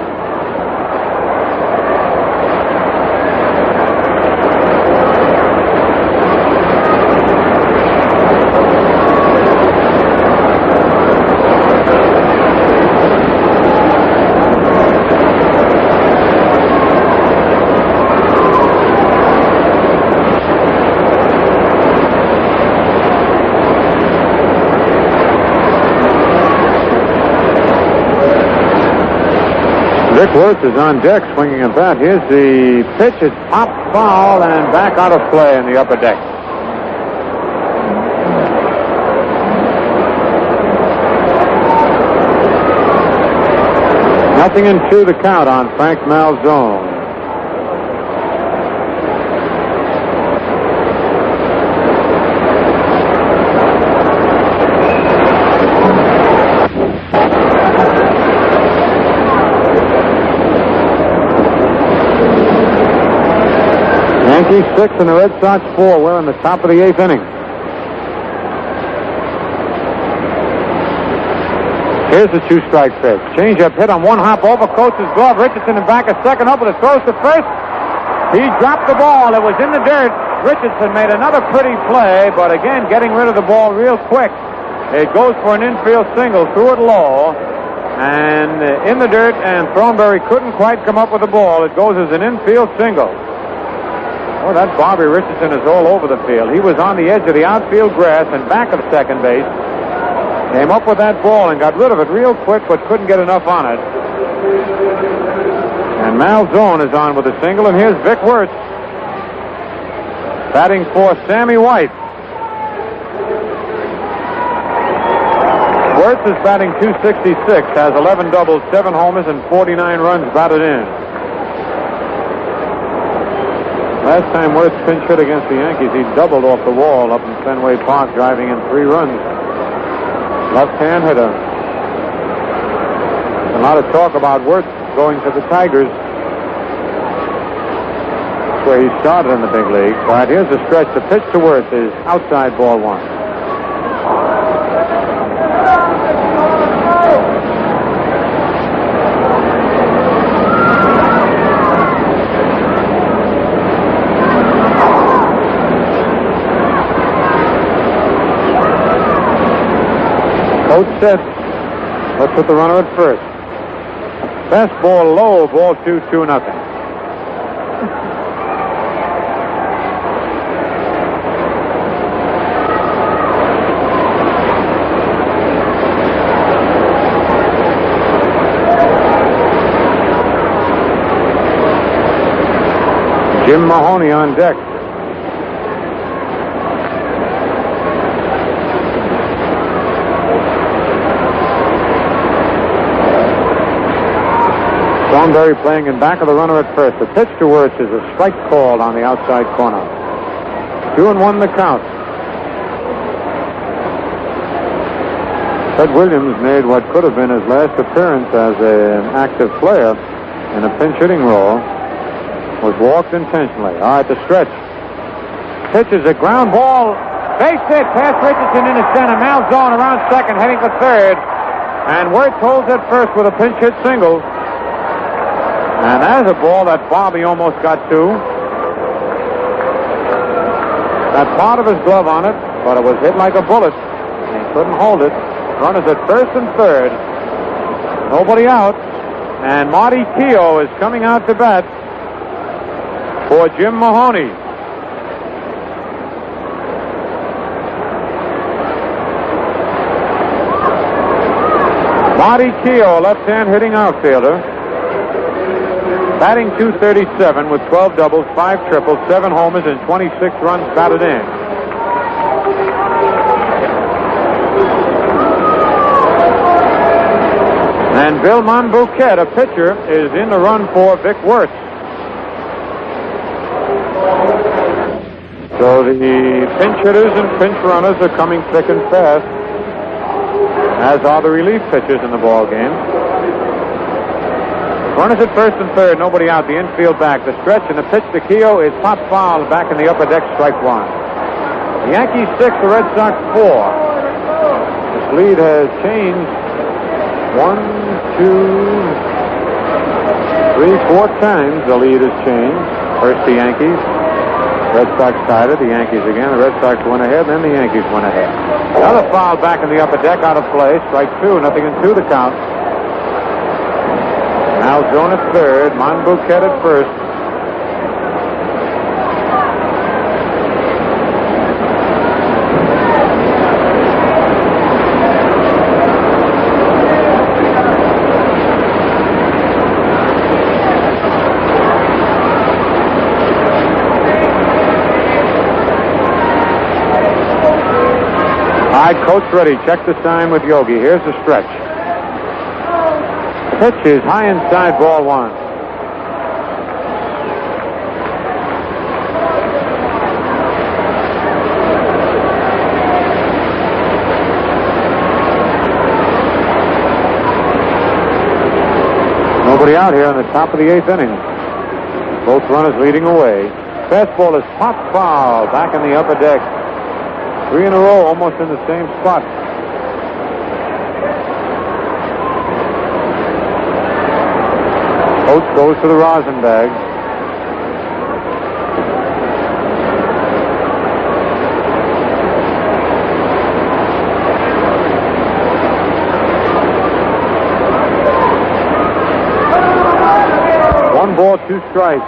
Rick Wirth is on deck swinging a bat. Here's the pitch. It's pop foul and back out of play in the upper deck. 0-2 the count on Frank Malzone. Yankees 6 and the Red Sox 4. We're in the top of the 8th inning. Here's the 2-strike pitch. Change-up hit on one hop over Coates' glove. Richardson in back, a second up with a throws to first. He dropped the ball. It was in the dirt. Richardson made another pretty play, but again, getting rid of the ball real quick. It goes for an infield single, threw it low, and in the dirt, and Thornberry couldn't quite come up with the ball. It goes as an infield single. Oh, that Bobby Richardson is all over the field. He was on the edge of the outfield grass and back of second base. Came up with that ball and got rid of it real quick, but couldn't get enough on it. And Malzone is on with a single, and here's Vic Wertz batting for Sammy White. Wertz is batting .266, has 11 doubles, 7 homers, and 49 runs batted in. Last time Wertz pinch hit against the Yankees, he doubled off the wall up in Fenway Park, driving in 3 runs. Left-hand hitter. A lot of talk about Wertz going to the Tigers. That's where he started in the big league. All right, here's the stretch. The pitch to Wertz is outside ball 1. Coach set. Let's put the runner at first. Fastball low, ball 2-2-0. Jim Mahoney on deck. Thornberry playing in back of the runner at first. The pitch to Wertz is a strike called on the outside corner. 2-1 the count. Ted Williams made what could have been his last appearance as an active player in a pinch hitting role. Was walked intentionally. All right, the stretch. Pitch is a ground ball. Base hit past Richardson into center. Malzone around second, heading for third. And Wertz holds at first with a pinch hit single. And there's a ball that Bobby almost got to. Got part of his glove on it, but it was hit like a bullet. And he couldn't hold it. Runners at first and third. Nobody out. And Marty Keogh is coming out to bat for Jim Mahoney. Marty Keogh, left-hand hitting outfielder. Batting .237 with 12 doubles, 5 triples, 7 homers, and 26 runs batted in. And Bill Monbouquet, a pitcher, is in the run for Vic Wertz. So the pinch hitters and pinch runners are coming thick and fast, as are the relief pitchers in the ball game. Runners at first and third, nobody out. The infield back. The stretch and the pitch to Keogh is pop foul back in the upper deck, strike 1. The Yankees 6, the Red Sox 4. This lead has changed 1, 2, 3, 4 times. The lead has changed. First the Yankees. Red Sox tied it. The Yankees again. The Red Sox went ahead, then the Yankees went ahead. Another foul back in the upper deck, out of play. Strike 2, 0-2 the count. Malzone at third, Monbouquet at first. All right, coach ready. Check the sign with Yogi. Here's the stretch. Pitch is high inside, ball one. Nobody out here in the top of the 8th inning. Both runners leading away. Fastball is popped foul back in the upper deck. 3 in a row, almost in the same spot. Coates goes to the rosin bag. One ball, 2 strikes.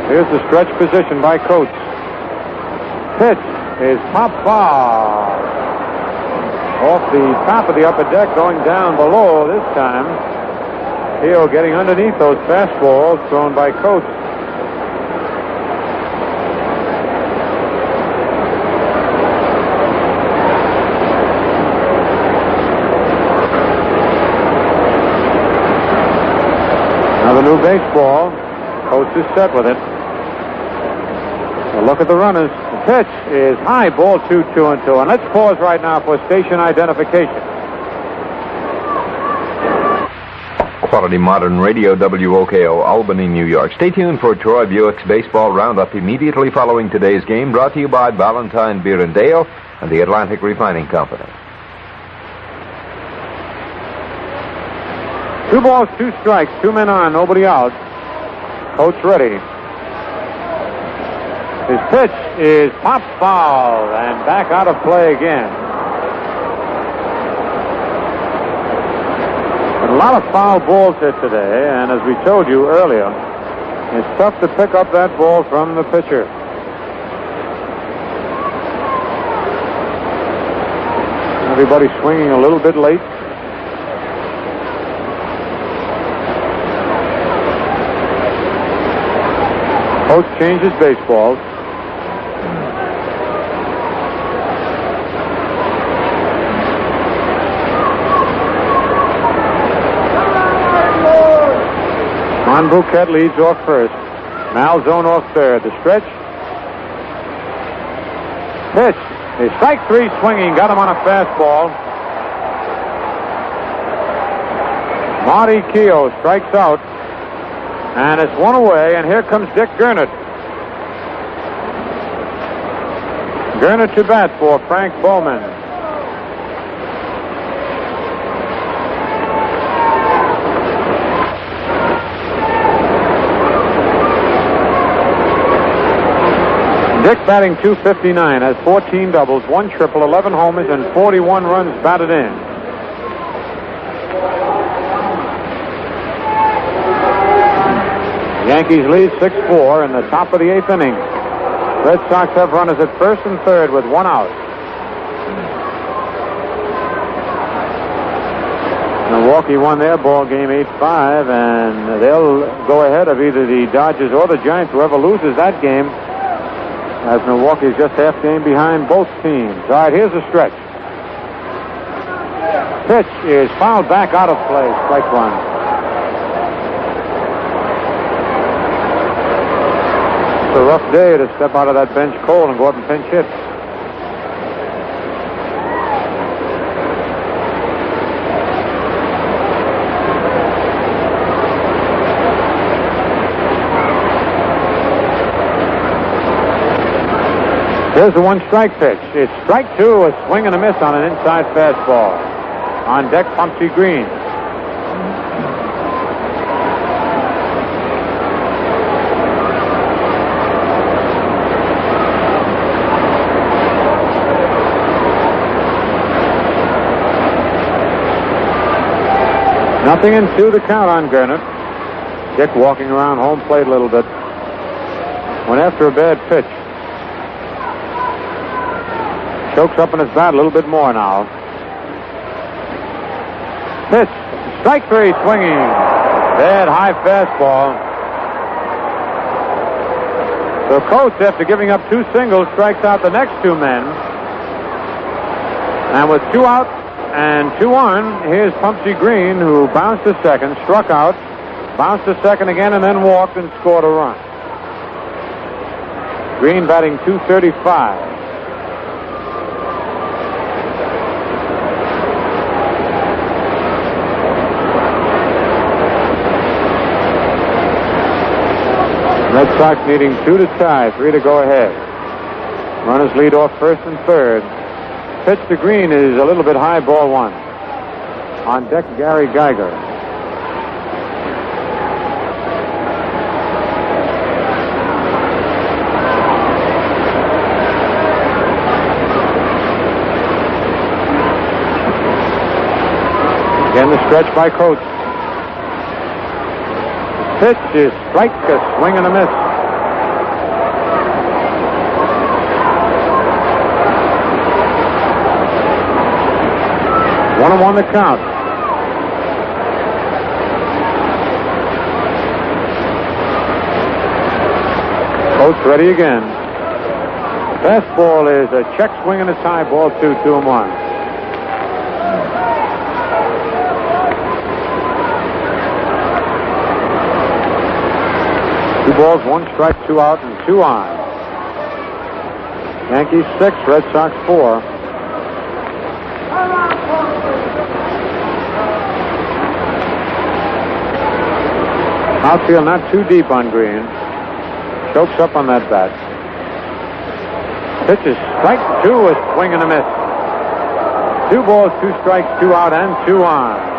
Here's the stretch position by Coates. Pitch is pop foul. Off the top of the upper deck, going down below this time. Keogh getting underneath those fastballs thrown by Coates. Now the new baseball. Coates is set with it. A look at the runners. The pitch is high, ball 2, 2-2. And let's pause right now for station identification. Quality modern radio, WOKO, Albany, New York. Stay tuned for Troy Buick's Baseball Roundup immediately following today's game, brought to you by Valentine Beer and Ale and the Atlantic Refining Company. 2 balls, 2 strikes, 2 men on, nobody out. Coates ready. His pitch is pop foul and back out of play again. A lot of foul balls hit today, and as we told you earlier, it's tough to pick up that ball from the pitcher. Everybody swinging a little bit late. Coach changes baseballs. Ron Bouquet leads off first. Malzone off third. The stretch. Pitch is strike 3 swinging. Got him on a fastball. Marty Keogh strikes out. And it's 1 away, and here comes Dick Gernert. Gernert to bat for Frank Bowman. Dick batting .259, has 14 doubles, 1 triple, 11 homers, and 41 runs batted in. Yankees lead 6-4 in the top of the 8th inning. Red Sox have runners at first and third with 1 out. Milwaukee won their ball game 8-5, and they'll go ahead of either the Dodgers or the Giants. Whoever loses that game, as Milwaukee is just half game behind both teams. All right, here's the stretch. Pitch is fouled back out of play. Strike 1. It's a rough day to step out of that bench cold and go up and pinch hit. Here's the 1-strike pitch. It's strike 2, a swing and a miss on an inside fastball. On deck, Pumpsy Green. Nothing in 2 to count on Gernert. Dick walking around home plate a little bit. Went after a bad pitch. Chokes up in his bat a little bit more now. Pitch. Strike 3 swinging. Bad high fastball. So Coates, after giving up 2 singles, strikes out the next 2 men. And with 2 out, and 2 on. Here's Pumpsy Green, who bounced to second, struck out, bounced to second again, and then walked and scored a run. Green batting .235. Red Sox needing 2 to tie, 3 to go ahead. Runners lead off first and third. Pitch to Green is a little bit high, ball 1. On deck, Gary Geiger. Again, the stretch by Coates. Pitch is strike, a swing and a miss. One and one the count. Coates ready again. Fastball is a check swing and a tie ball, 2-2-1. 2 balls, 1 strike, 2 out, and 2 on. Yankees 6, Red Sox 4. Outfield not too deep on Green. Chokes up on that bat. Pitch is strike 2, a swing and a miss. 2 balls, 2 strikes, 2 out, and 2 on.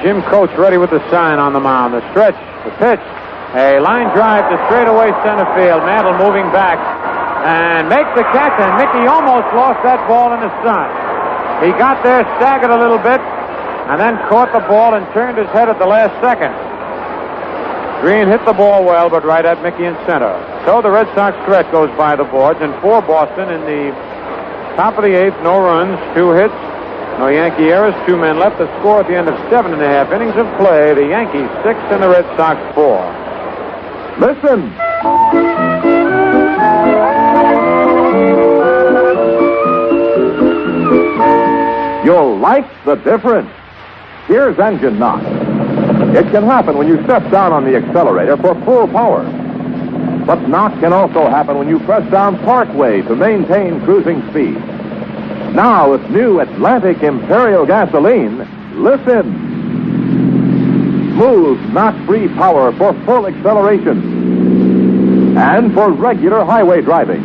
Jim Coates ready with the sign on the mound. The stretch, the pitch, a line drive to straightaway center field. Mantle moving back and makes the catch, and Mickey almost lost that ball in the sun. He got there, staggered a little bit, and then caught the ball and turned his head at the last second. Green hit the ball well, but right at Mickey in center. So the Red Sox stretch goes by the boards, and for Boston in the top of the 8th, no runs, 2 hits. No Yankee errors, 2 men left. The score at the end of 7.5 innings of play. The Yankees 6 and the Red Sox 4. Listen. You'll like the difference. Here's engine knock. It can happen when you step down on the accelerator for full power. But knock can also happen when you press down Parkway to maintain cruising speed. Now, with new Atlantic Imperial gasoline, listen. Smooth, knock-free power for full acceleration. And for regular highway driving.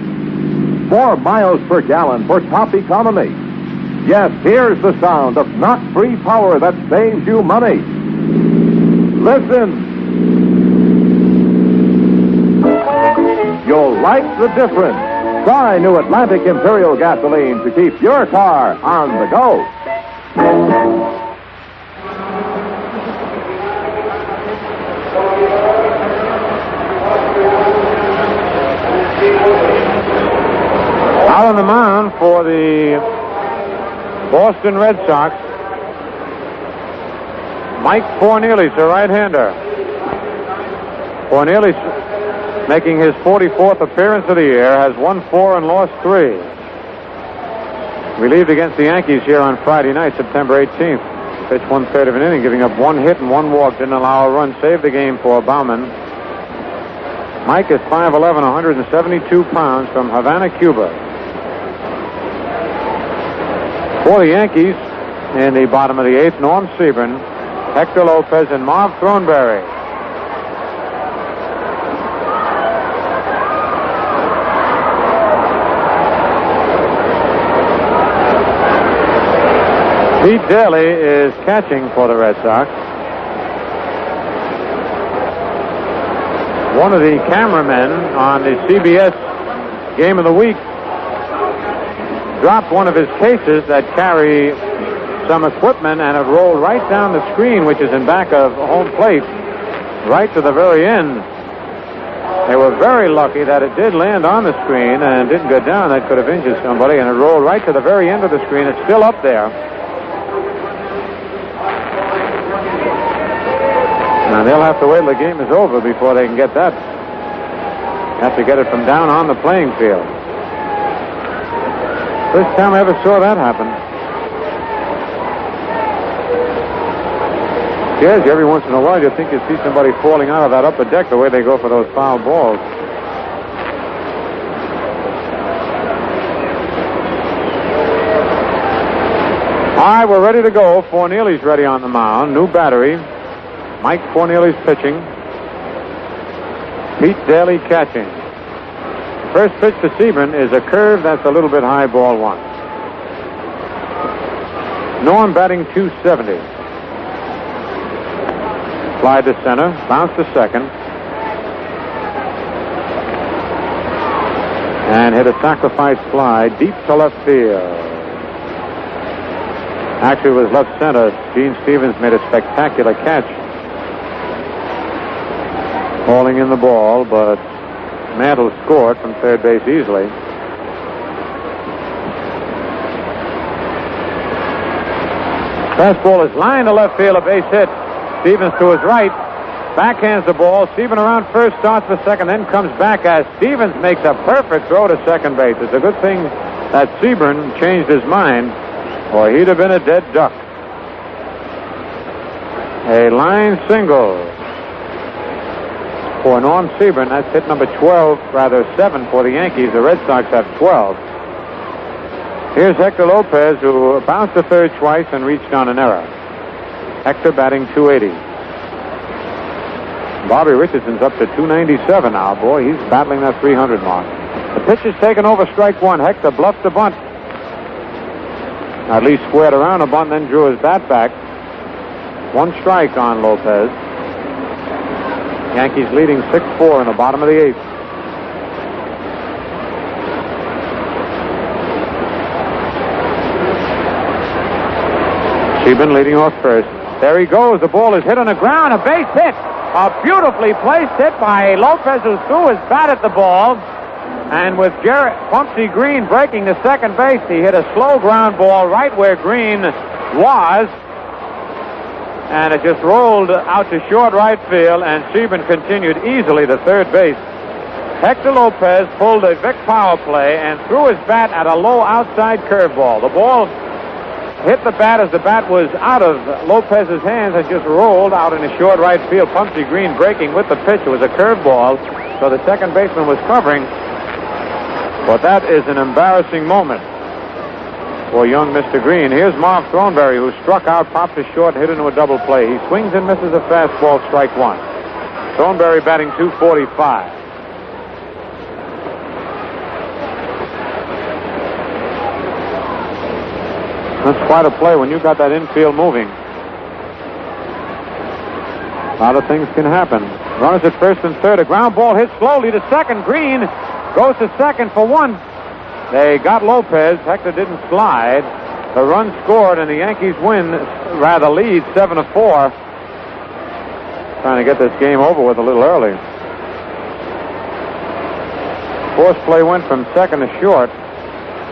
4 miles per gallon for top economy. Yes, here's the sound of knock-free power that saves you money. Listen. You'll like the difference. Try new Atlantic Imperial gasoline to keep your car on the go. Out on the mound for the Boston Red Sox, Mike Fornelli, the right-hander. Fornelli, making his 44th appearance of the year, has won 4 and lost 3. Relieved against the Yankees here on Friday night, September 18th. Pitched 1/3 of an inning, giving up 1 hit and 1 walk. Didn't allow a run. Saved the game for Baumann. Mike is 5'11", 172 pounds, from Havana, Cuba. For the Yankees, in the bottom of the 8th, Norm Sebring, Hector Lopez, and Marv Throneberry. Pete Daly is catching for the Red Sox. One of the cameramen on the CBS Game of the Week dropped one of his cases that carry some equipment, and it rolled right down the screen, which is in back of home plate, right to the very end. They were very lucky that it did land on the screen and didn't go down. That could have injured somebody, and it rolled right to the very end of the screen. It's still up there. Now, they'll have to wait till the game is over before they can get that. Have to get it from down on the playing field. First time I ever saw that happen. Yes, every once in a while you think you see somebody falling out of that upper deck the way they go for those foul balls. All right, we're ready to go. Fornelli's ready on the mound. New battery. Mike Fornelli's pitching. Pete Daly catching. First pitch to Sebring is a curve that's a little bit high, ball one. Norm batting .270. Fly to center, bounce to second. And hit a sacrifice fly deep to left field. Actually, it was left center. Gene Stevens made a spectacular catch. Hauling in the ball, but Mantle scored from third base easily. Fastball is lined to left field, a base hit. Stevens to his right, backhands the ball. Sebring around first, starts for second, then comes back as Stevens makes a perfect throw to second base. It's a good thing that Sebring changed his mind, or he'd have been a dead duck. A line single for Norm Sebring. That's hit number 7 for the Yankees. The Red Sox have 12. Here's Hector Lopez, who bounced to third twice and reached on an error. Hector batting .280. Bobby Richardson's up to .297 now. Boy, he's battling that 300 mark. The pitch is taken over, strike one. Hector bluffed the bunt. At least squared around a bunt, then drew his bat back. One strike on Lopez. Yankees leading 6-4 in the bottom of the eighth. Sebring leading off first. There he goes. The ball is hit on the ground. A base hit. A beautifully placed hit by Lopez, who threw his bat at the ball. And with Pumpsy Green breaking to second base, he hit a slow ground ball right where Green was. And it just rolled out to short right field, and Sebring continued easily to third base. Hector Lopez pulled a Vic power play and threw his bat at a low outside curveball. The ball hit the bat as the bat was out of Lopez's hands and just rolled out in the short right field. Pumpsy Green breaking with the pitch. It was a curveball, so the second baseman was covering. But that is an embarrassing moment for young Mr. Green. Here's Marv Thornberry, who struck out, popped to short, hit into a double play. He swings and misses a fastball, strike one. Thornberry batting .245. That's quite a play when you got that infield moving. A lot of things can happen. Runners at first and third. A ground ball hit slowly to second. Green goes to second for one. They got Lopez. Hector didn't slide. The run scored, and the Yankees lead 7-4. Trying to get this game over with a little early. Force play went from second to short.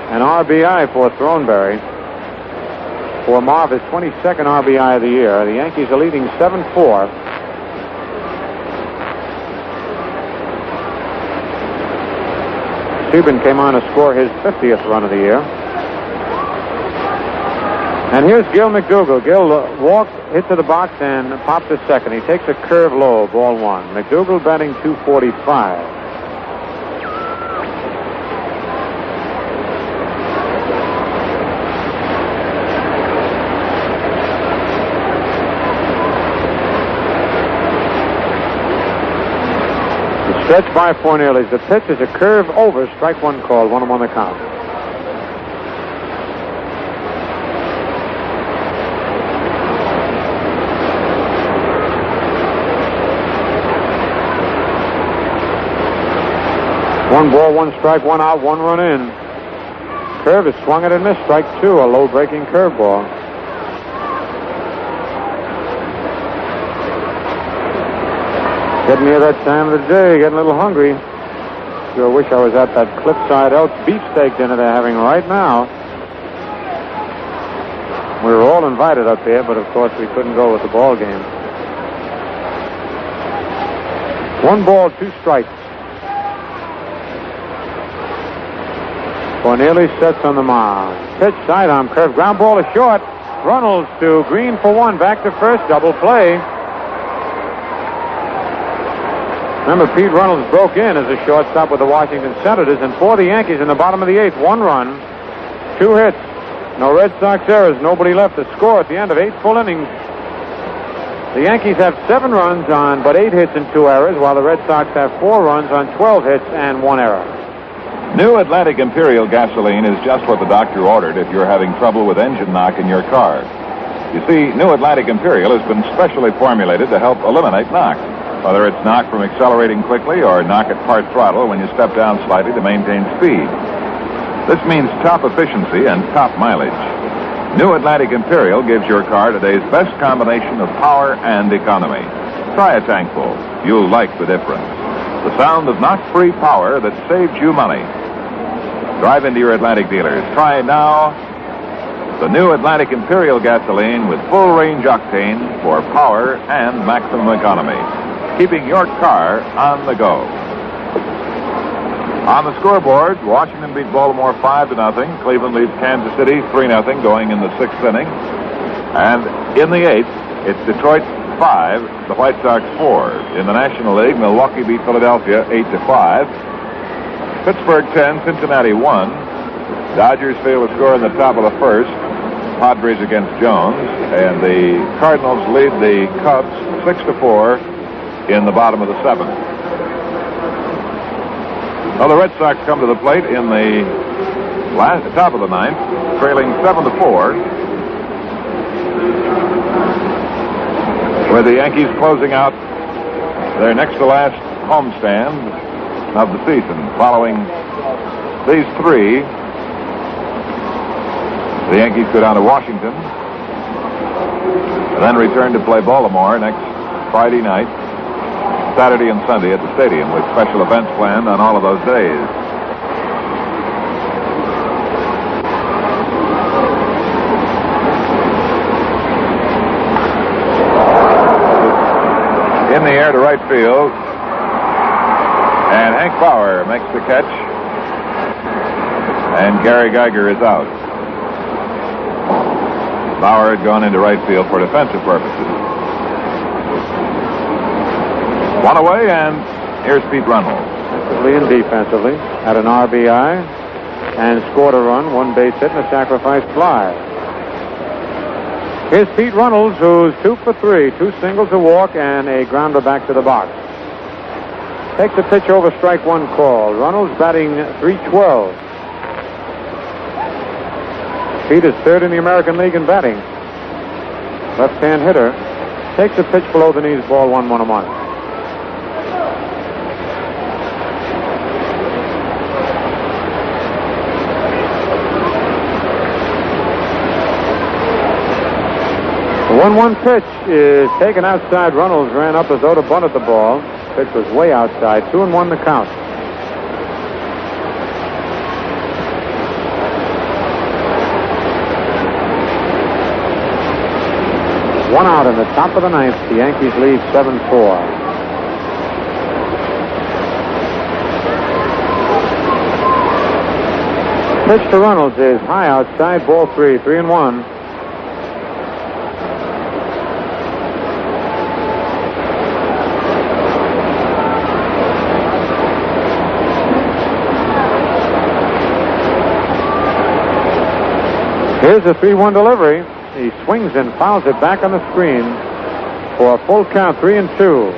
An RBI for Thornberry. For Marv, his 22nd RBI of the year. The Yankees are leading 7-4. Sebring came on to score his 50th run of the year. And here's Gil McDougall. Gil walked, hit to the box, and popped to second. He takes a curve low, ball one. McDougall batting .245. Stretch by Fornelli. The pitch is a curve over, strike one call, 1-1 on the count. One ball, one strike, one out, one run in. Curve is swung at and missed, strike two, a low breaking curveball. Getting near that time of the day, getting a little hungry. Sure wish I was at that Cliffside Elks beefsteak dinner they're having right now. We were all invited up there, but of course we couldn't go with the ball game. 1 ball, 2 strikes. Cornelius sets on the mound. Pitch, sidearm curve, ground ball is short. Runnels to Green for 1, back to first, double play. Remember, Pete Runnels broke in as a shortstop with the Washington Senators, and for the Yankees in the bottom of the 8th, 1 run, 2 hits, no Red Sox errors, nobody left to score at the end of 8 full innings. The Yankees have 7 runs on but 8 hits and 2 errors, while the Red Sox have 4 runs on 12 hits and 1 error. New Atlantic Imperial gasoline is just what the doctor ordered if you're having trouble with engine knock in your car. You see, New Atlantic Imperial has been specially formulated to help eliminate knock, whether it's knock from accelerating quickly or knock at part throttle when you step down slightly to maintain speed. This means top efficiency and top mileage. New Atlantic Imperial gives your car today's best combination of power and economy. Try a tankful. You'll like the difference. The sound of knock-free power that saves you money. Drive into your Atlantic dealers. Try now the New Atlantic Imperial gasoline with full-range octane for power and maximum economy, keeping your car on the go. On the scoreboard, Washington beat Baltimore 5-0. Cleveland leads Kansas City 3-0 going in the 6th inning. And in the 8th, it's Detroit 5, the White Sox 4. In the National League, Milwaukee beat Philadelphia 8-5. Pittsburgh 10, Cincinnati 1. Dodgers fail to score in the top of the 1st. Padres against Jones. And the Cardinals lead the Cubs 6-4 in the bottom of the 7th. Well, the Red Sox come to the plate in the top of the 9th, trailing 7-4. With the Yankees closing out their next to last homestand of the season. Following these 3, the Yankees go down to Washington and then return to play Baltimore next Friday night, Saturday and Sunday at the stadium, with special events planned on all of those days. In the air to right field, and Hank Bauer makes the catch, and Gary Geiger is out. Bauer had gone into right field for defensive purposes. 1 away, and here's Pete Runnels. Offensively and defensively, had an RBI and scored a run, 1 base hit, and a sacrifice fly. Here's Pete Runnels, who's 2 for 3, 2 singles, a walk, and a grounder back to the box. Takes a pitch over, strike 1 call. Runnels batting .312. Pete is 3rd in the American League in batting. Left-hand hitter. Takes a pitch below the knees, ball 1-1. The 1-1 pitch is taken outside. Runnels ran up as though to bunt at the ball. Pitch was way outside. 2-1 the count. One out in the top of the 9th. The Yankees lead 7-4. Pitch to Runnels is high outside. Ball 3. 3-1. Here's a 3-1 delivery. He swings and fouls it back on the screen for a full count, 3-2.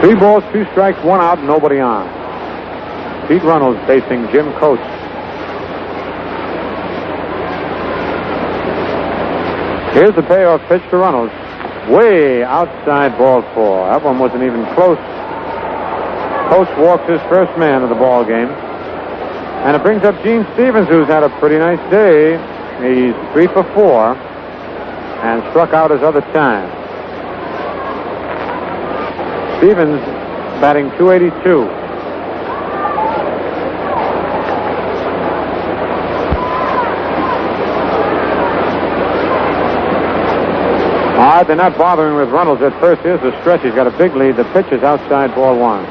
Three balls, 2 strikes, 1 out, nobody on. Pete Runnels facing Jim Coates. Here's the payoff pitch to Runnels. Way outside, ball 4. That one wasn't even close. Coach walks his first man of the ball game. And it brings up Gene Stevens, who's had a pretty nice day. He's 3 for 4 and struck out his other time. Stevens batting .282. All right, they're not bothering with Runnels at first. Here's the stretch. He's got a big lead. The pitch is outside, ball 1.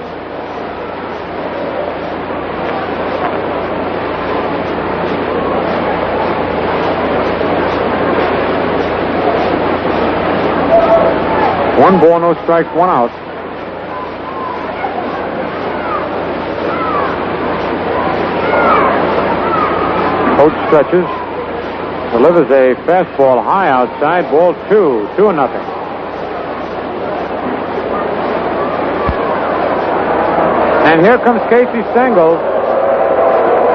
One ball, no strikes, 1 out. Coach stretches. Delivers a fastball high outside, ball 2, 2-0. And here comes Casey Stengel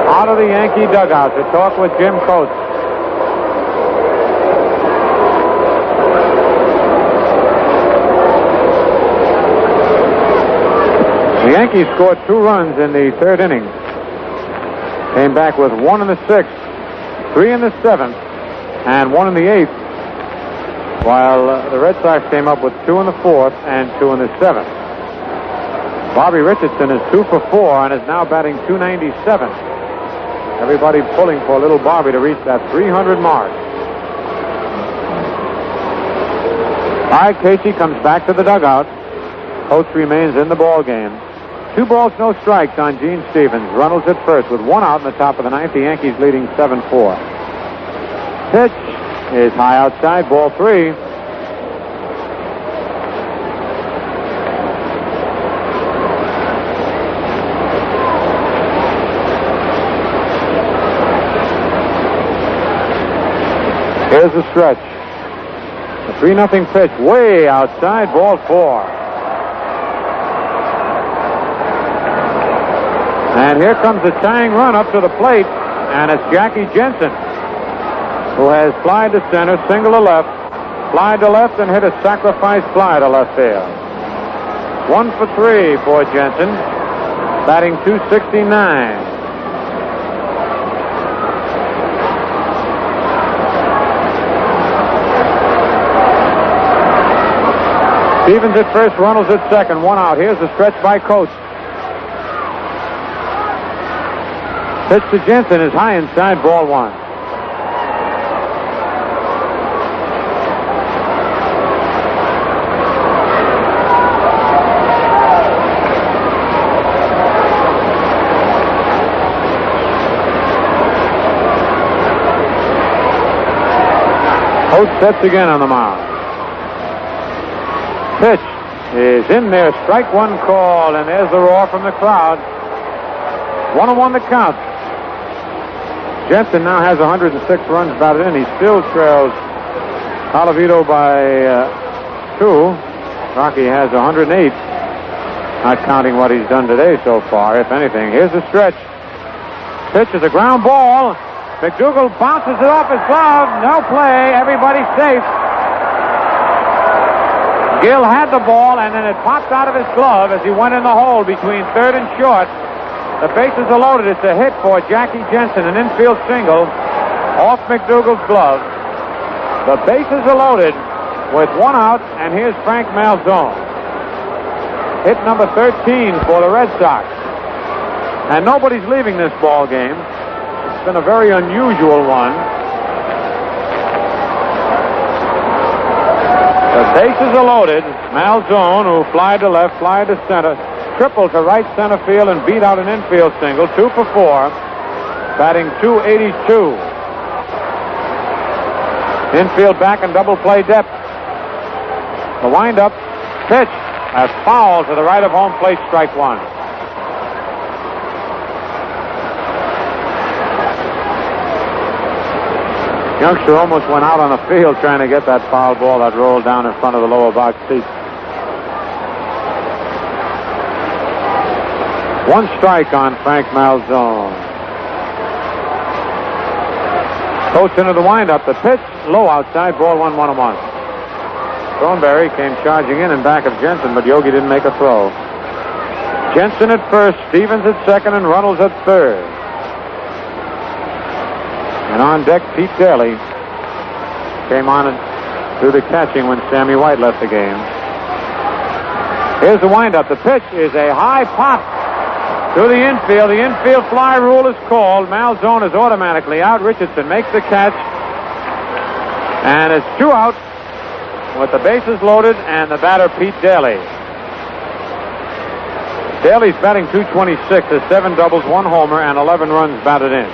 out of the Yankee dugout to talk with Jim Coates. The Yankees scored 2 runs in the 3rd inning. Came back with 1 in the 6th, 3 in the 7th, and 1 in the 8th, while the Red Sox came up with 2 in the 4th and 2 in the 7th. Bobby Richardson is 2 for 4 and is now batting .297. Everybody pulling for little Bobby to reach that 300 mark. All right, Casey comes back to the dugout. Coates remains in the ball game. 2 balls, no strikes on Gene Stevens. Runnels at first with 1 out in the top of the 9th. The Yankees leading 7-4. Pitch is high outside, ball 3. Here's the stretch. A 3-0 pitch, way outside, ball 4. And here comes the tying run up to the plate, and it's Jackie Jensen, who has flied to center, single to left, flied to left, and hit a sacrifice fly to left field. 1 for 3 for Jensen, batting .269. Stevens at first, Runnels at second, 1 out. Here's the stretch by Coates. Pitch to Jensen is high inside, ball 1. Coates sets again on the mound. Pitch is in there, strike 1 call, and there's the roar from the crowd. 1-1 the count. Jensen now has 106 runs batted in. He still trails Colavito by 2. Rocky has 108, not counting what he's done today so far, if anything. Here's the stretch. Pitch is a ground ball. McDougal bounces it off his glove. No play. Everybody's safe. Gill had the ball, and then it popped out of his glove as he went in the hole between third and short. The bases are loaded. It's a hit for Jackie Jensen, an infield single off McDougal's glove. The bases are loaded with 1 out, and here's Frank Malzone. Hit number 13 for the Red Sox. And nobody's leaving this ball game. It's been a very unusual one. The bases are loaded. Malzone, who flied to left, flied to center, tripled to right center field and beat out an infield single, 2 for 4, batting .282. Infield back and double play depth. The windup, pitch, a foul to the right of home plate, strike 1. Youngster almost went out on the field trying to get that foul ball that rolled down in front of the lower box seat. 1 strike on Frank Malzone. Coates into the windup. The pitch, low outside, ball 1-1. Thornberry came charging in back of Jensen, but Yogi didn't make a throw. Jensen at first, Stevens at second, and Runnels at third. And on deck, Pete Daly came on and do the catching when Sammy White left the game. Here's the windup. The pitch is a high pop to the infield. The infield fly rule is called. Malzone is automatically out. Richardson makes the catch. And it's 2 out with the bases loaded and the batter, Pete Daly. Daly's batting .226, has 7 doubles, 1 homer, and 11 runs batted in.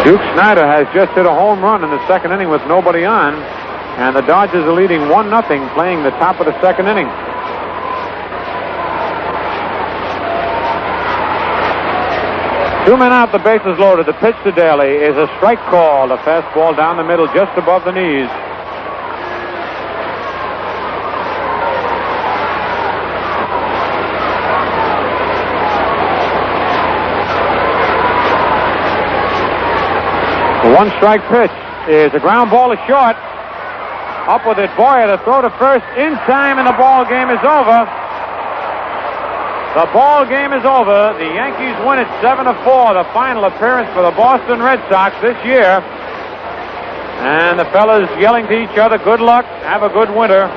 Duke Snyder has just hit a home run in the second inning with nobody on, and the Dodgers are leading 1-0 playing the top of the second inning. Two men out, the bases loaded. The pitch to Daly is a strike call. The fastball down the middle just above the knees. The one-strike pitch is a ground ball to short. Up with it, Boyer to throw to first in time, and the ball game is over. The ball game is over. The Yankees win it 7-4, the final appearance for the Boston Red Sox this year. And the fellas yelling to each other, good luck, have a good winter.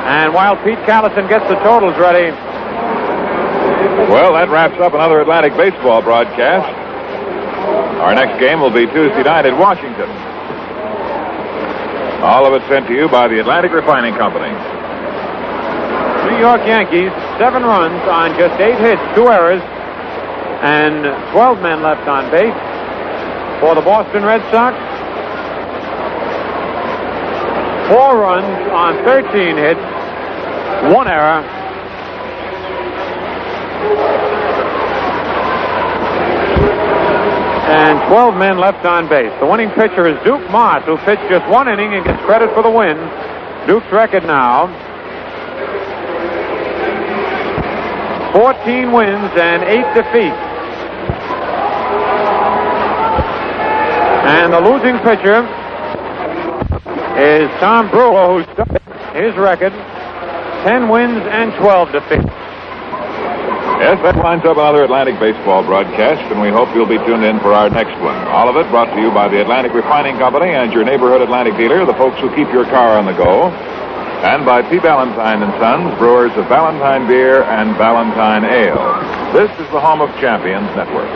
And while Pete Callison gets the totals ready. Well, that wraps up another Atlantic baseball broadcast. Our next game will be Tuesday night at Washington. All of it sent to you by the Atlantic Refining Company. New York Yankees, 7 runs on just 8 hits, 2 errors, and 12 men left on base. For the Boston Red Sox, 4 runs on 13 hits, 1 error, and 12 men left on base. The winning pitcher is Duke Moss, who pitched just 1 inning and gets credit for the win. Duke's record now, 14 wins and 8 defeats. And the losing pitcher is Tom Brewer, who started his record 10 wins and 12 defeats. Yes, that winds up another Atlantic baseball broadcast, and we hope you'll be tuned in for our next one. All of it brought to you by the Atlantic Refining Company and your neighborhood Atlantic dealer, the folks who keep your car on the go, and by P. Ballantyne & Sons, brewers of Ballantyne Beer and Ballantyne Ale. This is the Home of Champions Network.